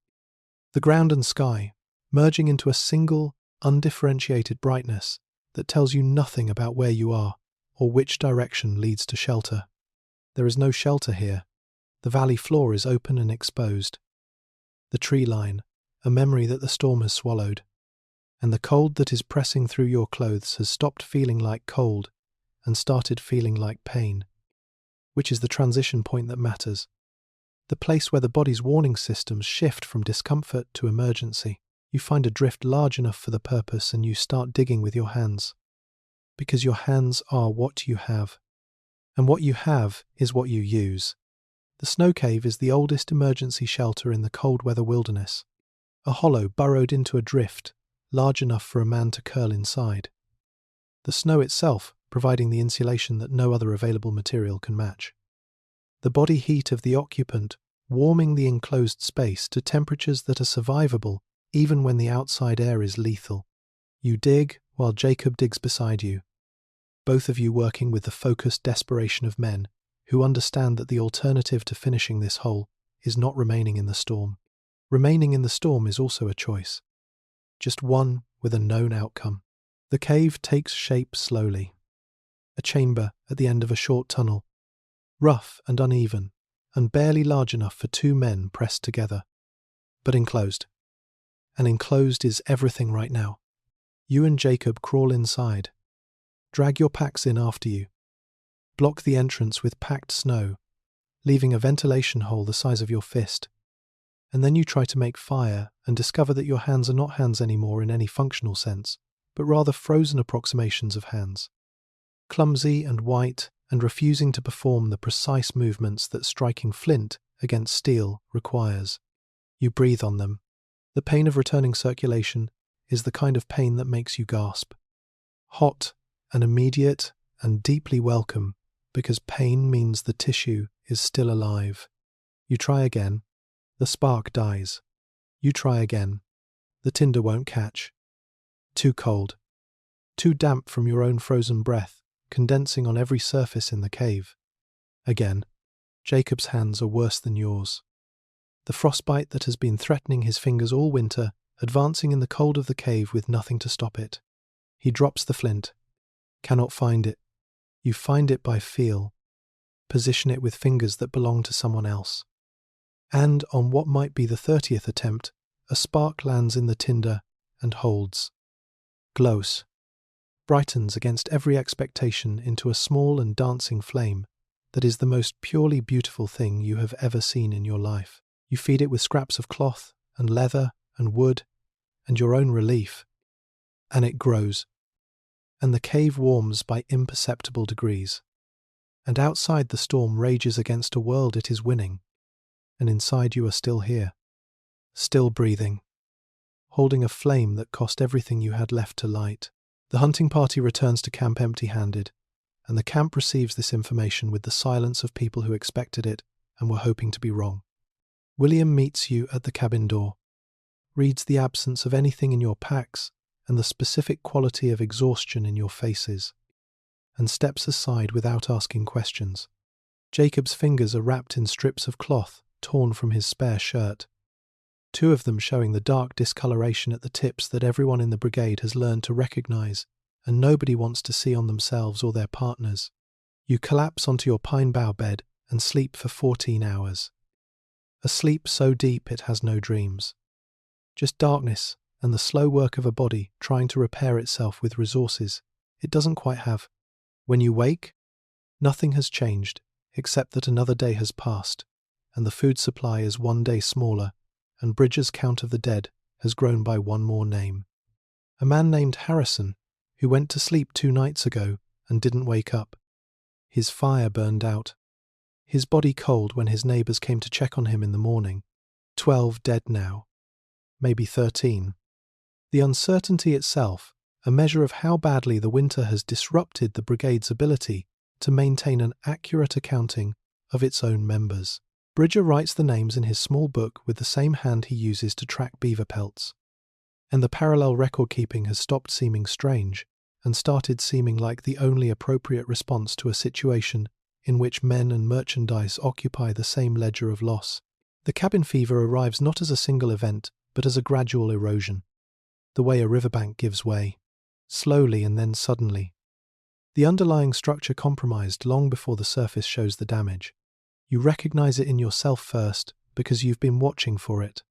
A: The ground and sky merging into a single, undifferentiated brightness that tells you nothing about where you are or which direction leads to shelter. There is no shelter here. The valley floor is open and exposed. The tree line, a memory that the storm has swallowed, and the cold that is pressing through your clothes has stopped feeling like cold and started feeling like pain, which is the transition point that matters, the place where the body's warning systems shift from discomfort to emergency. You find a drift large enough for the purpose and you start digging with your hands, because your hands are what you have, and what you have is what you use. The snow cave is the oldest emergency shelter in the cold weather wilderness. a hollow burrowed into a drift, large enough for a man to curl inside. The snow itself providing the insulation that no other available material can match. The body heat of the occupant warming the enclosed space to temperatures that are survivable even when the outside air is lethal. You dig while Jacob digs beside you, both of you working with the focused desperation of men who understand that the alternative to finishing this hole is not remaining in the storm. Remaining in the storm is also a choice, just one with a known outcome. The cave takes shape slowly. A chamber at the end of a short tunnel, rough and uneven, and barely large enough for two men pressed together, but enclosed. And enclosed is everything right now. You and Jacob crawl inside. Drag your packs in after you. Block the entrance with packed snow, leaving a ventilation hole the size of your fist. And then you try to make fire and discover that your hands are not hands anymore in any functional sense, but rather frozen approximations of hands. Clumsy and white and refusing to perform the precise movements that striking flint against steel requires. You breathe on them. The pain of returning circulation is the kind of pain that makes you gasp. Hot and immediate and deeply welcome, because pain means the tissue is still alive. You try again. The spark dies. You try again. The tinder won't catch. Too cold. Too damp from your own frozen breath, condensing on every surface in the cave. Again. Jacob's hands are worse than yours. The frostbite that has been threatening his fingers all winter, advancing in the cold of the cave with nothing to stop it. He drops the flint. Cannot find it. You find it by feel. Position it with fingers that belong to someone else. And on what might be the 30th attempt, a spark lands in the tinder and holds. Glows. Brightens against every expectation into a small and dancing flame that is the most purely beautiful thing you have ever seen in your life. You feed it with scraps of cloth and leather and wood and your own relief, and it grows. And the cave warms by imperceptible degrees. And outside the storm rages against a world it is winning, and inside you are still here, still breathing, holding a flame that cost everything you had left to light. The hunting party returns to camp empty-handed, and the camp receives this information with the silence of people who expected it and were hoping to be wrong. William meets you at the cabin door, reads the absence of anything in your packs and the specific quality of exhaustion in your faces, and steps aside without asking questions. Jacob's fingers are wrapped in strips of cloth torn from his spare shirt, two of them showing the dark discoloration at the tips that everyone in the brigade has learned to recognize and nobody wants to see on themselves or their partners. You collapse onto your pine bough bed and sleep for 14 hours. A sleep so deep it has no dreams. Just darkness and the slow work of a body trying to repair itself with resources it doesn't quite have. When you wake, nothing has changed except that another day has passed, and the food supply is one day smaller, and Bridger's count of the dead has grown by one more name. A man named Harrison, who went to sleep 2 nights ago and didn't wake up. His fire burned out. His body cold when his neighbours came to check on him in the morning. 12 dead now. Maybe 13. The uncertainty itself, a measure of how badly the winter has disrupted the brigade's ability to maintain an accurate accounting of its own members. Bridger writes the names in his small book with the same hand he uses to track beaver pelts. And the parallel record-keeping has stopped seeming strange and started seeming like the only appropriate response to a situation in which men and merchandise occupy the same ledger of loss. The cabin fever arrives not as a single event, but as a gradual erosion. The way a riverbank gives way, slowly and then suddenly. The underlying structure compromised long before the surface shows the damage. You recognize it in yourself first because you've been watching for it.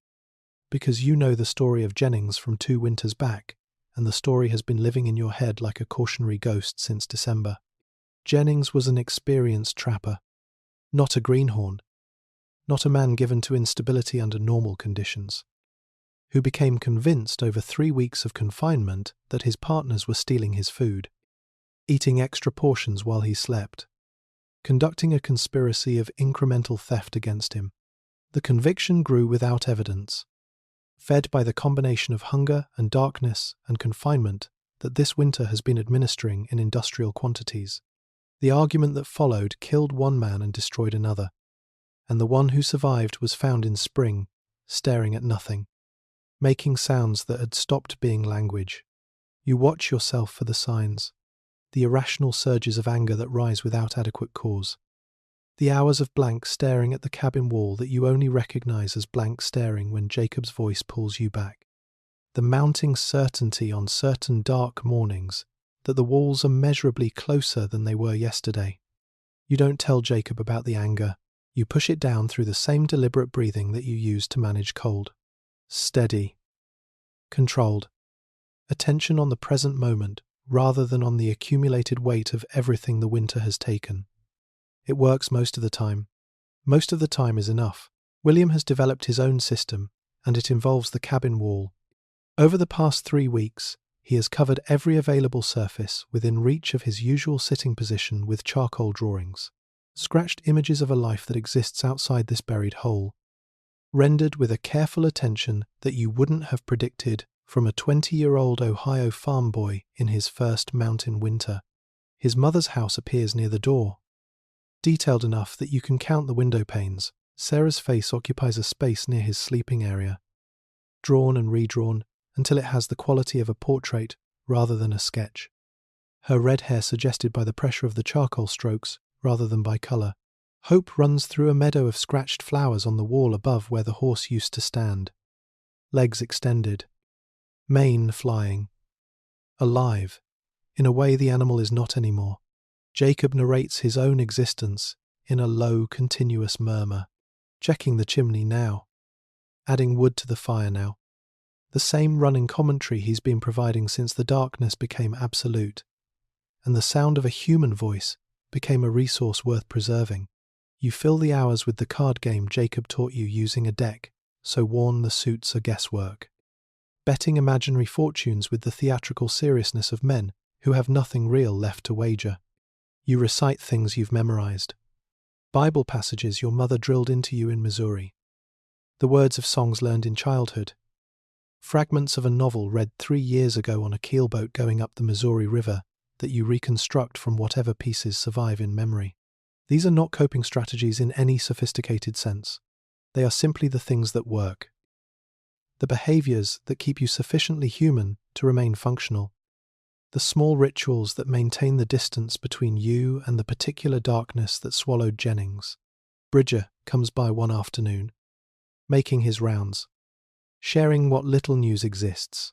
A: Because you know the story of Jennings from 2 winters back, and the story has been living in your head like a cautionary ghost since December. Jennings was an experienced trapper, not a greenhorn, not a man given to instability under normal conditions, who became convinced over 3 weeks of confinement that his partners were stealing his food, eating extra portions while he slept, conducting a conspiracy of incremental theft against him. The conviction grew without evidence. fed by the combination of hunger and darkness and confinement that this winter has been administering in industrial quantities. The argument that followed killed one man and destroyed another, and the one who survived was found in spring, staring at nothing, making sounds that had stopped being language. You watch yourself for the signs, the irrational surges of anger that rise without adequate cause, the hours of blank staring at the cabin wall that you only recognize as blank staring when Jacob's voice pulls you back, the mounting certainty on certain dark mornings that the walls are measurably closer than they were yesterday. You don't tell Jacob about the anger. You push it down through the same deliberate breathing that you use to manage cold. Steady. Controlled. Attention on the present moment rather than on the accumulated weight of everything the winter has taken. It works most of the time. Most of the time is enough. William has developed his own system, and it involves the cabin wall. Over the past 3 weeks, he has covered every available surface within reach of his usual sitting position with charcoal drawings, scratched images of a life that exists outside this buried hole, rendered with a careful attention that you wouldn't have predicted from a 20-year-old Ohio farm boy in his first mountain winter. His mother's house appears near the door, detailed enough that you can count the window panes. Sarah's face occupies a space near his sleeping area, drawn and redrawn until it has the quality of a portrait rather than a sketch. Her red hair suggested by the pressure of the charcoal strokes rather than by colour. Hope runs through a meadow of scratched flowers on the wall above where the horse used to stand. Legs extended. Mane flying. Alive, in a way the animal is not anymore. Jacob narrates his own existence in a low, continuous murmur. Checking the chimney now. Adding wood to the fire now. The same running commentary he's been providing since the darkness became absolute, and the sound of a human voice became a resource worth preserving. You fill the hours with the card game Jacob taught you using a deck, so worn the suits are guesswork. Betting imaginary fortunes with the theatrical seriousness of men who have nothing real left to wager. You recite things you've memorized. Bible passages your mother drilled into you in Missouri. The words of songs learned in childhood. Fragments of a novel read 3 years ago on a keelboat going up the Missouri River that you reconstruct from whatever pieces survive in memory. These are not coping strategies in any sophisticated sense. They are simply the things that work. The behaviors that keep you sufficiently human to remain functional. The small rituals that maintain the distance between you and the particular darkness that swallowed Jennings. Bridger comes by one afternoon, making his rounds, sharing what little news exists.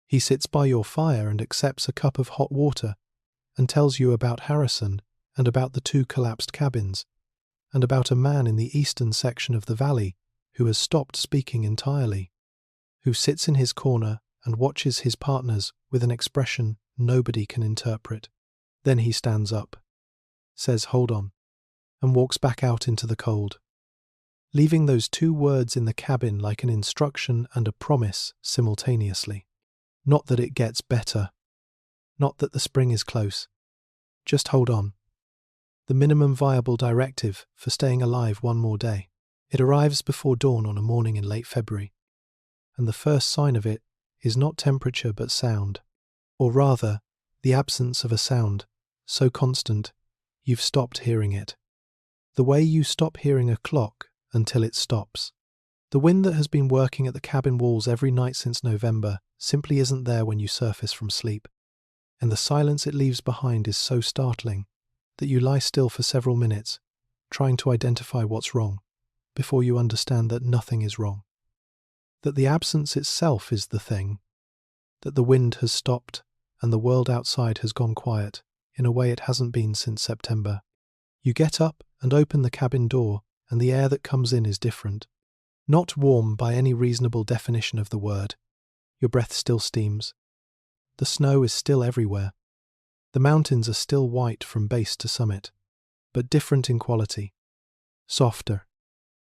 A: He sits by your fire and accepts a cup of hot water and tells you about Harrison and about the 2 collapsed cabins and about a man in the eastern section of the valley who has stopped speaking entirely, who sits in his corner and watches his partners with an expression nobody can interpret. Then he stands up, says hold on, and walks back out into the cold, leaving those 2 words in the cabin like an instruction and a promise simultaneously. Not that it gets better. Not that the spring is close. Just hold on. The minimum viable directive for staying alive one more day. It arrives before dawn on a morning in late February, and the first sign of it is not temperature but sound, or rather, the absence of a sound, so constant, you've stopped hearing it. The way you stop hearing a clock until it stops. The wind that has been working at the cabin walls every night since November simply isn't there when you surface from sleep, and the silence it leaves behind is so startling that you lie still for several minutes, trying to identify what's wrong, before you understand that nothing is wrong. That the absence itself is the thing, that the wind has stopped and the world outside has gone quiet in a way it hasn't been since September. You get up and open the cabin door, and the air that comes in is different. Not warm by any reasonable definition of the word. Your breath still steams. The snow is still everywhere. The mountains are still white from base to summit, but different in quality. Softer,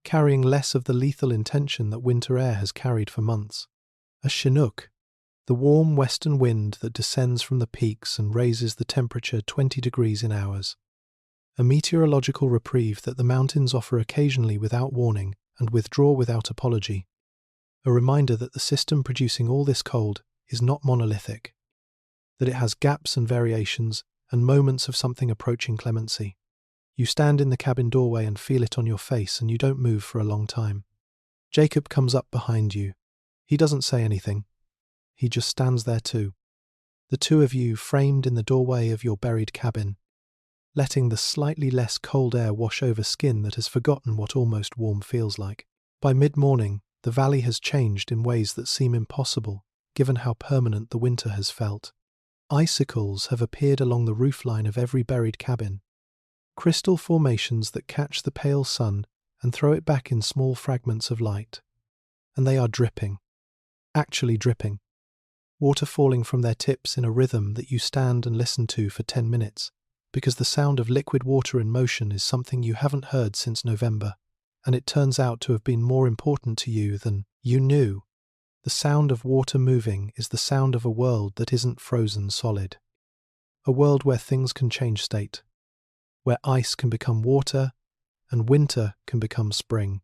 A: carrying less of the lethal intention that winter air has carried for months. A Chinook, the warm western wind that descends from the peaks and raises the temperature 20 degrees in hours. A meteorological reprieve that the mountains offer occasionally without warning and withdraw without apology. a reminder that the system producing all this cold is not monolithic, that it has gaps and variations and moments of something approaching clemency. You stand in the cabin doorway and feel it on your face, and you don't move for a long time. Jacob comes up behind you. He doesn't say anything. He just stands there too. The two of you framed in the doorway of your buried cabin, letting the slightly less cold air wash over skin that has forgotten what almost warm feels like. By mid-morning, the valley has changed in ways that seem impossible, given how permanent the winter has felt. Icicles have appeared along the roofline of every buried cabin, crystal formations that catch the pale sun and throw it back in small fragments of light. And they are dripping, actually dripping, water falling from their tips in a rhythm that you stand and listen to for 10 minutes, because the sound of liquid water in motion is something you haven't heard since November, and it turns out to have been more important to you than you knew. The sound of water moving is the sound of a world that isn't frozen solid. A world where things can change state, where ice can become water and winter can become spring,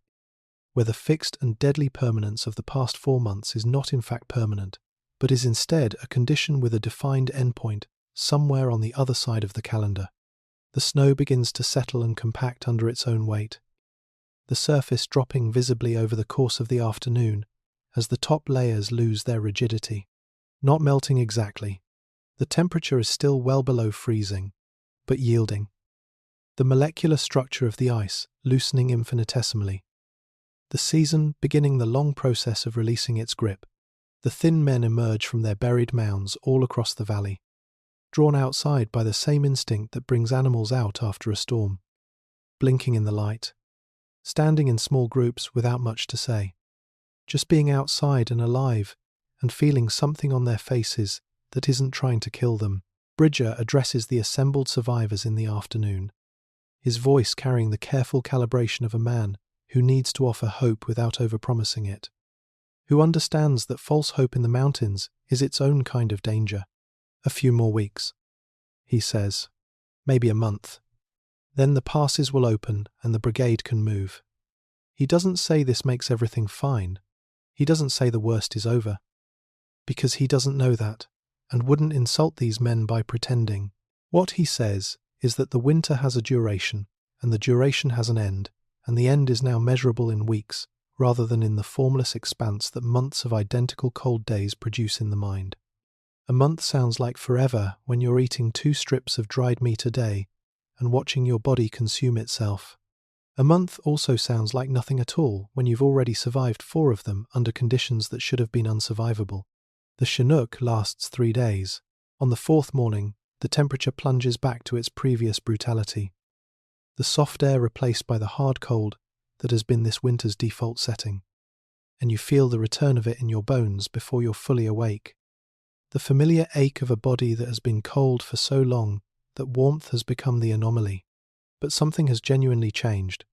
A: where the fixed and deadly permanence of the past 4 months is not in fact permanent, but is instead a condition with a defined endpoint somewhere on the other side of the calendar. The snow begins to settle and compact under its own weight, the surface dropping visibly over the course of the afternoon as the top layers lose their rigidity. Not melting exactly. The temperature is still well below freezing, but yielding. The molecular structure of the ice loosening infinitesimally. The season beginning the long process of releasing its grip. The thin men emerge from their buried mounds all across the valley, drawn outside by the same instinct that brings animals out after a storm. Blinking in the light, standing in small groups without much to say. Just being outside and alive and feeling something on their faces that isn't trying to kill them. Bridger addresses the assembled survivors in the afternoon, his voice carrying the careful calibration of a man who needs to offer hope without overpromising it, who understands that false hope in the mountains is its own kind of danger. A few more weeks, he says, maybe a month. Then the passes will open and the brigade can move. He doesn't say this makes everything fine. He doesn't say the worst is over, because he doesn't know that, and wouldn't insult these men by pretending. What he says is that the winter has a duration, and the duration has an end, and the end is now measurable in weeks, rather than in the formless expanse that months of identical cold days produce in the mind. A month sounds like forever when you're eating 2 strips of dried meat a day and watching your body consume itself. A month also sounds like nothing at all when you've already survived 4 of them under conditions that should have been unsurvivable. The Chinook lasts 3 days. On the 4th morning, the temperature plunges back to its previous brutality. The soft air replaced by the hard cold that has been this winter's default setting. And you feel the return of it in your bones before you're fully awake. The familiar ache of a body that has been cold for so long that warmth has become the anomaly. But something has genuinely changed.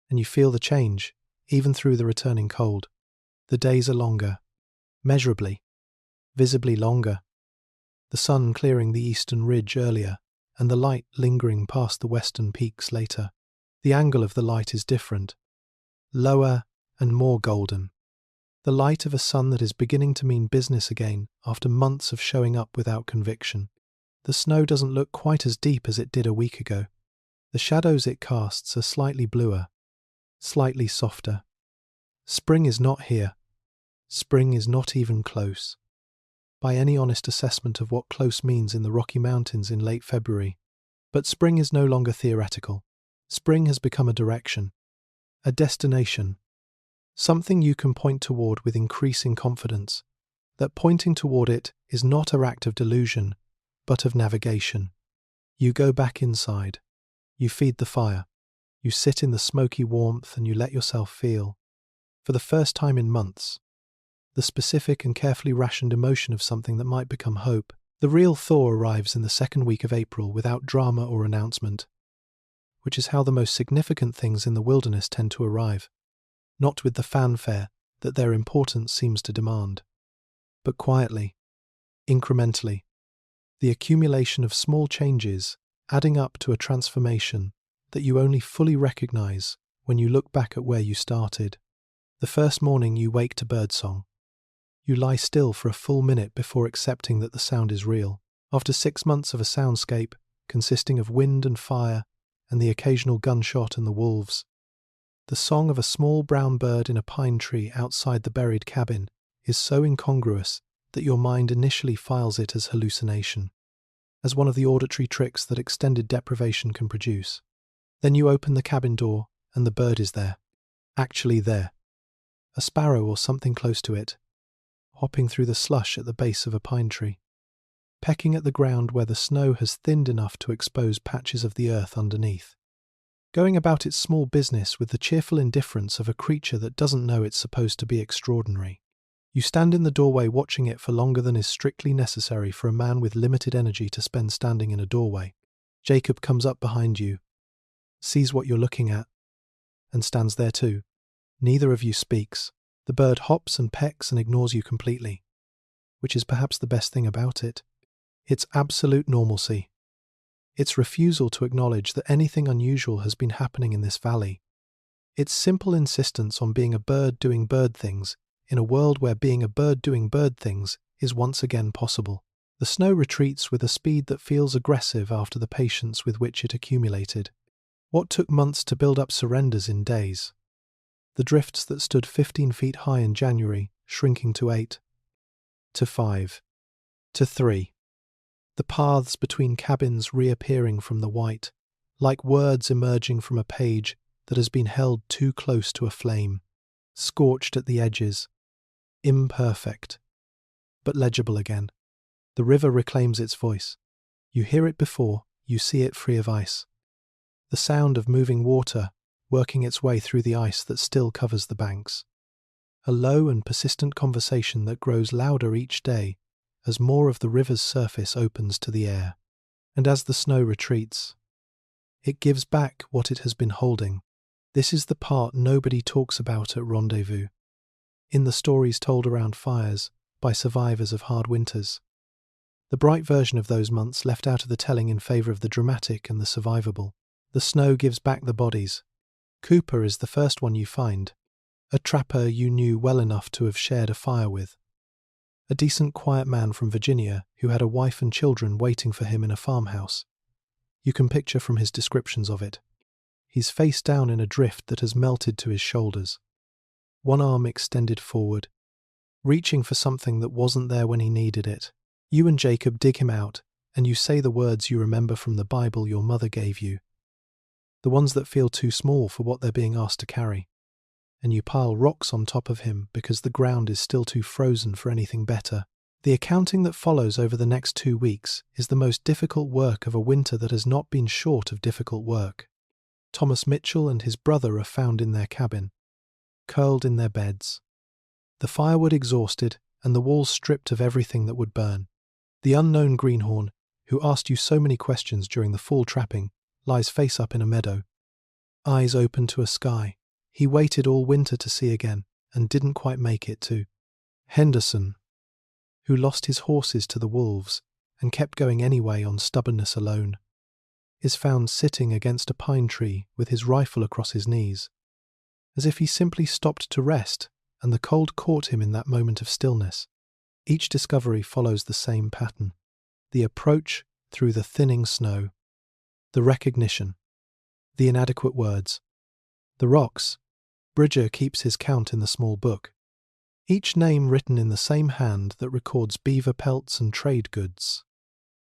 A: And you feel the change, even through the returning cold. The days are longer. Measurably. Visibly longer. The sun clearing the eastern ridge earlier, and the light lingering past the western peaks later. The angle of the light is different. Lower and more golden. The light of a sun that is beginning to mean business again after months of showing up without conviction. The snow doesn't look quite as deep as it did a week ago. The shadows it casts are slightly bluer, slightly softer. Spring is not here. Spring is not even close. By any honest assessment of what close means in the Rocky Mountains in late February. But spring is no longer theoretical. Spring has become a direction, a destination, something you can point toward with increasing confidence, that pointing toward it is not an act of delusion, but of navigation. You go back inside. You feed the fire. You sit in the smoky warmth and you let yourself feel, for the first time in months, the specific and carefully rationed emotion of something that might become hope. The real thaw arrives in the 2nd week of April without drama or announcement, which is how the most significant things in the wilderness tend to arrive, not with the fanfare that their importance seems to demand, but quietly, incrementally, the accumulation of small changes adding up to a transformation that you only fully recognize when you look back at where you started. The first morning you wake to birdsong. You lie still for a full minute before accepting that the sound is real. After 6 months of a soundscape consisting of wind and fire and the occasional gunshot and the wolves, the song of a small brown bird in a pine tree outside the buried cabin is so incongruous that your mind initially files it as hallucination, as one of the auditory tricks that extended deprivation can produce. Then you open the cabin door and the bird is there. Actually there. A sparrow or something close to it, hopping through the slush at the base of a pine tree, pecking at the ground where the snow has thinned enough to expose patches of the earth underneath, going about its small business with the cheerful indifference of a creature that doesn't know it's supposed to be extraordinary. You stand in the doorway watching it for longer than is strictly necessary for a man with limited energy to spend standing in a doorway. Jacob comes up behind you, sees what you're looking at, and stands there too. Neither of you speaks. The bird hops and pecks and ignores you completely, which is perhaps the best thing about it. Its absolute normalcy. Its refusal to acknowledge that anything unusual has been happening in this valley. Its simple insistence on being a bird doing bird things in a world where being a bird doing bird things is once again possible. The snow retreats with a speed that feels aggressive after the patience with which it accumulated. What took months to build up surrenders in days. The drifts that stood 15 feet high in January, shrinking to 8, to 5, to 3. The paths between cabins reappearing from the white, like words emerging from a page that has been held too close to a flame, scorched at the edges, imperfect, but legible again. The river reclaims its voice. You hear it before, you see it free of ice. The sound of moving water working its way through the ice that still covers the banks. A low and persistent conversation that grows louder each day as more of the river's surface opens to the air. And as the snow retreats, it gives back what it has been holding. This is the part nobody talks about at Rendezvous, in the stories told around fires by survivors of hard winters. The bright version of those months left out of the telling in favour of the dramatic and the survivable. The snow gives back the bodies. Cooper is the first one you find, a trapper you knew well enough to have shared a fire with. A decent, quiet man from Virginia who had a wife and children waiting for him in a farmhouse. You can picture from his descriptions of it. He's face down in a drift that has melted to his shoulders, one arm extended forward, reaching for something that wasn't there when he needed it. You and Jacob dig him out, and you say the words you remember from the Bible your mother gave you, the ones that feel too small for what they're being asked to carry. And you pile rocks on top of him because the ground is still too frozen for anything better. The accounting that follows over the next 2 weeks is the most difficult work of a winter that has not been short of difficult work. Thomas Mitchell and his brother are found in their cabin, curled in their beds. The firewood exhausted and the walls stripped of everything that would burn. The unknown greenhorn, who asked you so many questions during the fall trapping, lies face up in a meadow, eyes open to a sky he waited all winter to see again and didn't quite make it to. Henderson, who lost his horses to the wolves and kept going anyway on stubbornness alone, is found sitting against a pine tree with his rifle across his knees, as if he simply stopped to rest and the cold caught him in that moment of stillness. Each discovery follows the same pattern. The approach through the thinning snow, the recognition, the inadequate words. The rocks. Bridger keeps his count in the small book. Each name written in the same hand that records beaver pelts and trade goods.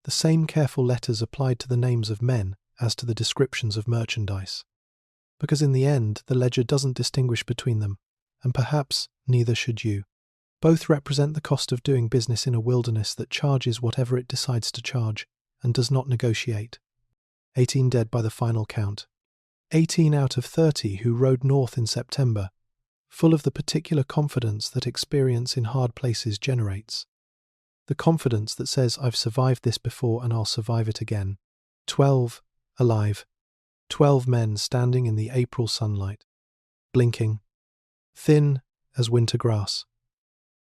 A: The same careful letters applied to the names of men as to the descriptions of merchandise. Because in the end, the ledger doesn't distinguish between them, and perhaps neither should you. Both represent the cost of doing business in a wilderness that charges whatever it decides to charge and does not negotiate. 18 dead by the final count. 18 out of 30 who rode north in September, full of the particular confidence that experience in hard places generates. The confidence that says, I've survived this before and I'll survive it again. 12 alive. 12 men standing in the April sunlight, blinking, thin as winter grass,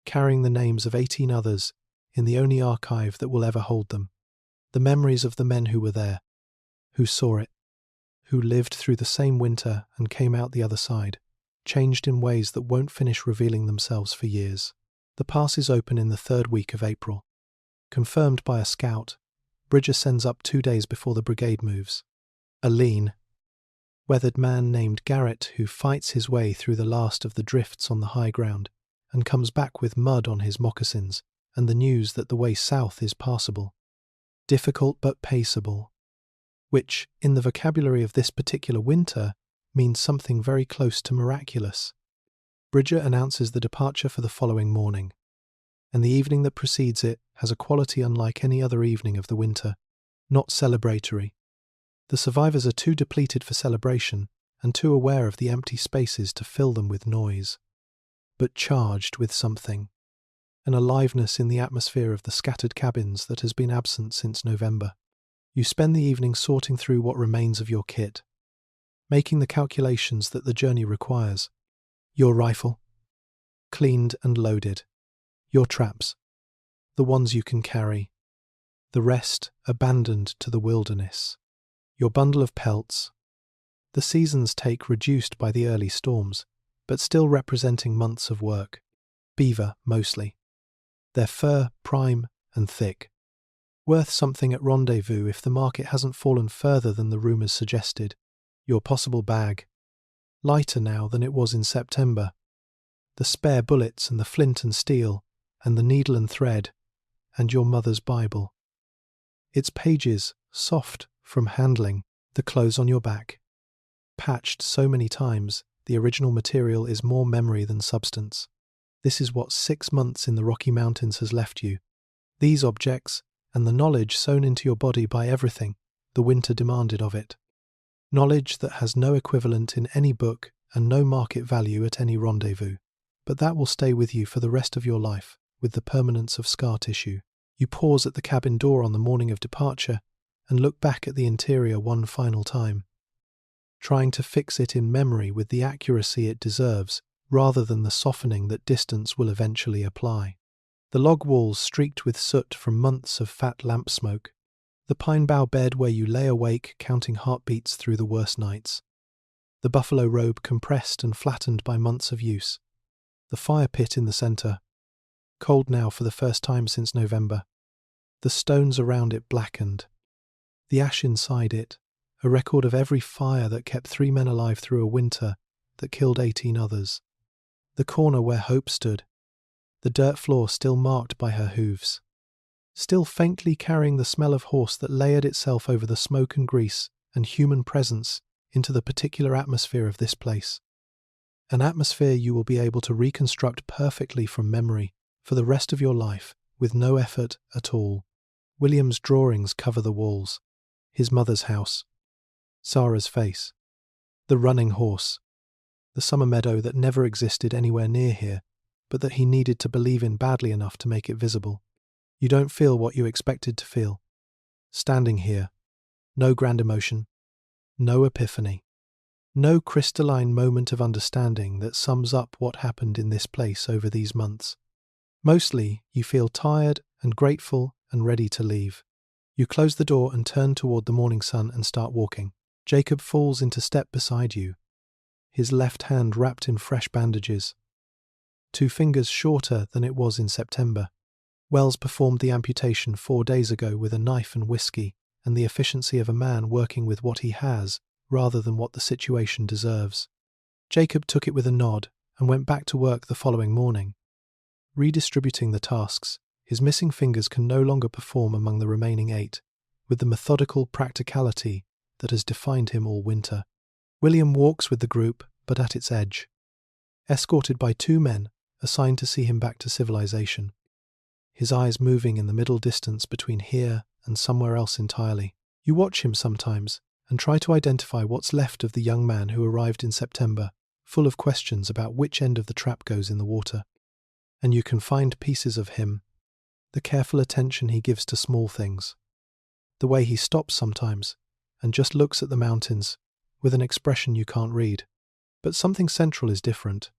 A: carrying the names of 18 others in the only archive that will ever hold them. The memories of the men who were there, who saw it, who lived through the same winter and came out the other side. changed in ways that won't finish revealing themselves for years. The pass is open in the 3rd week of April. Confirmed by a scout, Bridger sends up 2 days before the brigade moves. A lean, weathered man named Garrett who fights his way through the last of the drifts on the high ground and comes back with mud on his moccasins and the news that the way south is passable. Difficult but paceable, which, in the vocabulary of this particular winter, means something very close to miraculous. Bridger announces the departure for the following morning, and the evening that precedes it has a quality unlike any other evening of the winter, not celebratory. The survivors are too depleted for celebration and too aware of the empty spaces to fill them with noise, but charged with something, an aliveness in the atmosphere of the scattered cabins that has been absent since November. You spend the evening sorting through what remains of your kit, making the calculations that the journey requires. Your rifle, cleaned and loaded. Your traps, the ones you can carry. The rest abandoned to the wilderness. Your bundle of pelts. The season's take reduced by the early storms, but still representing months of work. Beaver, mostly. Their fur prime and thick. Worth something at rendezvous if the market hasn't fallen further than the rumours suggested. Your possible bag. Lighter now than it was in September. The spare bullets and the flint and steel, and the needle and thread, and your mother's Bible. Its pages, soft from handling, the clothes on your back. Patched so many times, the original material is more memory than substance. This is what 6 months in the Rocky Mountains has left you. These objects, and the knowledge sewn into your body by everything the winter demanded of it. Knowledge that has no equivalent in any book and no market value at any rendezvous. But that will stay with you for the rest of your life, with the permanence of scar tissue. You pause at the cabin door on the morning of departure and look back at the interior one final time, trying to fix it in memory with the accuracy it deserves, rather than the softening that distance will eventually apply. The log walls streaked with soot from months of fat lamp smoke. The pine bough bed where you lay awake counting heartbeats through the worst nights. The buffalo robe compressed and flattened by months of use. The fire pit in the centre, cold now for the first time since November. The stones around it blackened. The ash inside it, a record of every fire that kept 3 men alive through a winter that killed 18 others. The corner where Hope stood, the dirt floor still marked by her hooves, still faintly carrying the smell of horse that layered itself over the smoke and grease and human presence into the particular atmosphere of this place. An atmosphere you will be able to reconstruct perfectly from memory for the rest of your life with no effort at all. William's drawings cover the walls. His mother's house. Sarah's face. The running horse. The summer meadow that never existed anywhere near here, but that he needed to believe in badly enough to make it visible. You don't feel what you expected to feel. Standing here. No grand emotion. No epiphany. No crystalline moment of understanding that sums up what happened in this place over these months. Mostly, you feel tired and grateful and ready to leave. You close the door and turn toward the morning sun and start walking. Jacob falls into step beside you, his left hand wrapped in fresh bandages, 2 fingers shorter than it was in September. Wells performed the amputation 4 days ago with a knife and whiskey and the efficiency of a man working with what he has rather than what the situation deserves. Jacob took it with a nod and went back to work the following morning. Redistributing the tasks, his missing fingers can no longer perform among the remaining 8, with the methodical practicality that has defined him all winter. William walks with the group, but at its edge, escorted by 2 men assigned to see him back to civilization, his eyes moving in the middle distance between here and somewhere else entirely. You watch him sometimes and try to identify what's left of the young man who arrived in September, full of questions about which end of the trap goes in the water. And you can find pieces of him, the careful attention he gives to small things, the way he stops sometimes and just looks at the mountains with an expression you can't read. But something central is different,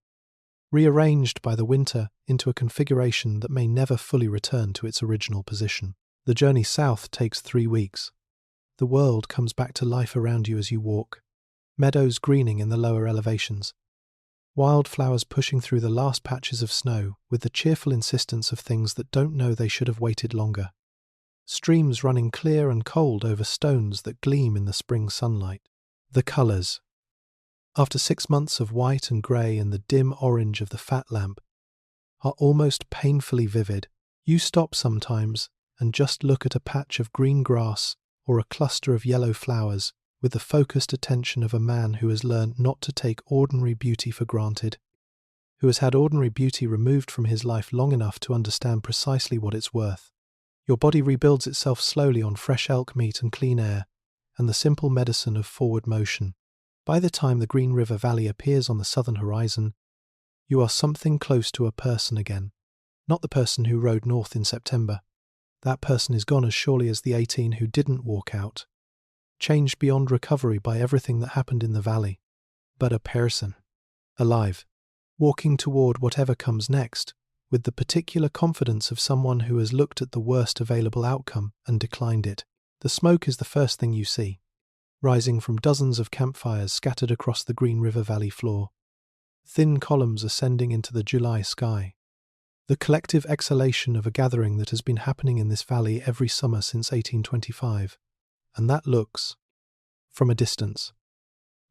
A: rearranged by the winter into a configuration that may never fully return to its original position. The journey south takes 3 weeks. The world comes back to life around you as you walk. Meadows greening in the lower elevations. Wildflowers pushing through the last patches of snow with the cheerful insistence of things that don't know they should have waited longer. Streams running clear and cold over stones that gleam in the spring sunlight. The colours. After 6 months of white and grey and the dim orange of the fat lamp, are almost painfully vivid. You stop sometimes and just look at a patch of green grass or a cluster of yellow flowers with the focused attention of a man who has learned not to take ordinary beauty for granted, who has had ordinary beauty removed from his life long enough to understand precisely what it's worth. Your body rebuilds itself slowly on fresh elk meat and clean air, and the simple medicine of forward motion. By the time the Green River Valley appears on the southern horizon, you are something close to a person again. Not the person who rode north in September. That person is gone as surely as the 18 who didn't walk out. Changed beyond recovery by everything that happened in the valley. But a person. Alive. Walking toward whatever comes next, with the particular confidence of someone who has looked at the worst available outcome and declined it. The smoke is the first thing you see, rising from dozens of campfires scattered across the Green River Valley floor. Thin columns ascending into the July sky. The collective exhalation of a gathering that has been happening in this valley every summer since 1825. And that looks, from a distance,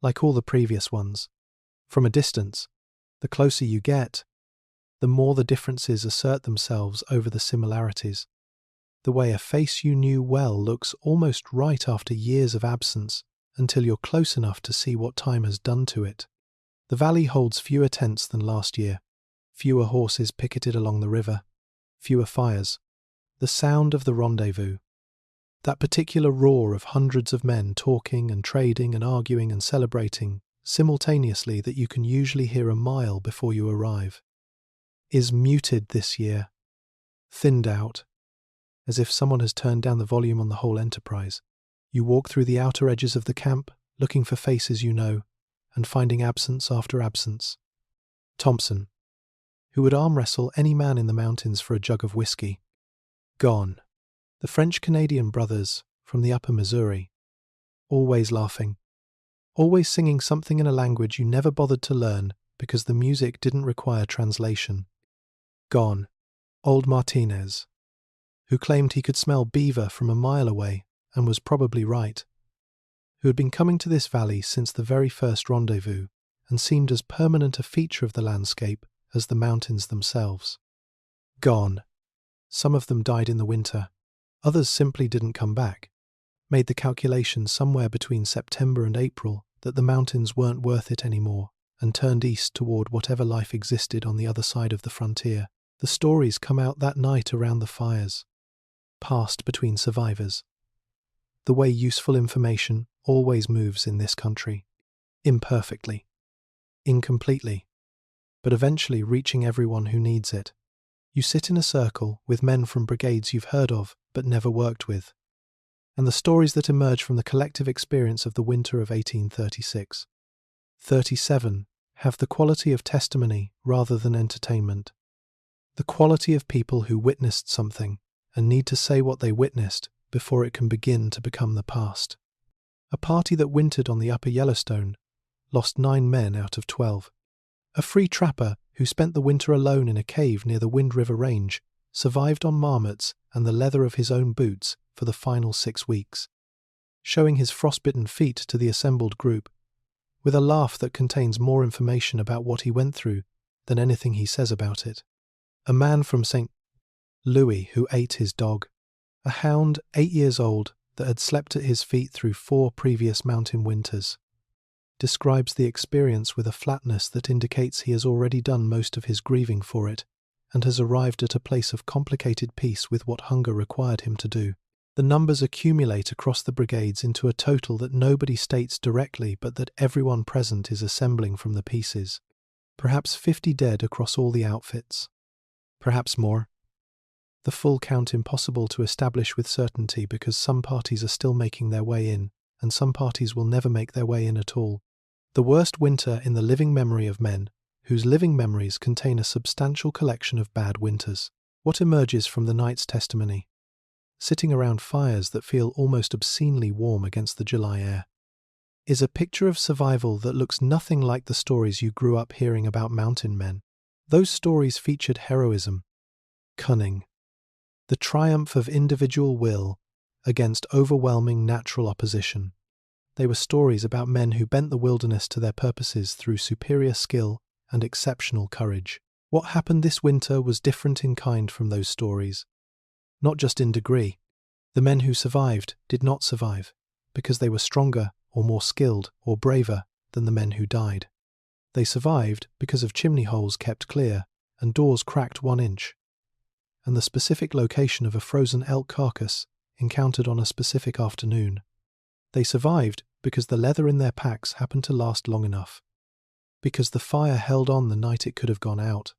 A: like all the previous ones. From a distance, the closer you get, the more the differences assert themselves over the similarities. The way a face you knew well looks almost right after years of absence, until you're close enough to see what time has done to it. The valley holds fewer tents than last year, fewer horses picketed along the river, fewer fires. The sound of the rendezvous. That particular roar of hundreds of men talking and trading and arguing and celebrating simultaneously that you can usually hear a mile before you arrive, is muted this year, thinned out, as if someone has turned down the volume on the whole enterprise. You walk through the outer edges of the camp, looking for faces you know, and finding absence after absence. Thompson, who would arm wrestle any man in the mountains for a jug of whiskey. Gone. The French-Canadian brothers from the upper Missouri. Always laughing. Always singing something in a language you never bothered to learn because the music didn't require translation. Gone. Old Martinez, who claimed he could smell beaver from a mile away and was probably right, who had been coming to this valley since the very first rendezvous and seemed as permanent a feature of the landscape as the mountains themselves. Gone. Some of them died in the winter. Others simply didn't come back. Made the calculation somewhere between September and April that the mountains weren't worth it anymore and turned east toward whatever life existed on the other side of the frontier. The stories come out that night around the fires. Passed between survivors. The way useful information always moves in this country. Imperfectly. Incompletely. But eventually reaching everyone who needs it. You sit in a circle with men from brigades you've heard of but never worked with. And the stories that emerge from the collective experience of the winter of 1836. 37 have the quality of testimony rather than entertainment. The quality of people who witnessed something and need to say what they witnessed before it can begin to become the past. A party that wintered on the upper Yellowstone lost 9 men out of 12. A free trapper who spent the winter alone in a cave near the Wind River Range survived on marmots and the leather of his own boots for the final 6 weeks, showing his frostbitten feet to the assembled group, with a laugh that contains more information about what he went through than anything he says about it. A man from St. Louis who ate his dog. A hound 8 years old that had slept at his feet through 4 previous mountain winters. Describes the experience with a flatness that indicates he has already done most of his grieving for it and has arrived at a place of complicated peace with what hunger required him to do. The numbers accumulate across the brigades into a total that nobody states directly but that everyone present is assembling from the pieces. Perhaps 50 dead across all the outfits. Perhaps more. The full count impossible to establish with certainty because some parties are still making their way in and some parties will never make their way in at all. The worst winter in the living memory of men, whose living memories contain a substantial collection of bad winters. What emerges from the night's testimony? Sitting around fires that feel almost obscenely warm against the July air. is a picture of survival that looks nothing like the stories you grew up hearing about mountain men. Those stories featured heroism, cunning, the triumph of individual will against overwhelming natural opposition. They were stories about men who bent the wilderness to their purposes through superior skill and exceptional courage. What happened this winter was different in kind from those stories, not just in degree. The men who survived did not survive because they were stronger or more skilled or braver than the men who died. They survived because of chimney holes kept clear and doors cracked 1 inch, and the specific location of a frozen elk carcass encountered on a specific afternoon. They survived because the leather in their packs happened to last long enough, because the fire held on the night it could have gone out,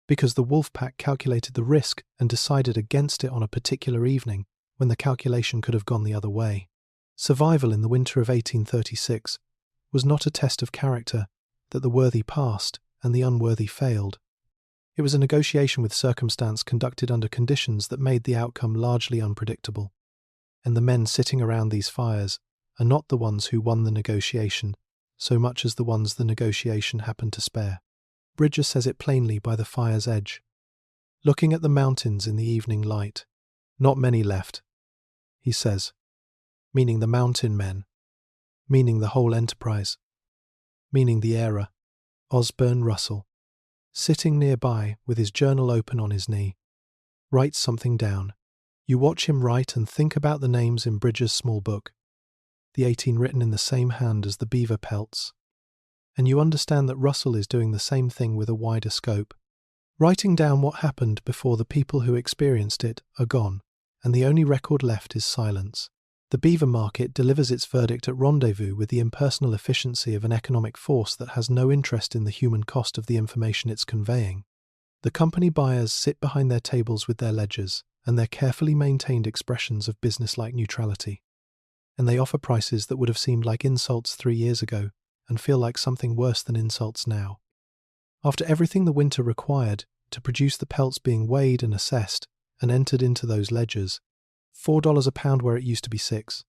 A: because the wolf pack calculated the risk and decided against it on a particular evening when the calculation could have gone the other way. Survival in the winter of 1836 was not a test of character that the worthy passed and the unworthy failed. It was a negotiation with circumstance conducted under conditions that made the outcome largely unpredictable. And the men sitting around these fires are not the ones who won the negotiation, so much as the ones the negotiation happened to spare. Bridger says it plainly by the fire's edge, looking at the mountains in the evening light. Not many left, he says, meaning the mountain men, meaning the whole enterprise, meaning the era. Osborne Russell, sitting nearby with his journal open on his knee, writes something down. You watch him write and think about the names in Bridger's small book, the 18 written in the same hand as the beaver pelts, and you understand that Russell is doing the same thing with a wider scope, writing down what happened before the people who experienced it are gone, and the only record left is silence. The beaver market delivers its verdict at rendezvous with the impersonal efficiency of an economic force that has no interest in the human cost of the information it's conveying. The company buyers sit behind their tables with their ledgers and their carefully maintained expressions of business-like neutrality, and they offer prices that would have seemed like insults 3 years ago and feel like something worse than insults now. After everything the winter required to produce the pelts being weighed and assessed and entered into those ledgers, $4 a pound where it used to be $6,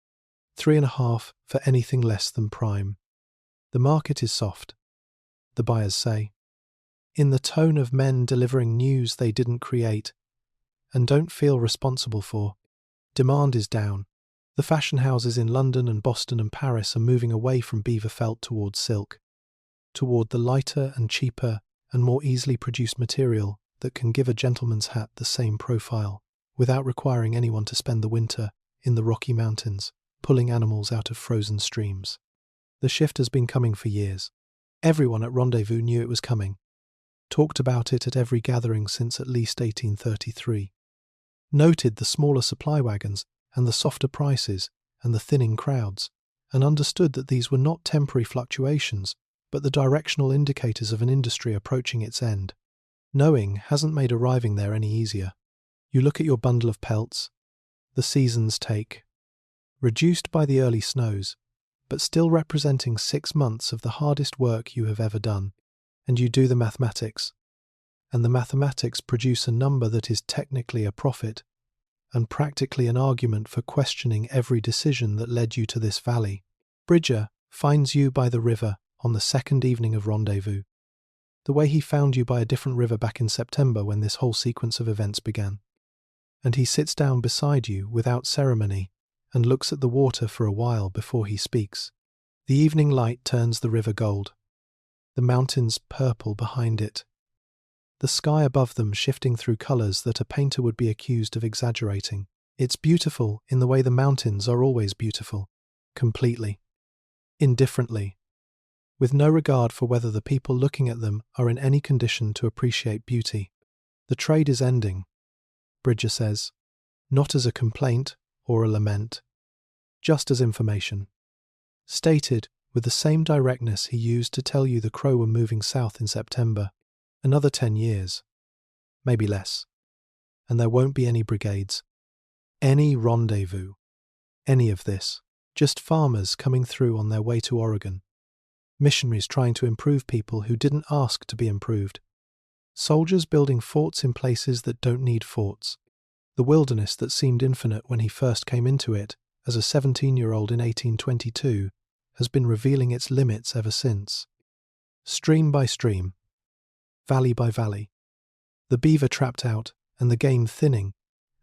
A: $3.50 for anything less than prime. The market is soft, the buyers say, in the tone of men delivering news they didn't create and don't feel responsible for. Demand is down. The fashion houses in London and Boston and Paris are moving away from beaver felt towards silk, toward the lighter and cheaper and more easily produced material that can give a gentleman's hat the same profile, without requiring anyone to spend the winter in the Rocky Mountains, pulling animals out of frozen streams. The shift has been coming for years. Everyone at Rendezvous knew it was coming, talked about it at every gathering since at least 1833, noted the smaller supply wagons and the softer prices and the thinning crowds, and understood that these were not temporary fluctuations, but the directional indicators of an industry approaching its end. Knowing hasn't made arriving there any easier. You look at your bundle of pelts, the season's take, reduced by the early snows, but still representing 6 months of the hardest work you have ever done, and you do the mathematics, and the mathematics produce a number that is technically a profit, and practically an argument for questioning every decision that led you to this valley. Bridger finds you by the river on the second evening of Rendezvous, the way he found you by a different river back in September when this whole sequence of events began. And he sits down beside you without ceremony and looks at the water for a while before he speaks. The evening light turns the river gold, the mountains purple behind it, the sky above them shifting through colours that a painter would be accused of exaggerating. It's beautiful in the way the mountains are always beautiful, completely, indifferently, with no regard for whether the people looking at them are in any condition to appreciate beauty. The trade is ending, Bridger says, not as a complaint or a lament, just as information, stated with the same directness he used to tell you the Crow were moving south in September. Another 10 years, maybe less, and there won't be any brigades, any rendezvous, any of this, just farmers coming through on their way to Oregon, missionaries trying to improve people who didn't ask to be improved, soldiers building forts in places that don't need forts, the wilderness that seemed infinite when he first came into it as a 17-year-old in 1822 has been revealing its limits ever since. Stream by stream, valley by valley, the beaver trapped out and the game thinning,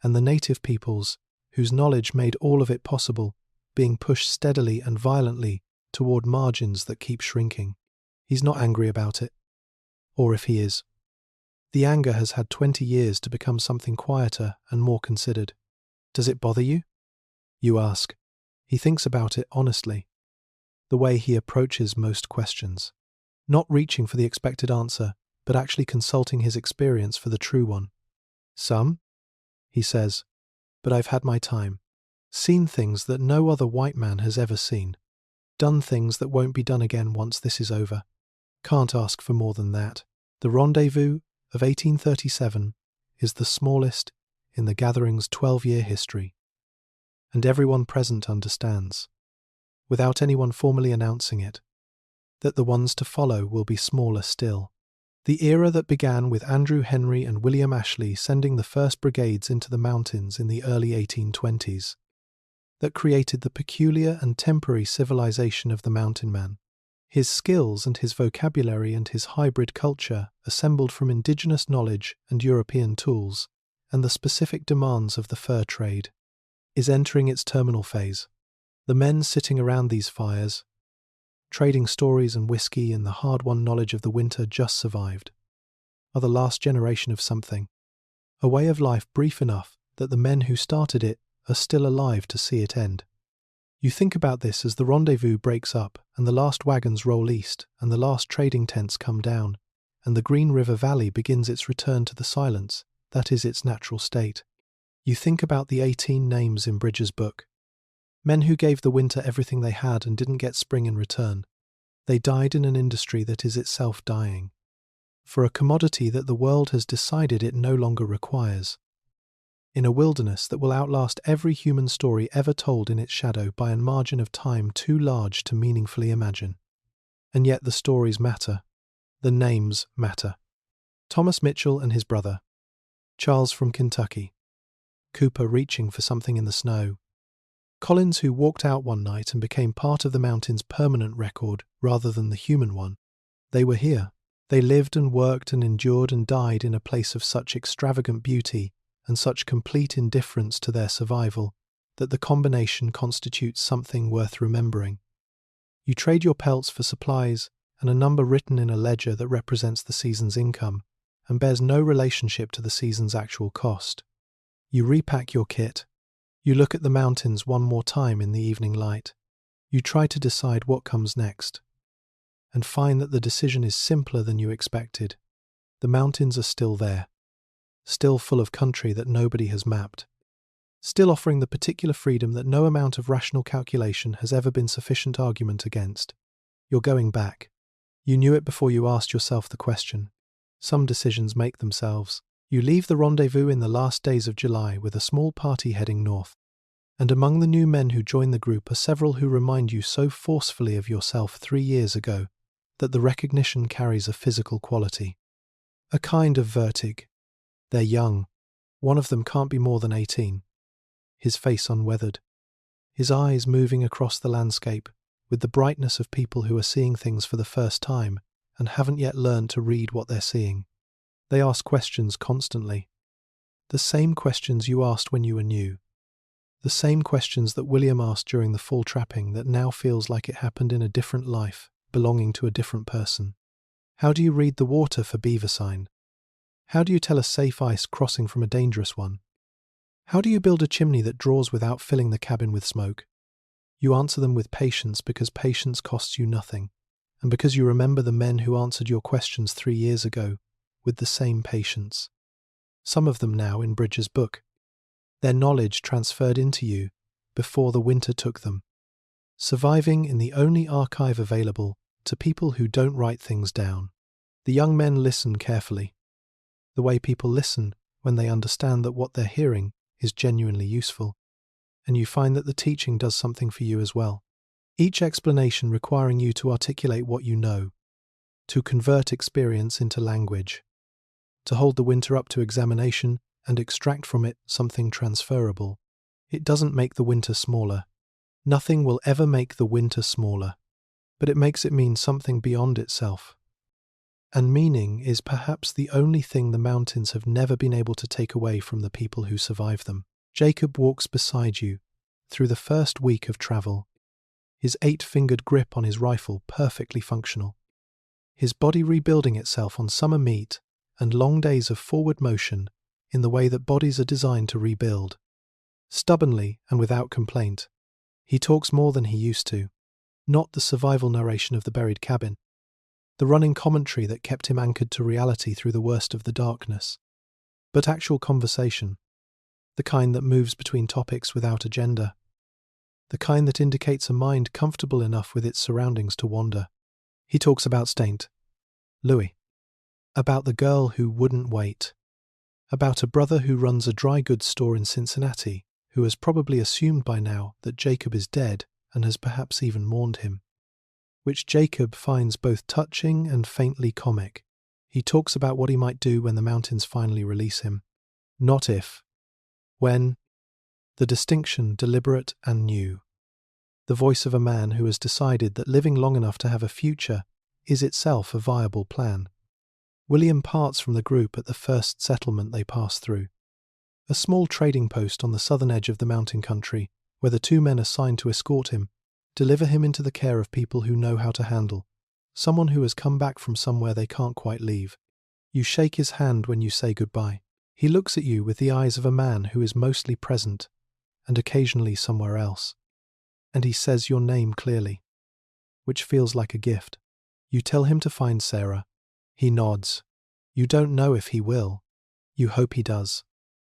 A: and the native peoples, whose knowledge made all of it possible, being pushed steadily and violently toward margins that keep shrinking. He's not angry about it. Or if he is, the anger has had 20 years to become something quieter and more considered. Does it bother you? You ask. He thinks about it honestly, the way he approaches most questions. Not reaching for the expected answer, but actually consulting his experience for the true one. Some, he says, but I've had my time. Seen things that no other white man has ever seen. Done things that won't be done again once this is over. Can't ask for more than that. The rendezvous of 1837 is the smallest in the gathering's 12-year history. And everyone present understands, without anyone formally announcing it, that the ones to follow will be smaller still. The era that began with Andrew Henry and William Ashley sending the first brigades into the mountains in the early 1820s, that created the peculiar and temporary civilization of the mountain man. His skills and his vocabulary and his hybrid culture, assembled from indigenous knowledge and European tools, and the specific demands of the fur trade, is entering its terminal phase. The men sitting around these fires, trading stories and whiskey and the hard-won knowledge of the winter just survived, are the last generation of something, a way of life brief enough that the men who started it are still alive to see it end. You think about this as the rendezvous breaks up and the last wagons roll east and the last trading tents come down and the Green River Valley begins its return to the silence that is its natural state. You think about the 18 names in Bridges' book. Men who gave the winter everything they had and didn't get spring in return. They died in an industry that is itself dying, for a commodity that the world has decided it no longer requires, in a wilderness that will outlast every human story ever told in its shadow by a margin of time too large to meaningfully imagine. And yet the stories matter. The names matter. Thomas Mitchell and his brother. Charles from Kentucky. Cooper reaching for something in the snow. Collins, who walked out one night and became part of the mountain's permanent record rather than the human one. They were here. They lived and worked and endured and died in a place of such extravagant beauty and such complete indifference to their survival that the combination constitutes something worth remembering. You trade your pelts for supplies and a number written in a ledger that represents the season's income and bears no relationship to the season's actual cost. You repack your kit. You look at the mountains one more time in the evening light. You try to decide what comes next, and find that the decision is simpler than you expected. The mountains are still there, still full of country that nobody has mapped, still offering the particular freedom that no amount of rational calculation has ever been sufficient argument against. You're going back. You knew it before you asked yourself the question. Some decisions make themselves. You leave the rendezvous in the last days of July with a small party heading north. And among the new men who join the group are several who remind you so forcefully of yourself 3 years ago that the recognition carries a physical quality. A kind of vertige. They're young. One of them can't be more than 18. His face unweathered. His eyes moving across the landscape with the brightness of people who are seeing things for the first time and haven't yet learned to read what they're seeing. They ask questions constantly. The same questions you asked when you were new. The same questions that William asked during the fall trapping that now feels like it happened in a different life, belonging to a different person. How do you read the water for beaver sign? How do you tell a safe ice crossing from a dangerous one? How do you build a chimney that draws without filling the cabin with smoke? You answer them with patience because patience costs you nothing, and because you remember the men who answered your questions 3 years ago with the same patience. Some of them now in Bridges' book. Their knowledge transferred into you before the winter took them. Surviving in the only archive available to people who don't write things down. The young men listen carefully. The way people listen when they understand that what they're hearing is genuinely useful. And you find that the teaching does something for you as well. Each explanation requiring you to articulate what you know, to convert experience into language, to hold the winter up to examination and extract from it something transferable. It doesn't make the winter smaller. Nothing will ever make the winter smaller. but it makes it mean something beyond itself. And meaning is perhaps the only thing the mountains have never been able to take away from the people who survive them. Jacob walks beside you through the first week of travel, his 8-fingered grip on his rifle perfectly functional, his body rebuilding itself on summer meat and long days of forward motion in the way that bodies are designed to rebuild. Stubbornly and without complaint, he talks more than he used to, not the survival narration of the buried cabin, the running commentary that kept him anchored to reality through the worst of the darkness, but actual conversation, the kind that moves between topics without agenda, the kind that indicates a mind comfortable enough with its surroundings to wander. He talks about Staint, Louis, about the girl who wouldn't wait, about a brother who runs a dry goods store in Cincinnati who has probably assumed by now that Jacob is dead and has perhaps even mourned him, which Jacob finds both touching and faintly comic. He talks about what he might do when the mountains finally release him. Not if. When. The distinction deliberate and new. The voice of a man who has decided that living long enough to have a future is itself a viable plan. William parts from the group at the first settlement they pass through, a small trading post on the southern edge of the mountain country where the 2 men assigned to escort him deliver him into the care of people who know how to handle, someone who has come back from somewhere they can't quite leave. You shake his hand when you say goodbye. He looks at you with the eyes of a man who is mostly present and occasionally somewhere else. And he says your name clearly, which feels like a gift. You tell him to find Sarah. He nods. You don't know if he will. You hope he does.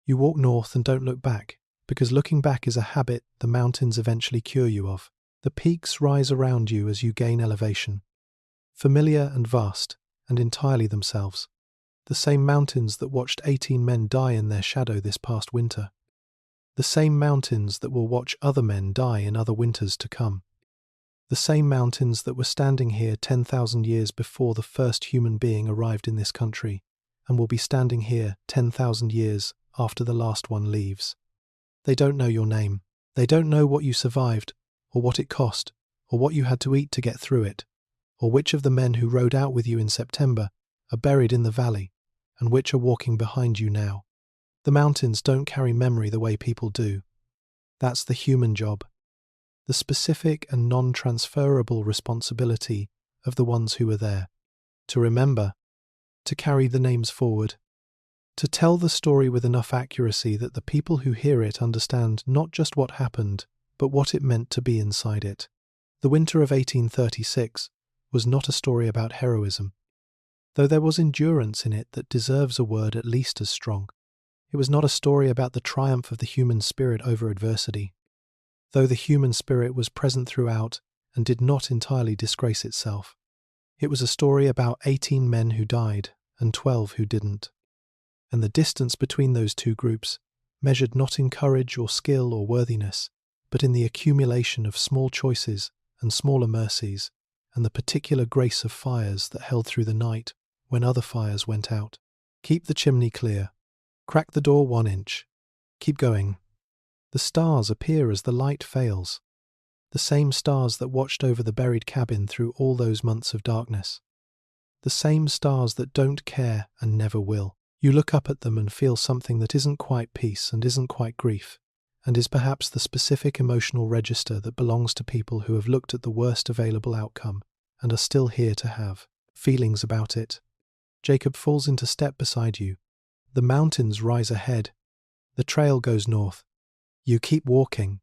A: You walk north and don't look back, because looking back is a habit the mountains eventually cure you of. The peaks rise around you as you gain elevation, familiar and vast, and entirely themselves. The same mountains that watched 18 men die in their shadow this past winter. The same mountains that will watch other men die in other winters to come. The same mountains that were standing here 10,000 years before the first human being arrived in this country, and will be standing here 10,000 years after the last one leaves. They don't know your name. They don't know what you survived, or what it cost, or what you had to eat to get through it, or which of the men who rode out with you in September are buried in the valley, and which are walking behind you now. The mountains don't carry memory the way people do. That's the human job, the specific and non-transferable responsibility of the ones who were there. To remember, to carry the names forward, to tell the story with enough accuracy that the people who hear it understand not just what happened, but what it meant to be inside it. The winter of 1836 was not a story about heroism, though there was endurance in it that deserves a word at least as strong. It was not a story about the triumph of the human spirit over adversity, though the human spirit was present throughout and did not entirely disgrace itself. It was a story about 18 men who died and 12 who didn't, and the distance between those two groups measured not in courage or skill or worthiness, but in the accumulation of small choices and smaller mercies, and the particular grace of fires that held through the night when other fires went out. Keep the chimney clear. Crack the door 1 inch. Keep going. The stars appear as the light fails. The same stars that watched over the buried cabin through all those months of darkness. The same stars that don't care and never will. You look up at them and feel something that isn't quite peace and isn't quite grief, and is perhaps the specific emotional register that belongs to people who have looked at the worst available outcome and are still here to have feelings about it. Jacob falls into step beside you. The mountains rise ahead. The trail goes north. You keep walking,